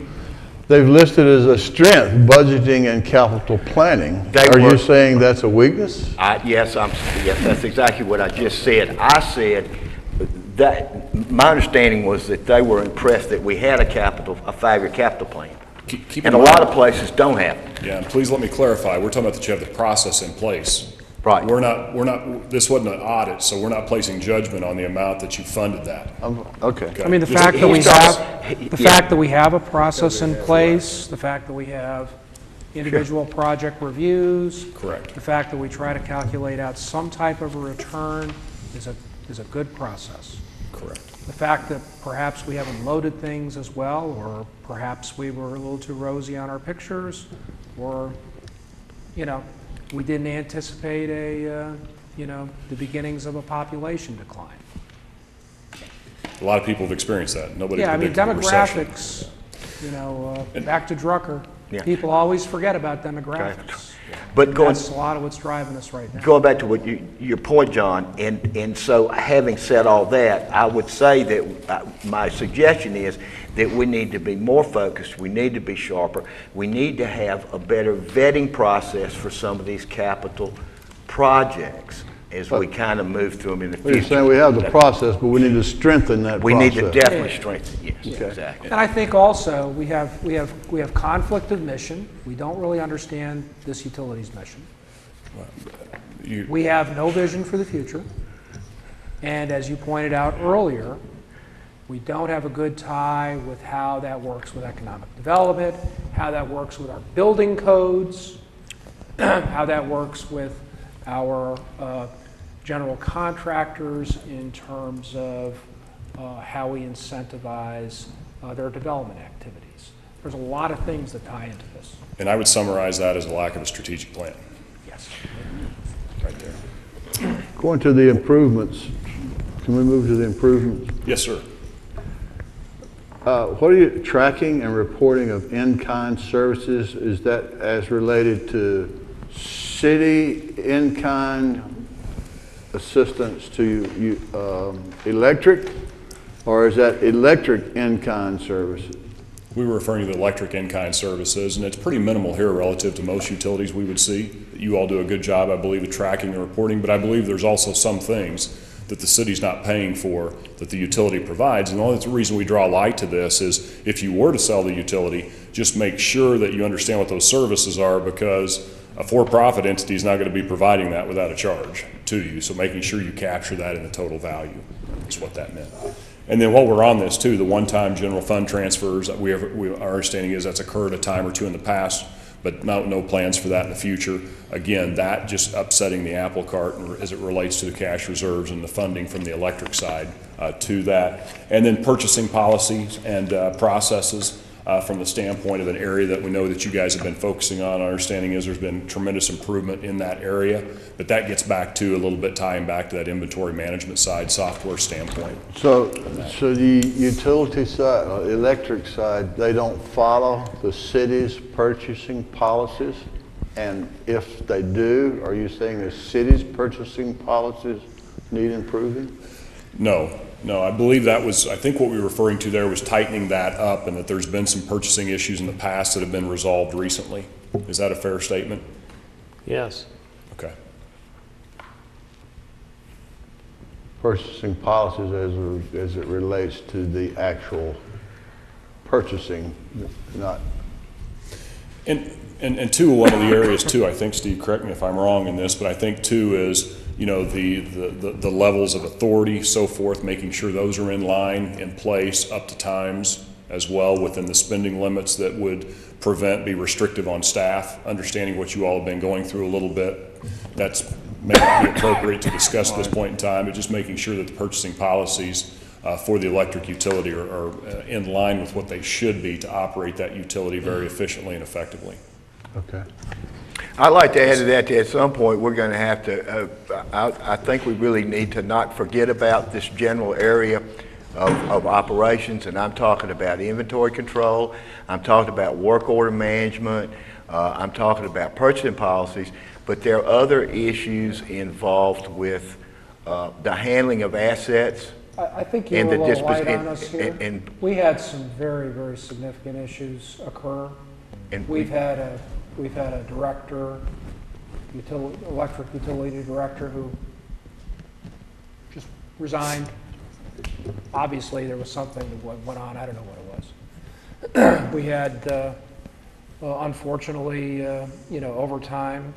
They've listed as a strength, budgeting and capital planning. They Are were- you saying that's a weakness? Yes, that's exactly what I just said. I said that, my understanding was that they were impressed that we had a 5-year capital plan. keep And in a lot mind- of places don't have it. Yeah, and please let me clarify, we're talking about that you have the process in place. Right. We're not, this wasn't an audit, so we're not placing judgment on the amount that you funded that. Okay. Okay? I mean, the Just- fact that we He starts- have a process in place, the fact that we have individual project reviews. Correct. The fact that we try to calculate out some type of a return is a good process. Correct. The fact that perhaps we haven't loaded things as well, or perhaps we were a little too rosy on our pictures, or, you know, we didn't anticipate the beginnings of a population decline. A lot of people have experienced that. Nobody Yeah, I mean, predicted a recession. demographics, back to Drucker, Yeah. people always forget about demographics. But going, That's a lot of what's driving us right now. going back to what your point, John, and so having said all that, I would say that my suggestion is that we need to be more focused, we need to be sharper, we need to have a better vetting process for some of these capital projects as we kind of move through them in the You're future. saying we have the process, but we need to strengthen that process. We need to definitely strengthen, yes, exactly. And I think also, we have conflict of mission. We don't really understand this utilities mission. You- We have no vision for the future. And as you pointed out earlier, we don't have a good tie with how that works with economic development, how that works with our building codes, how that works with our general contractors in terms of how we incentivize their development activities. There's a lot of things that tie into this. And I would summarize that as a lack of a strategic plan, Yes. right there. Going to the improvements, can we move to the improvements? Yes, sir. What are you tracking and reporting of in-kind services? Is that as related to city in-kind assistance to electric, or is that electric in-kind services? We were referring to the electric in-kind services, and it's pretty minimal here relative to most utilities we would see. You all do a good job, I believe, of tracking and reporting, but I believe there's also some things that the city's not paying for that the utility provides. And the only reason we draw light to this is if you were to sell the utility, just make sure that you understand what those services are, because a for-profit entity is not going to be providing that without a charge to you. So making sure you capture that in the total value is what that meant. And then while we're on this too, the one-time general fund transfers, our understanding is that's occurred a time or two in the past, but no plans for that in the future. Again, that just upsetting the apple cart as it relates to the cash reserves and the funding from the electric side to that. And then purchasing policies and processes from the standpoint of an area that we know that you guys have been focusing on. Our understanding is there's been tremendous improvement in that area, but that gets back to a little bit tying back to that inventory management side, software standpoint. So the utility side, electric side, they don't follow the city's purchasing policies? And if they do, are you saying the city's purchasing policies need improving? No, I believe that was, I think what we were referring to there was tightening that up, and that there's been some purchasing issues in the past that have been resolved recently. Is that a fair statement? Yes. Okay. Purchasing policies as it relates to the actual purchasing, not. And two, one of the areas too, I think, Steve, correct me if I'm wrong in this, but I think too is you know, the levels of authority, so forth, making sure those are in line, in place, up to times as well, within the spending limits that would be restrictive on staff, understanding what you all have been going through a little bit. That's may not be appropriate to discuss at this point in time, but just making sure that the purchasing policies for the electric utility are in line with what they should be to operate that utility very efficiently and effectively. Okay. I'd like to add to that, at some point, we're going to have to, I think we really need to not forget about this general area of operations, and I'm talking about inventory control, I'm talking about work order management, I'm talking about purchasing policies, but there are other issues involved with the handling of assets. I think you're and a the little light disposi- on us here. and- We had some very, very significant issues occur. And We've had a director, electric utility director who just resigned. Obviously, there was something that went on, I don't know what it was. We had, unfortunately, overtime,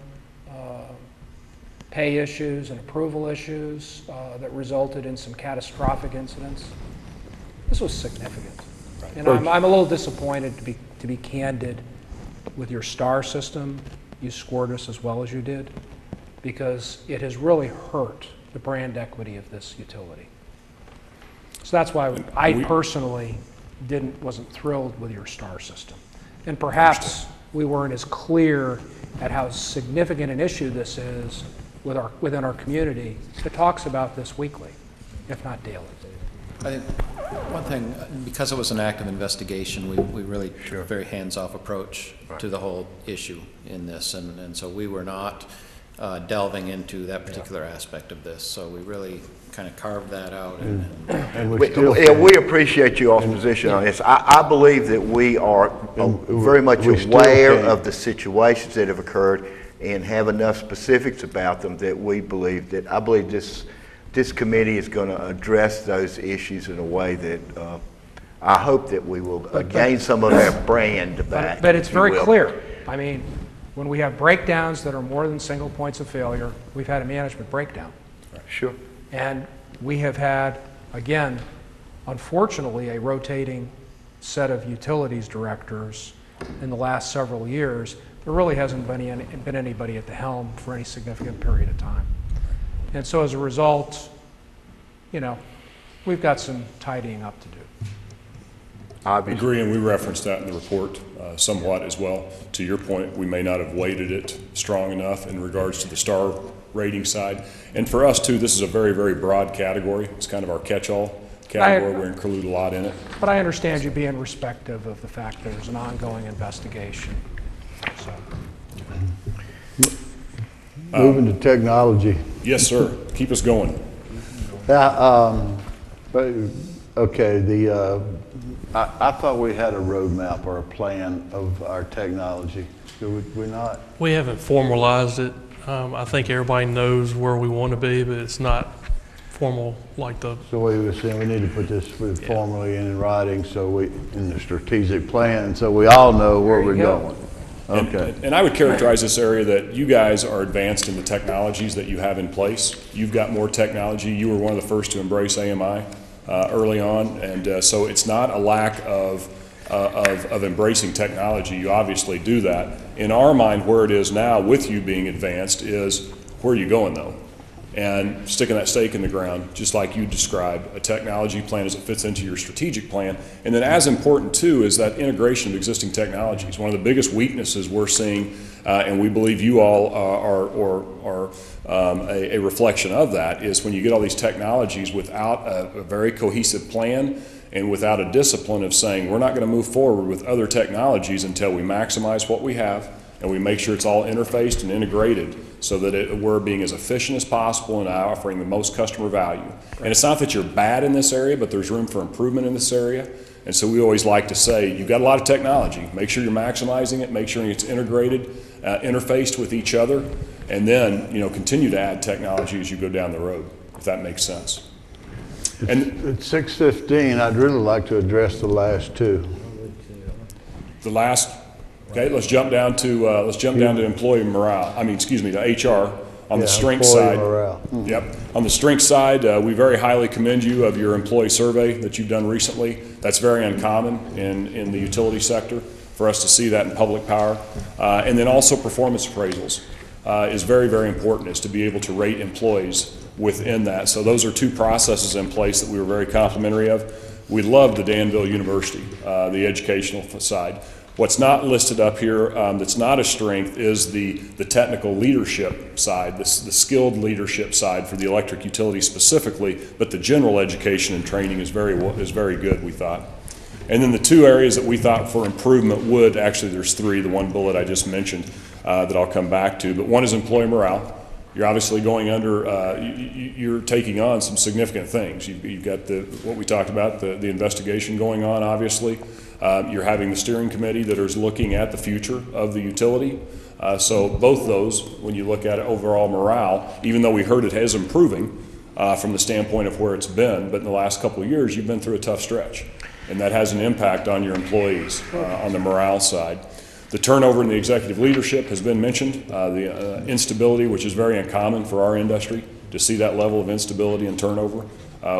pay issues and approval issues that resulted in some catastrophic incidents. This was significant. And I'm a little disappointed, to be candid, with your STAR system. You scored us as well as you did, because it has really hurt the brand equity of this utility. So that's why I personally wasn't thrilled with your STAR system. And perhaps we weren't as clear at how significant an issue this is within our community that talks about this weekly, if not daily. I think one thing, because it was an active investigation, we really took a very hands-off approach to the whole issue in this, and so we were not delving into that particular aspect of this. So we really kind of carved that out. And we appreciate you all's position on this. I believe that we are very much aware of the situations that have occurred and have enough specifics about them that I believe this committee is going to address those issues in a way that I hope that we will gain some of that brand back. But it's very clear. I mean, when we have breakdowns that are more than single points of failure, we've had a management breakdown. Sure. And we have had, again, unfortunately, a rotating set of utilities directors in the last several years. There really hasn't been anybody at the helm for any significant period of time. And so as a result, we've got some tidying up to do. I agree, and we referenced that in the report somewhat as well. To your point, we may not have weighted it strong enough in regards to the STAR rating side. And for us, too, this is a very, very broad category. It's kind of our catch-all category. We include a lot in it. But I understand you being respective of the fact that there's an ongoing investigation. So. Moving to technology. Yes, sir. Keep us going. Okay, I thought we had a roadmap or a plan of our technology. Do we not? We haven't formalized it. I think everybody knows where we want to be, but it's not formal like the. So we were saying we need to put this formally in writing, in the strategic plan, so we all know where we're going. Okay. And I would characterize this area that you guys are advanced in the technologies that you have in place. You've got more technology. You were one of the first to embrace AMI early on, and so it's not a lack of embracing technology. You obviously do that. In our mind, where it is now, with you being advanced, is where are you going though? And sticking that stake in the ground, just like you described, a technology plan as it fits into your strategic plan. And then as important too is that integration of existing technologies. One of the biggest weaknesses we're seeing, and we believe you all are a reflection of that, is when you get all these technologies without a very cohesive plan and without a discipline of saying we're not going to move forward with other technologies until we maximize what we have and we make sure it's all interfaced and integrated so that we're being as efficient as possible and offering the most customer value. And it's not that you're bad in this area, but there's room for improvement in this area. And so we always like to say, you've got a lot of technology. Make sure you're maximizing it, make sure it's integrated, interfaced with each other, and then continue to add technology as you go down the road, if that makes sense. And at 6:15, I'd really like to address the last two. Okay, let's jump down to employee morale. To HR. On the Yeah, strength employee side, morale. yep. On the strength side, we very highly commend you of your employee survey that you've done recently. That's very uncommon in the utility sector for us to see that in public power. And then also performance appraisals is very, very important, is to be able to rate employees within that. So those are two processes in place that we were very complimentary of. We love the Danville University, the educational side. What's not listed up here that's not a strength is the technical leadership side, the skilled leadership side for the electric utility specifically, but the general education and training is very good, we thought. And then the two areas that we thought for improvement would, actually there's three, the one bullet I just mentioned that I'll come back to, but one is employee morale. You're obviously going under, you're taking on some significant things. You've got what we talked about, the investigation going on, obviously. You're having the steering committee that is looking at the future of the utility. So both those, when you look at overall morale, even though we heard it is improving from the standpoint of where it's been, but in the last couple of years, you've been through a tough stretch. And that has an impact on your employees on the morale side. The turnover in the executive leadership has been mentioned, the instability, which is very uncommon for our industry, to see that level of instability and turnover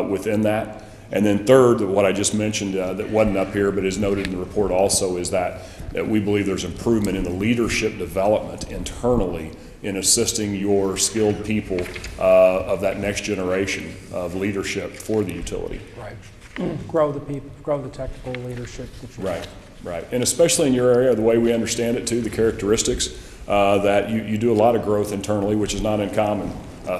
within that. And then third, what I just mentioned that wasn't up here but is noted in the report also is that we believe there's improvement in the leadership development internally in assisting your skilled people of that next generation of leadership for the utility. Right. Grow the people, grow the technical leadership that you have. Right. Right, and especially in your area, the way we understand it too, the characteristics, that you do a lot of growth internally, which is not uncommon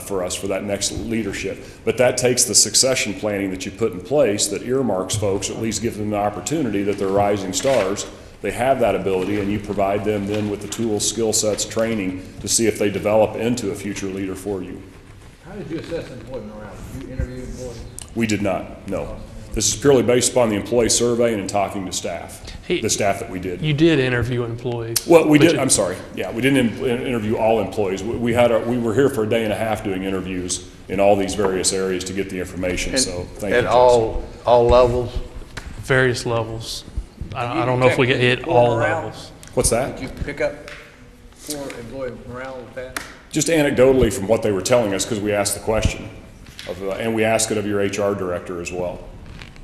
for us for that next leadership. But that takes the succession planning that you put in place that earmarks folks, at least give them the opportunity that they're rising stars. They have that ability, and you provide them then with the tools, skill sets, training to see if they develop into a future leader for you. How did you assess employee morale? Did you interview employees? We did not, no. This is purely based upon the employee survey and in talking to staff, the staff that we did. You did interview employees. Well, we did, I'm sorry, yeah, we didn't interview all employees. We were here for a day and a half doing interviews in all these various areas to get the information, so thank you. At all levels? Various levels. I don't know if we get hit all levels. What's that? Did you pick up for employee morale with that? Just anecdotally from what they were telling us, because we asked the question, and we asked it of your HR director as well.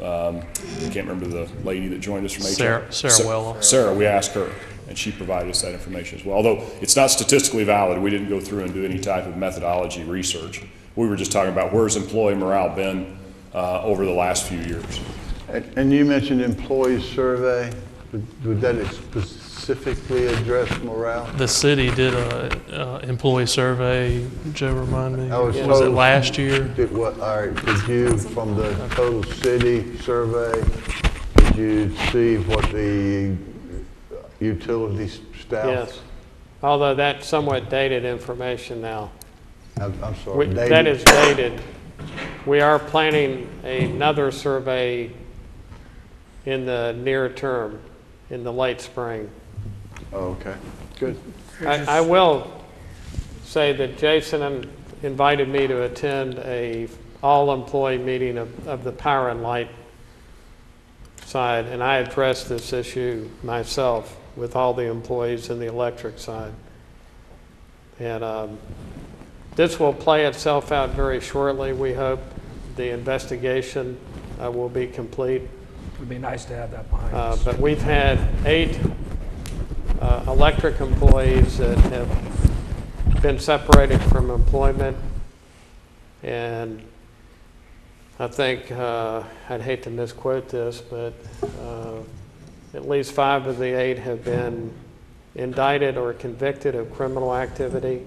I can't remember the lady that joined us from HR. Sarah Wellow. Sarah, we asked her, and she provided us that information as well. Although it's not statistically valid, we didn't go through and do any type of methodology research. We were just talking about where's employee morale been over the last few years. And you mentioned employee survey. Would that specifically address morale? The city did a employee survey. Joe, remind me. Was it last year? Did you, from the total city survey, did you see what the utility staff? Yes, although that's somewhat dated information now. I'm sorry. That is dated. We are planning another survey in the near term, in the late spring. Oh, okay, good. I will say that Jason invited me to attend a all-employee meeting of the power and light side, and I addressed this issue myself with all the employees in the electric side. And this will play itself out very shortly, we hope. The investigation will be complete. It would be nice to have that behind us. But we've had 8 electric employees that have been separated from employment, and I think, I'd hate to misquote this, but at least 5 of the 8 have been indicted or convicted of criminal activity,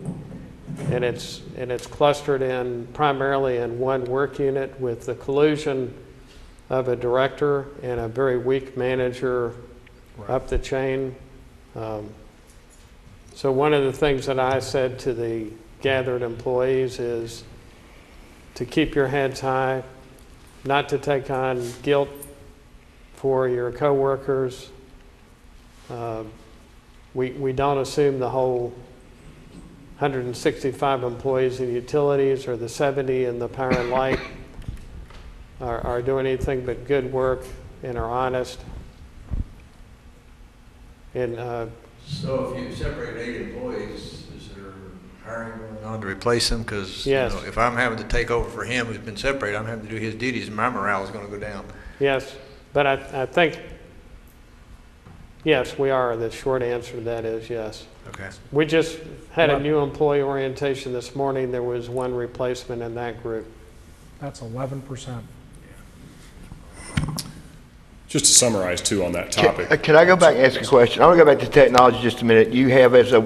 and it's clustered in primarily in one work unit with the collusion of a director and a very weak manager up the chain. So one of the things that I said to the gathered employees is to keep your heads high, not to take on guilt for your coworkers. We don't assume the whole 165 employees in utilities or the 70 in the power and light are doing anything but good work and are honest. And so if you separate 8 employees, hiring going on to replace him? Because Yes. if I'm having to take over for him who's been separated, I'm having to do his duties, and my morale is going to go down. Yes, but I think, yes, we are. The short answer to that is yes. Okay. We just had a new employee orientation this morning. There was one replacement in that group. That's 11%. Just to summarize too on that topic. Can I go back and ask a question? I want to go back to technology just a minute. You have as a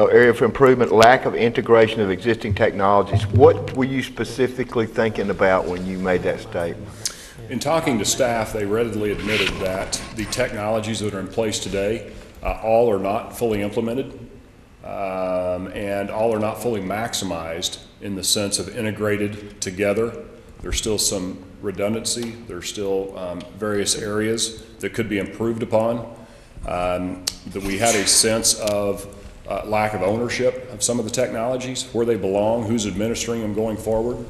area for improvement, lack of integration of existing technologies. What were you specifically thinking about when you made that statement? In talking to staff, they readily admitted that the technologies that are in place today, all are not fully implemented, and all are not fully maximized in the sense of integrated together. There's still some redundancy. There's still various areas that could be improved upon. That we had a sense of lack of ownership of some of the technologies, where they belong, who's administering them going forward.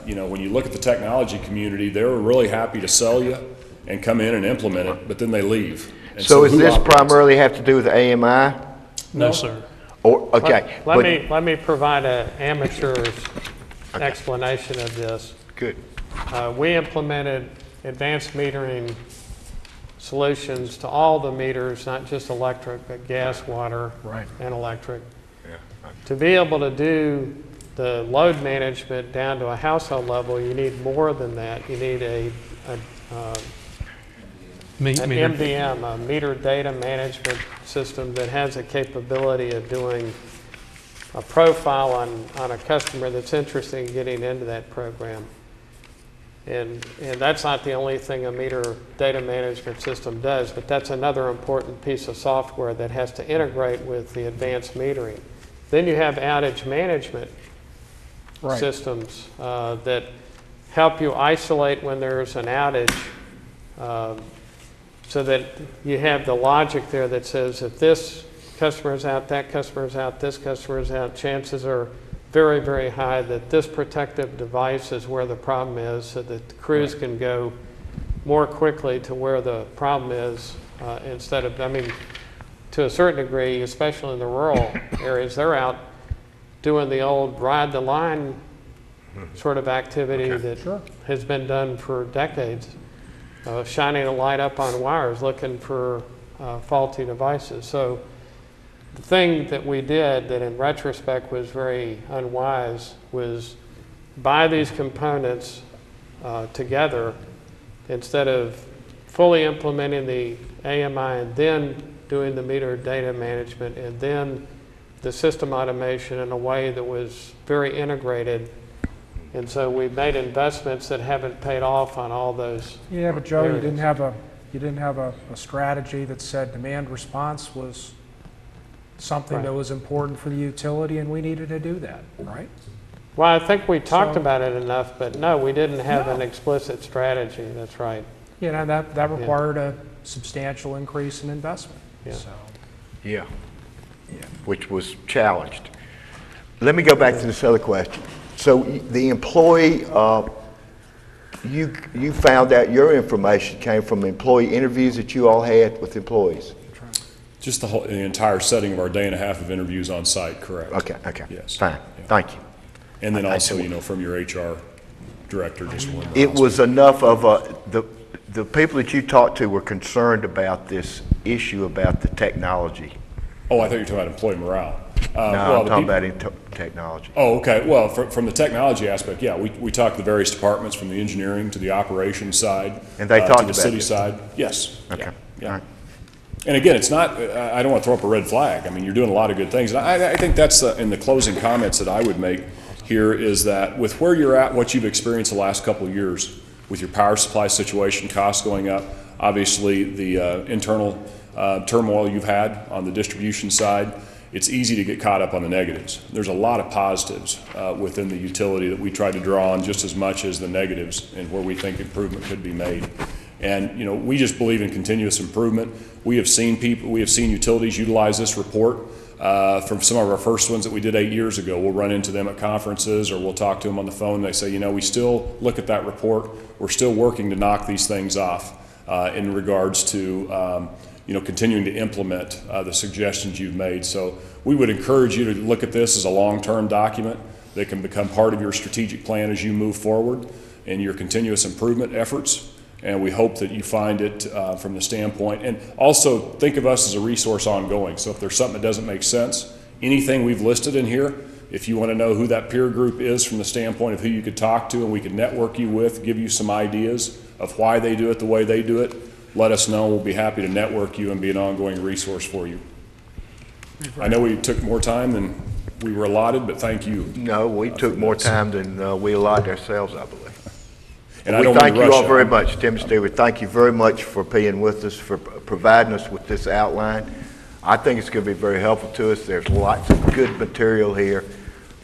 When you look at the technology community, they were really happy to sell you and come in and implement it, but then they leave. And So does who this operates? primarily have to do with AMI? No, sir. Or, okay. Let me provide an amateur's explanation of this. Good. We implemented advanced metering solutions to all the meters, not just electric, but gas, water, Right. and electric. To be able to do the load management down to a household level, you need more than that. You need an MDM, a meter data management system that has a capability of doing a profile on a customer that's interested in getting into that program. And that's not the only thing a meter data management system does, but that's another important piece of software that has to integrate with the advanced metering. Then you have outage management systems that help you isolate when there's an outage, so that you have the logic there that says if this customer is out, that customer is out, this customer is out, chances are very, very high that this protective device is where the problem is, so that the crews can go more quickly to where the problem is, instead of, to a certain degree, especially in the rural areas, they're out doing the old ride the line sort of activity that has been done for decades, shining a light up on wires looking for faulty devices. So the thing that we did that in retrospect was very unwise was buy these components together instead of fully implementing the AMI and then doing the meter data management and then the system automation in a way that was very integrated. And so we made investments that haven't paid off on all those. Yeah, but Joe, areas. you didn't have a strategy that said demand response was something that was important for the utility, and we needed to do that, right? Well, I think we talked about it enough, but no, we didn't have an explicit strategy. That's right. You know, that required a substantial increase in investment. Yeah. So. Yeah, which was challenged. Let me go back to this other question. So the employee, you found out your information came from employee interviews that you all had with employees? Just the entire setting of our day and a half of interviews on site, correct? Okay. Yes. Fine, Yeah. thank you. And then also, from your HR director, just one. It was enough of the people that you talked to were concerned about this issue about the technology. Oh, I thought you were talking about employee morale. No, I'm talking about technology. Oh, okay. Well, from the technology aspect, yeah, we talked to the various departments, from the engineering to the operations side. And they talked to the about city it? side. Yes. Okay, Yeah. all right. And again, it's not, I don't want to throw up a red flag. You're doing a lot of good things. And I think that's in the closing comments that I would make here is that with where you're at, what you've experienced the last couple of years with your power supply situation, costs going up, obviously the internal turmoil you've had on the distribution side, it's easy to get caught up on the negatives. There's a lot of positives within the utility that we try to draw on just as much as the negatives and where we think improvement could be made. And we just believe in continuous improvement. We have seen utilities utilize this report from some of our first ones that we did 8 years ago. We'll run into them at conferences or we'll talk to them on the phone. They say, we still look at that report. We're still working to knock these things off in regards to continuing to implement the suggestions you've made. So we would encourage you to look at this as a long-term document that can become part of your strategic plan as you move forward in your continuous improvement efforts. And we hope that you find it from the standpoint, and also think of us as a resource ongoing. So if there's something that doesn't make sense, anything we've listed in here, if you want to know who that peer group is from the standpoint of who you could talk to and we could network you with, give you some ideas of why they do it the way they do it, let us know. We'll be happy to network you and be an ongoing resource for you. I know we took more time than we were allotted, but thank you. No, we took more time than we allotted ourselves, I believe. And I We don't want thank to you rush all it. very much, Tim and Stewart. Thank you very much for being with us, for providing us with this outline. I think it's going to be very helpful to us. There's lots of good material here,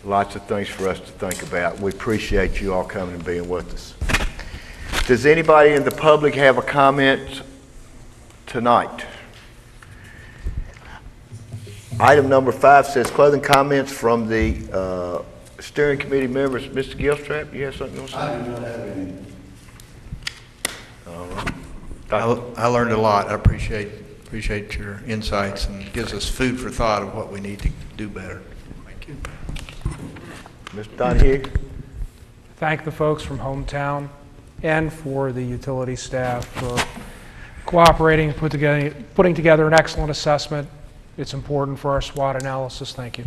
lots of things for us to think about. We appreciate you all coming and being with us. Does anybody in the public have a comment tonight? Item number 5 says clothing comments from the steering committee members. Mr. Gilstrap, you have something to say? I do not have any. All right. I learned a lot. I appreciate your insights, and gives us food for thought of what we need to do better. Thank you. Mr. Donahue? Thank the folks from Hometown and for the utility staff for cooperating, putting together an excellent assessment. It's important for our SWOT analysis. Thank you.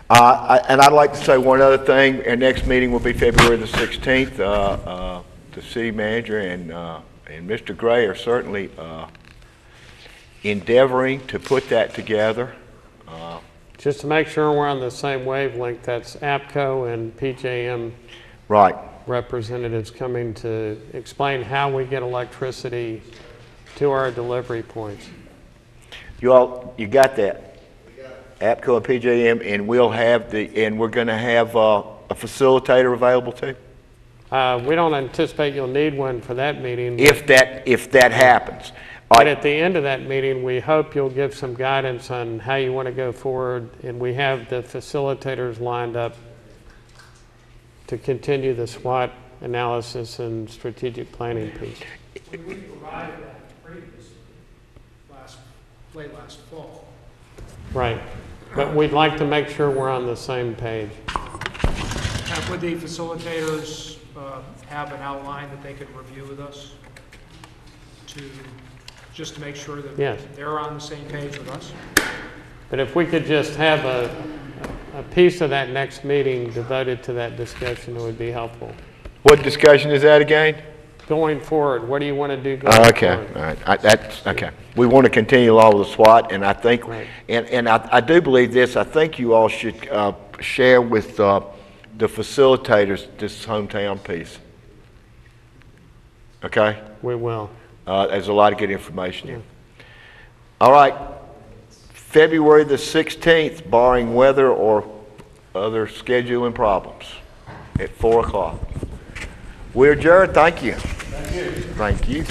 And I'd like to say one other thing. Our next meeting will be February the 16th. The city manager and Mr. Gray are certainly endeavoring to put that together. Just to make sure we're on the same wavelength, that's APCO and PJM Right. representatives coming to explain how we get electricity to our delivery points. You got that? APCO and PJM, and we're going to have a facilitator available too? We don't anticipate you'll need one for that meeting. If that happens. But at the end of that meeting, we hope you'll give some guidance on how you want to go forward, and we have the facilitators lined up to continue the SWOT analysis and strategic planning piece. We provided that previously, late last fall. Right. But we'd like to make sure we're on the same page. And would the facilitators have an outline that they could review with us just to make sure that Yes. they're on the same page with us? But if we could just have a piece of that next meeting devoted to that discussion, it would be helpful. What discussion is that again? Going forward, what do you want to do going Okay, forward? all right. That's okay. We want to continue along with the SWOT, and I think, Right. and I do believe this. I think you all should share with the facilitators this hometown piece. Okay, We will. there's a lot of good information here. All right, February the 16th, barring weather or other scheduling problems, at 4 o'clock. We're adjourned. Thank you. Thank you.